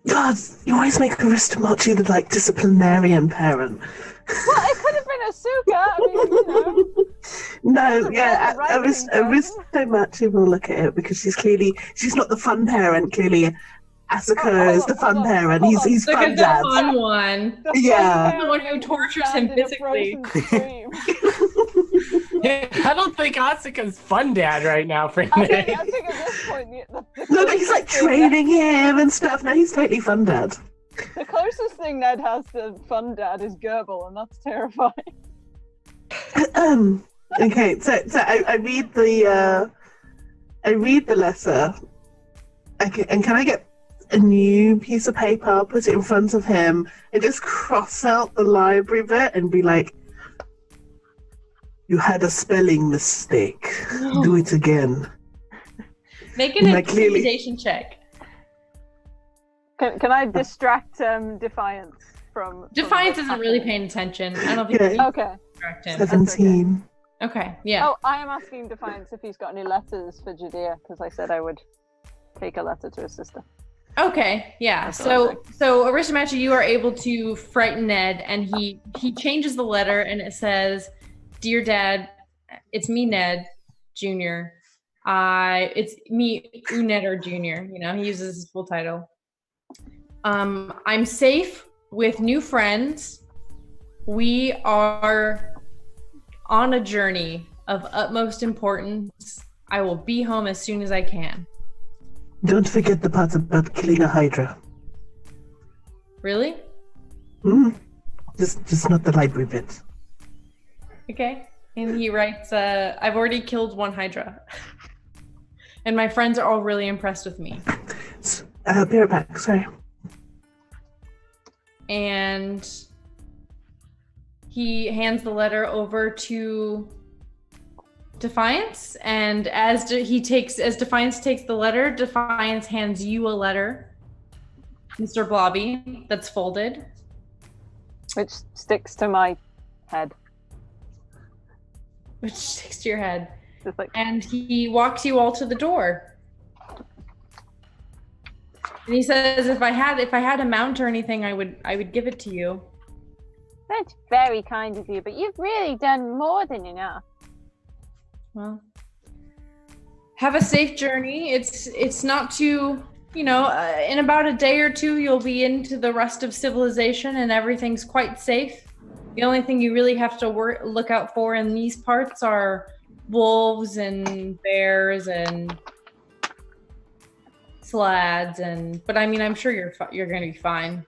God, you always make Aristomachi the disciplinarian parent. Well, it could have been Asuka. I mean, No, yeah, Aristomachi will look at it because she's not the fun parent. Clearly, Asuka is the fun parent. He's fun dad. The fun one. Yeah. The one who tortures him physically. I don't think Asuka's fun dad right now for Ned. I think at this point, No, he's training him and stuff. No, he's totally fun dad. The closest thing Ned has to fun dad is Gerbil, and that's terrifying. Okay, so I read the letter. And can I get a new piece of paper, put it in front of him, and just cross out the library bit and be like, you had a spelling mistake. Do it again. Make an intimidation check. Can I distract Defiance from... Defiance isn't really paying attention. I don't think you can distract him. 17. Okay, yeah. Oh, I am asking Defiance if he's got any letters for Judea, because I said I would take a letter to his sister. Okay, yeah. So Aristomachi, you are able to frighten Ned, and he changes the letter, and it says, Dear Dad, it's me, Ned Jr. It's me, Unetter Jr. He uses his full title. I'm safe with new friends. We are on a journey of utmost importance. I will be home as soon as I can. Don't forget the part about killing a Hydra. Really? Just not the library bit. Okay. And he writes, I've already killed one Hydra. And my friends are all really impressed with me. Be right back, sorry. And he hands the letter over to Defiance, and as Defiance takes the letter, Defiance hands you a letter, Mr. Blobby, that's folded. Which sticks to my head. Which sticks to your head. Just like... And he walks you all to the door. And he says, if I had a mount or anything, I would give it to you. That's very kind of you, but you've really done more than enough. Well, have a safe journey. It's not too in about a day or two, you'll be into the rest of civilization and everything's quite safe. The only thing you really have to look out for in these parts are wolves and bears and slads, but I mean, I'm sure you're going to be fine.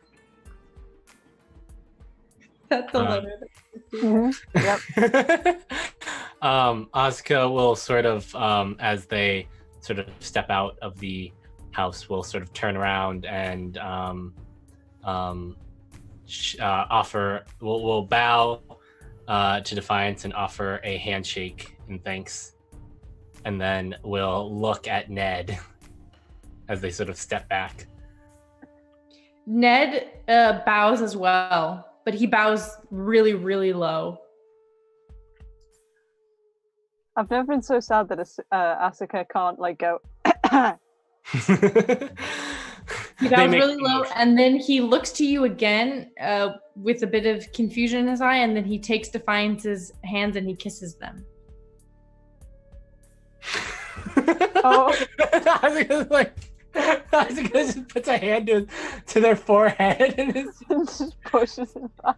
That's the letter. Yep. Asuka will sort of, as they sort of step out of the house, will sort of turn around and offer. Will bow to Defiance and offer a handshake in thanks, and then we'll look at Ned as they sort of step back. Ned bows as well, but he bows really, really low. I've never been so sad that Asuka can't go. He bows really low, and then he looks to you again with a bit of confusion in his eye, and then he takes Defiance's hands and he kisses them. Oh. Asuka just puts a hand to their forehead and just pushes it back.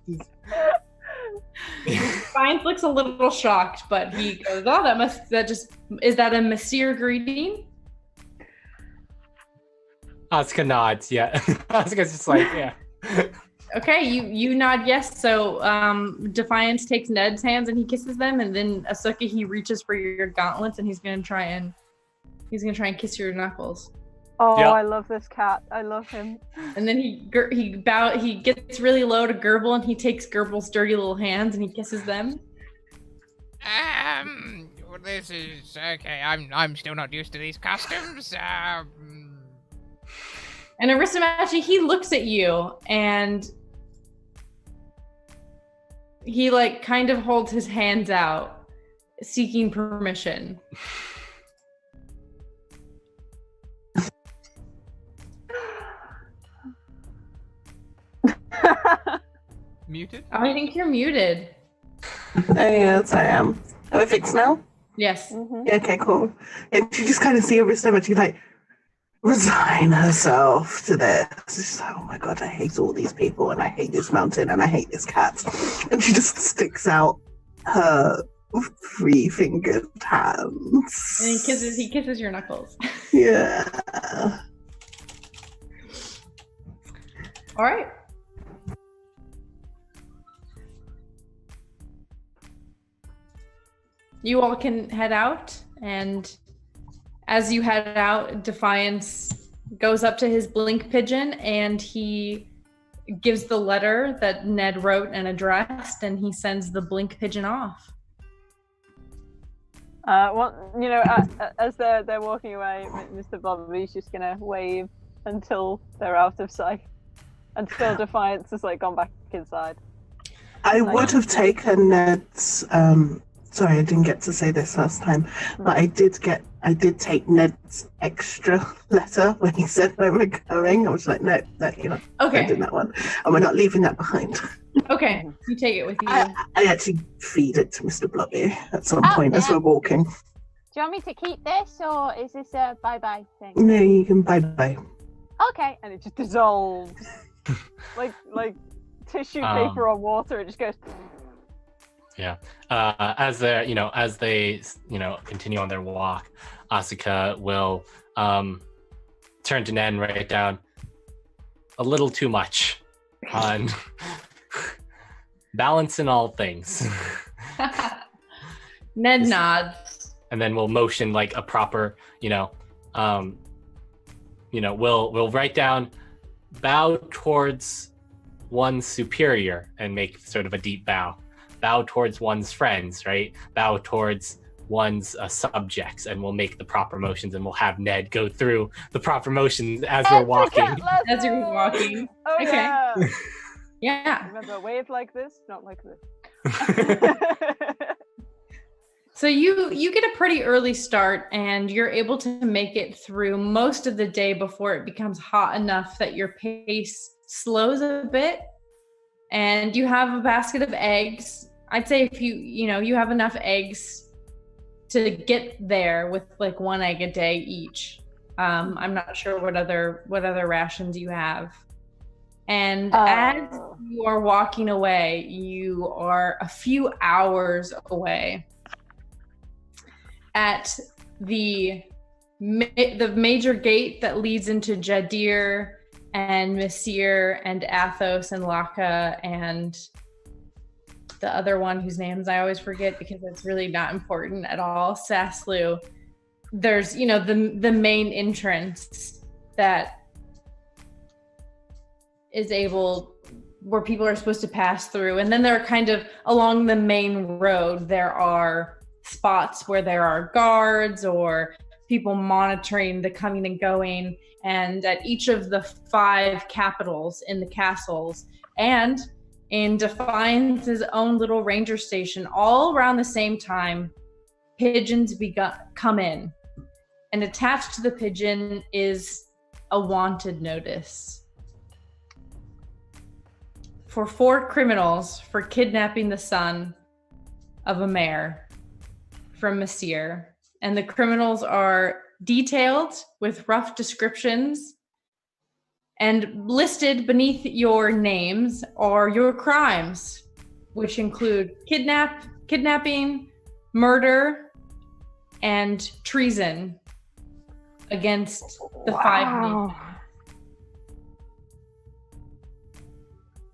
Defiance looks a little shocked, but he goes, "Oh, is that a Messier greeting?" Asuka nods, yeah. Asuka's just like, yeah. Okay, you nod yes. So Defiance takes Ned's hands and he kisses them, and then Asuka, he reaches for your gauntlets and he's gonna try and kiss your knuckles. Oh, yep. I love this cat. I love him. And then he gets really low to Gerbil, and he takes Gerbil's dirty little hands and he kisses them. This is okay. I'm still not used to these customs. And Aristomachi, he looks at you and he kind of holds his hands out, seeking permission. Muted? I think you're muted. Oh, yes, I am. Are we fixed now? Yes. Mm-hmm. Yeah, okay, cool. And you just kind of see Arista, but she resign herself to this. She's like, oh my god, I hate all these people, and I hate this mountain, and I hate this cat. And she just sticks out her 3-fingered hands. And he kisses your knuckles. Yeah. All right. You all can head out, and as you head out, Defiance goes up to his blink pigeon and he gives the letter that Ned wrote and addressed, and he sends the blink pigeon off. As they're walking away, Mr. Bobby's just gonna wave until they're out of sight, until Defiance has gone back inside. I would have taken Ned's. Sorry, I didn't get to say this last time, but I did take Ned's extra letter when he said where we're going. I was like, no, okay. I'm doing that one, and we're not leaving that behind. Okay, you take it with you. I actually feed it to Mr. Blobby at some point as we're walking. Do you want me to keep this, or is this a bye-bye thing? No, you can bye-bye. Okay. And it just dissolves. like tissue paper on water, it just goes... Yeah. As they continue on their walk, Asuka will turn to Ned and write down a little too much on balance in all things. Ned nods. And then we'll motion a proper, we'll write down bow towards one's superior and make sort of a deep bow. Bow towards one's friends, right? Bow towards one's subjects, and we'll make the proper motions, and we'll have Ned go through the proper motions as we're walking. As you're walking. Oh, okay. Yeah. Yeah. Remember, wave like this, not like this. So you get a pretty early start, and you're able to make it through most of the day before it becomes hot enough that your pace slows a bit, and you have a basket of eggs. I'd say if you have enough eggs to get there with 1 egg a day each. I'm not sure what other rations you have. And as you are walking away, you are a few hours away at the major gate that leads into Jadir and Messir and Athos and Laka and the other one whose names I always forget because it's really not important at all, Saslu. There's, the main entrance that is where people are supposed to pass through. And then there are kind of along the main road, there are spots where there are guards or people monitoring the coming and going. And at each of the 5 capitals in the castles and in Defiance's own little ranger station, all around the same time, pigeons come in. And attached to the pigeon is a wanted notice for 4 criminals for kidnapping the son of a mayor from Messir. And the criminals are detailed with rough descriptions, and listed beneath your names are your crimes, which include kidnapping, murder, and treason against the 5 nations.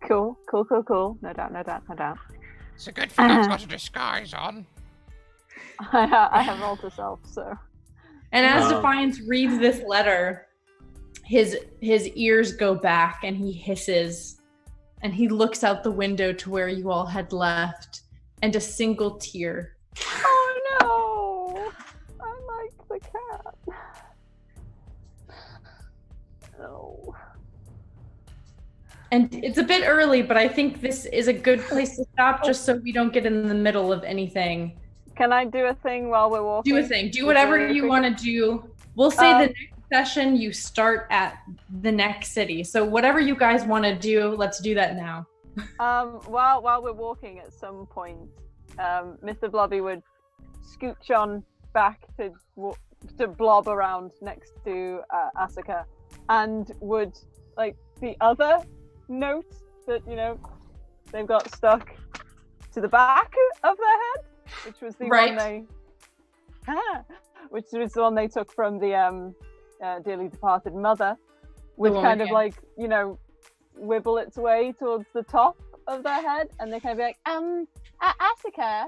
Cool. No doubt. It's a good thing I've got a disguise on. I have alter self, so. And as Defiance reads this letter, his ears go back and he hisses, and he looks out the window to where you all had left, and a single tear. Oh no! I like the cat. No. And it's a bit early, but I think this is a good place to stop just so we don't get in the middle of anything. Can I do a thing while we're walking? Do a thing. Do whatever you want to do. We'll say the next session you start at the next city. So whatever you guys want to do, let's do that now. While we're walking at some point, Mr. Blobby would scooch on back to blob around next to Asuka, and would, like, the other note that they've got stuck to the back of their head, which was the one they took from the dearly departed mother, would kind of like wibble its way towards the top of their head, and they kind of be like, Asuka,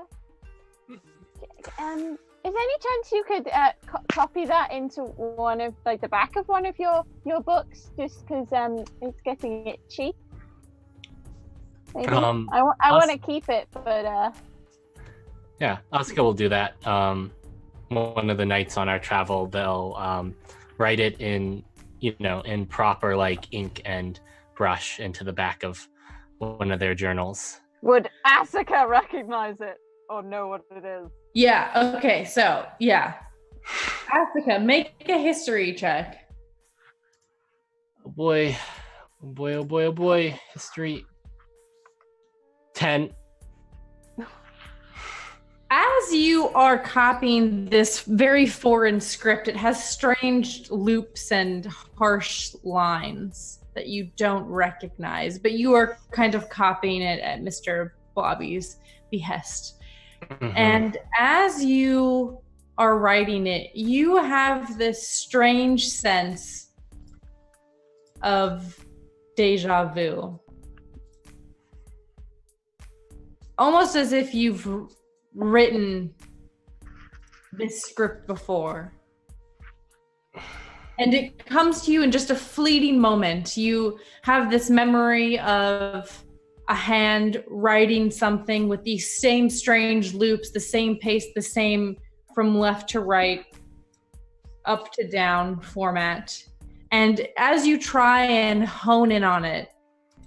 is there any chance you could copy that into one of, like, the back of one of your books, just because it's getting itchy? Maybe. I want to keep it, but yeah, Asuka will do that. One of the nights on our travel, they'll write it in proper, like, ink and brush into the back of one of their journals. Would Asuka recognize it or know what it is? Yeah, okay, so, yeah. Asuka, make a history check. Oh boy. History. 10. As you are copying this very foreign script, it has strange loops and harsh lines that you don't recognize, but you are kind of copying it at Mr. Blobby's behest. Mm-hmm. And as you are writing it, you have this strange sense of deja vu. Almost as if you've written this script before. And it comes to you in just a fleeting moment. You have this memory of a hand writing something with these same strange loops, the same pace, the same from left to right, up to down format. And as you try and hone in on it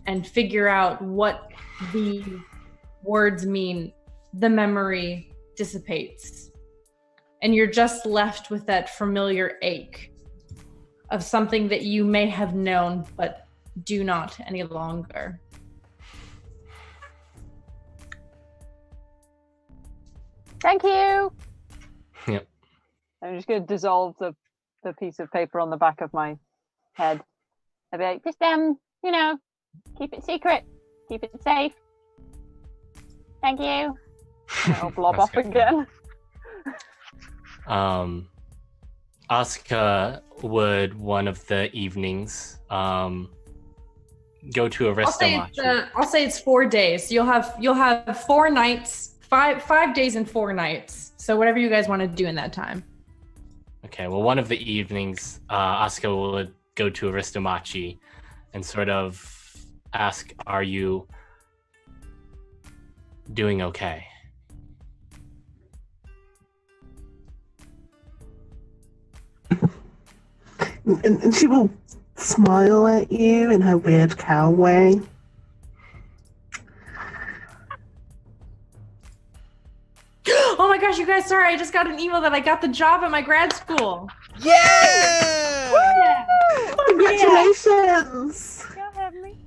and figure out what the words mean, the memory dissipates. And you're just left with that familiar ache of something that you may have known but do not any longer. Thank you. Yep. I'm just going to dissolve the the piece of paper on the back of my head. I'd be like, just keep it secret, keep it safe. Thank you. And I'll blob off again. Asuka would one of the evenings go to a Aristomachi. I'll say it's 4 days. You'll have 4 nights, 5 days and 4 nights. So whatever you guys want to do in that time. Okay, well, one of the evenings, Asuka would go to Aristomachi and sort of ask, "Are you doing okay?" And she will smile at you in her weird cow way. Oh my gosh, you guys, sorry, I just got an email that I got the job at my grad school. Yeah! Congratulations! Go have me.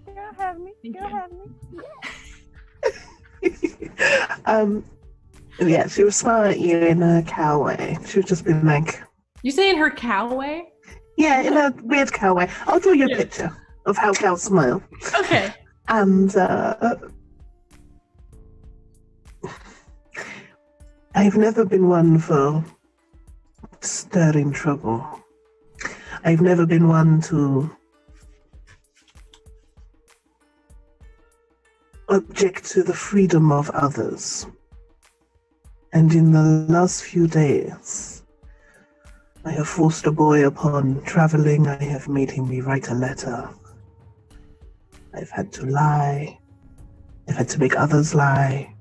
Yeah, she would smile at you in a cow way. She would just be like, You say in her cow way? yeah, in a weird cow way. I'll draw you a picture of how cows smile. Okay. And I've never been one for stirring trouble. I've never been one to object to the freedom of others. And in the last few days, I have forced a boy upon traveling. I have made him rewrite a letter. I've had to lie. I've had to make others lie.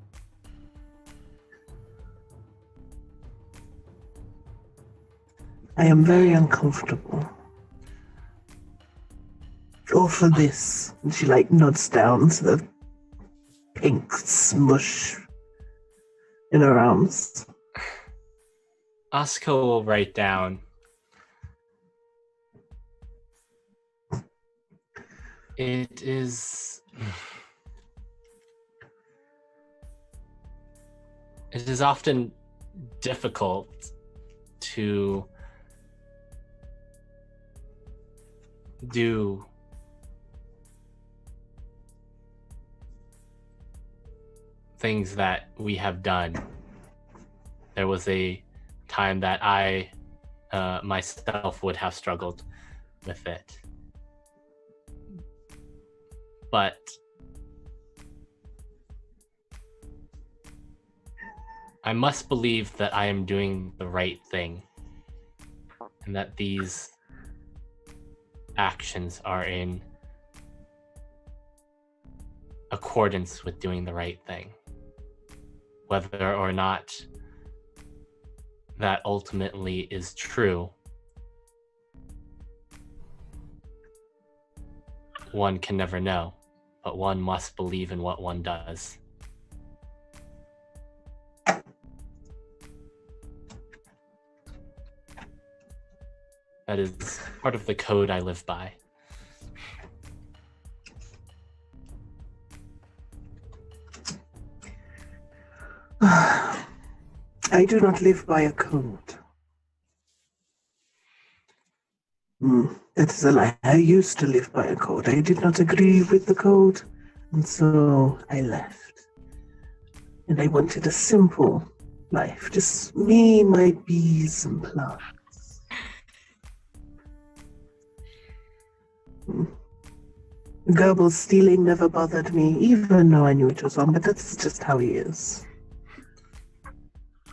I am very uncomfortable. All for this. And she nods down to the pink smush in her arms. Asuka will write down, it is often difficult to do things that we have done. There was a time that I myself would have struggled with it. But I must believe that I am doing the right thing and that these actions are in accordance with doing the right thing. Whether or not that ultimately is true, one can never know, but one must believe in what one does. That is part of the code I live by. I do not live by a code. That is a lie. I used to live by a code. I did not agree with the code, and so I left. And I wanted a simple life. Just me, my bees, and plants. Goebbels stealing never bothered me, even though I knew it was wrong, but that's just how he is.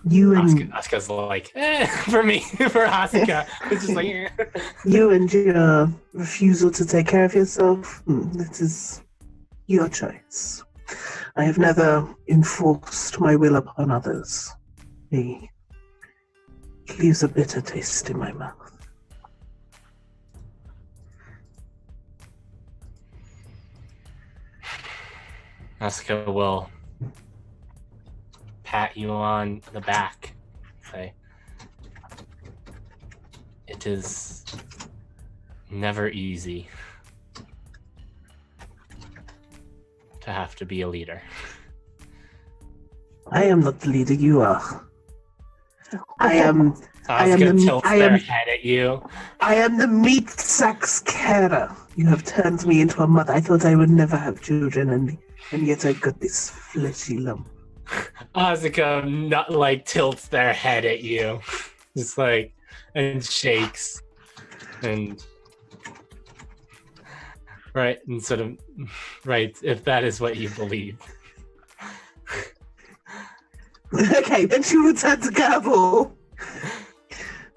You and Asuka's like, for me, for Asuka, it's just like, you and your refusal to take care of yourself, that is your choice. I have never enforced my will upon others. It leaves a bitter taste in my mouth. Asuka will pat you on the back, say, it is never easy to have to be a leader. I am not the leader, you are. I am Asuka tilts their head at you. I am the meat sack's carer. You have turned me into a mother. I thought I would never have children, and yet I got this fleshy lump. Asuka not like tilts their head at you, just like, and shakes, and right, and sort of right, if that is what you believe. Okay, then she returned to Gabble.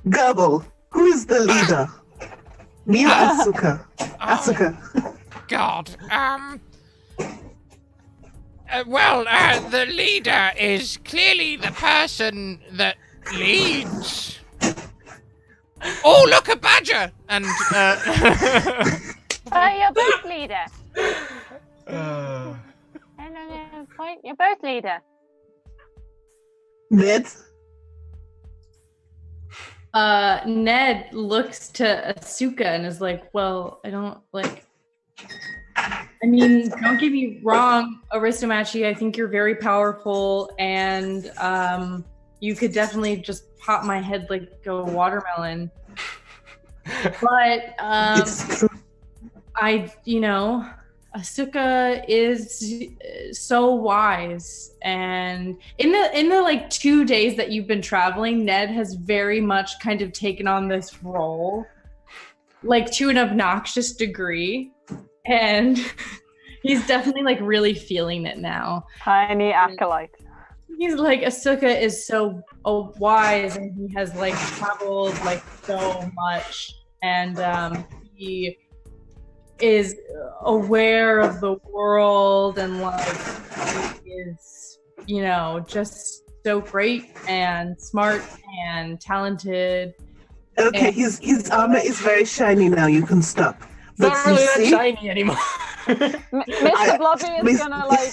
Gabble, who is the leader? Me or Asuka? Asuka. God. The leader is clearly the person that leads. Oh, look, a badger! And, You're both leader. No, point. You're both leader. Ned? Ned looks to Asuka and is like, well, I don't like... I mean, don't get me wrong, Aristomachi, I think you're very powerful and you could definitely just pop my head like a watermelon. But Asuka is so wise, and in the like 2 days that you've been traveling, Ned has very much kind of taken on this role, like to an obnoxious degree. And he's definitely like really feeling it now. Tiny acolyte. He's like, Asuka is so wise, and he has like traveled like so much, and he is aware of the world, and like he is, just so great and smart and talented. Okay, his armor is very shiny now. You can stop. Not really that shiny anymore. Mr. Blobby is gonna like.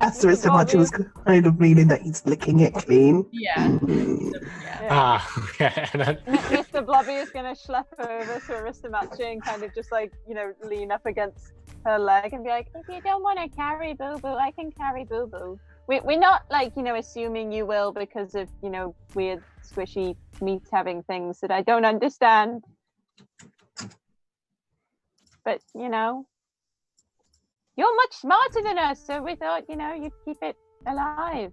Aristomachi was kind of meaning that he's licking it clean. Yeah. Okay. Mr. Blobby is gonna schlep over to Aristomachi and kind of just like, lean up against her leg and be like, if you don't want to carry Boo Boo, I can carry Boo Boo. We're not like, assuming you will because of, weird squishy meat having things that I don't understand. But, you're much smarter than us, so we thought, you'd keep it alive.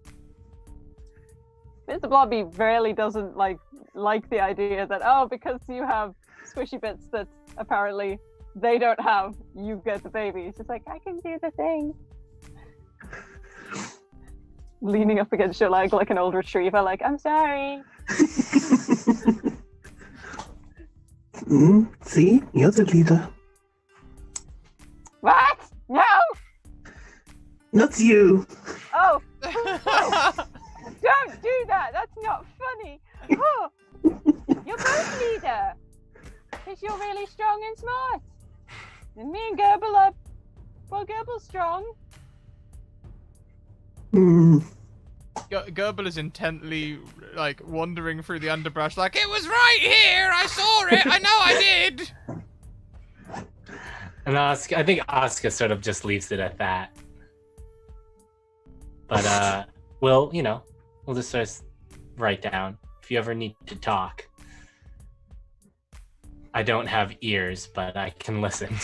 Mr. Blobby really doesn't like the idea that, because you have squishy bits that apparently they don't have, you get the baby. It's just like, I can do the thing. Leaning up against your leg like an old retriever, like, I'm sorry. See? You're the leader. What? No! Not you. Oh! Don't do that! That's not funny! Oh. You're both leader! Because you're really strong and smart! And me and Gerbil are... Well, Gerbil's strong. Gerbil is intently, like, wandering through the underbrush like, it was right here! I saw it! I know I did! And I think Asuka sort of just leaves it at that. But, we'll just sort of write down if you ever need to talk. I don't have ears, but I can listen.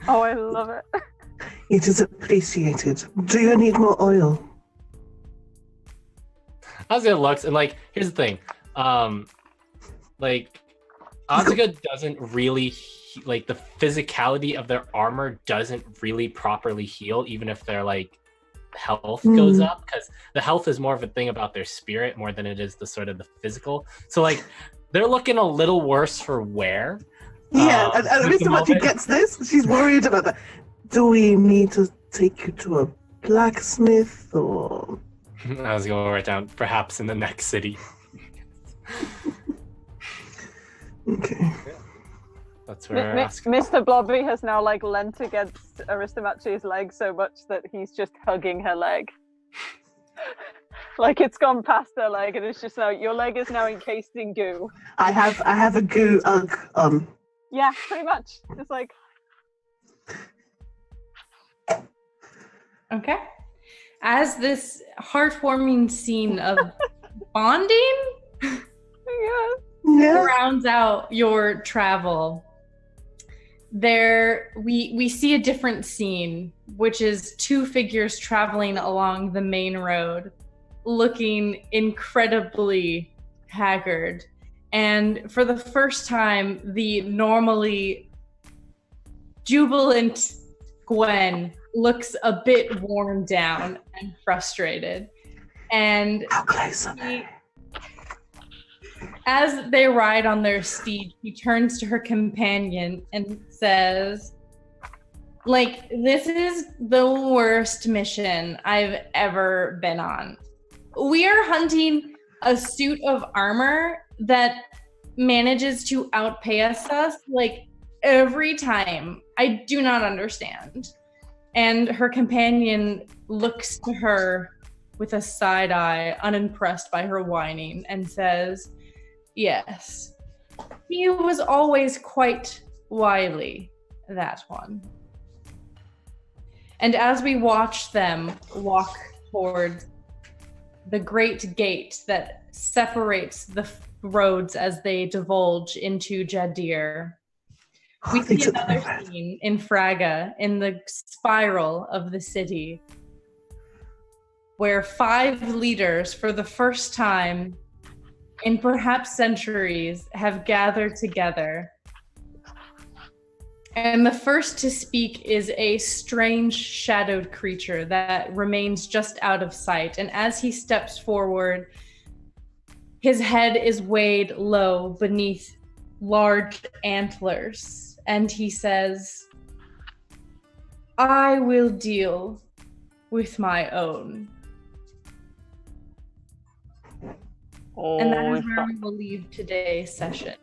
Oh, I love it. It is appreciated. Do you need more oil? Asuka looks, and like, here's the thing. Asuka doesn't really, like, the physicality of their armor doesn't really properly heal, even if their, like, health goes up, because the health is more of a thing about their spirit more than it is the sort of the physical. So, like, they're looking a little worse for wear. Yeah, and Aristomachi gets this. She's worried about that. Do we need to take you to a blacksmith, or... I was going to write down, perhaps in the next city. Okay. That's where Mr. Blobby has now like leant against Aristomachi's leg so much that he's just hugging her leg. Like it's gone past her leg and it's just now your leg is now encased in goo. I have a goo ugg on. Yeah, pretty much. It's like Okay. As this heartwarming scene of bonding Yeah. rounds out your travel. There, we see a different scene, which is two figures traveling along the main road, looking incredibly haggard. And for the first time, the normally jubilant Gwen looks a bit worn down and frustrated. And How close are they? as they ride on their steed, she turns to her companion and says, like, this is the worst mission I've ever been on. We are hunting a suit of armor that manages to outpay us like every time. I do not understand. And her companion looks to her with a side eye, unimpressed by her whining, and says, yes, he was always quite wily, that one. And as we watch them walk toward the great gate that separates the roads as they divulge into Jadir, we see another scene in Fraga, in the spiral of the city, where 5 leaders, for the first time in perhaps centuries, have gathered together. And the first to speak is a strange shadowed creature that remains just out of sight. And as he steps forward, his head is weighed low beneath large antlers. And he says, I will deal with my own. And that is where we will leave today's session.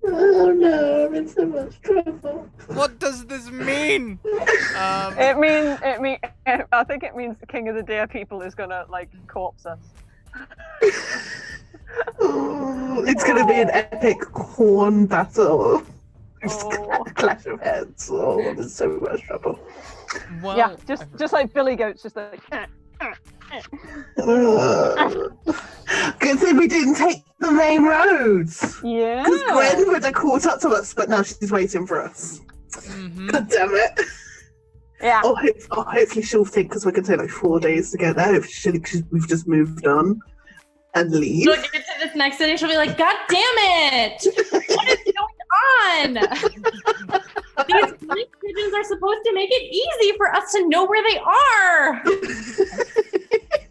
Oh no, I'm in so much trouble. What does this mean? It means. I think it means the King of the Deer people is gonna like corpse us. Oh, it's gonna be an epic corn battle. Oh. Clash of heads. Oh, there's so much trouble. Well, Yeah, just like Billy Goat's just like. Good thing we didn't take the main roads. Yeah. Because Gwen would have caught up to us, but now she's waiting for us. Mhm. God damn it. Yeah. Hopefully she'll think, because we're going to take like 4 days to get there. Hopefully she'll think we've just moved on and leave. She'll get to this next city, she'll be like, God damn it! What is going on? These blink pigeons are supposed to make it easy for us to know where they are!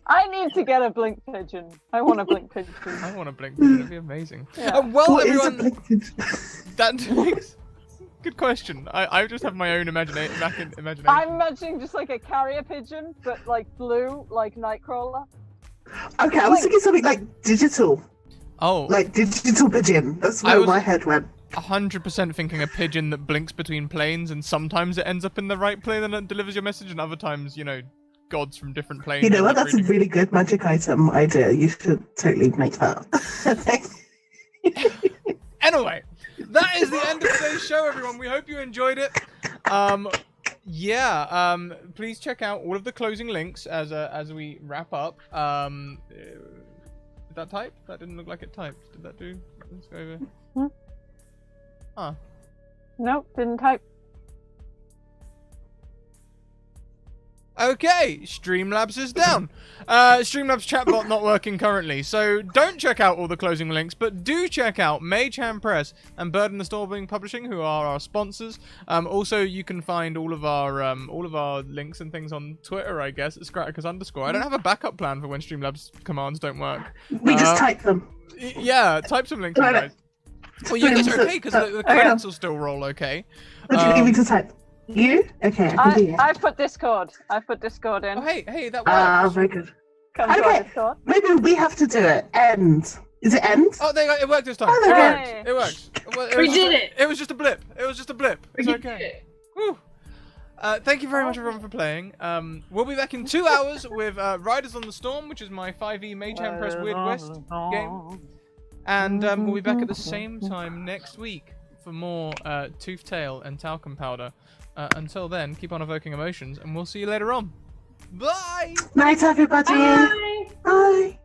I need to get a blink pigeon. I want a blink pigeon. I want to blink. That'd be amazing. Yeah. Well, What is a everyone, blink pigeon? that makes good question. I just have my own imagination. I'm imagining just like a carrier pigeon, but like blue, like Nightcrawler. Okay, I was thinking something like digital. Oh, Like digital pigeon. That's where my head went. 100% thinking a pigeon that blinks between planes, and sometimes it ends up in the right plane and it delivers your message, and other times, gods from different planes. You know what? are That's a reading. really good magic item idea. You should totally make that. Anyway, that is the end of today's show, everyone. We hope you enjoyed it. Please check out all of the closing links as we wrap up. Did that type? That didn't look like it typed. Did that do? Let's go over. Huh. Nope, didn't type. Okay, Streamlabs is down. Streamlabs chatbot not working currently, so don't check out all the closing links, but do check out Mage Hand Press and Bird in the Storming Publishing, who are our sponsors. Also, you can find all of our links and things on Twitter, I guess, at Scratticus _. I don't have a backup plan for when Streamlabs commands don't work. We just type them. Yeah, type some links, you guys. Well, you guys are okay because the credits will still roll okay. What do you need me to type? You? Okay, I can do it. I've put Discord. I've put Discord in. Oh, hey, that works. Ah, very good. Come to our Okay, Discord. maybe we have to do it. End. Is it end? Oh, there you go. It worked this time. Oh, It there worked. It worked. Well, We was did just it. It was just a blip. It's We okay. did it. Whew. Thank you very much, everyone, for playing. We'll be back in 2 hours with Riders on the Storm, which is my 5e Mage Hand Press Weird West game. And we'll be back at the same time next week for more Tooth Tail and Talcum Powder. Until then, keep on evoking emotions, and we'll see you later on. Bye! Night, everybody. Bye! Bye.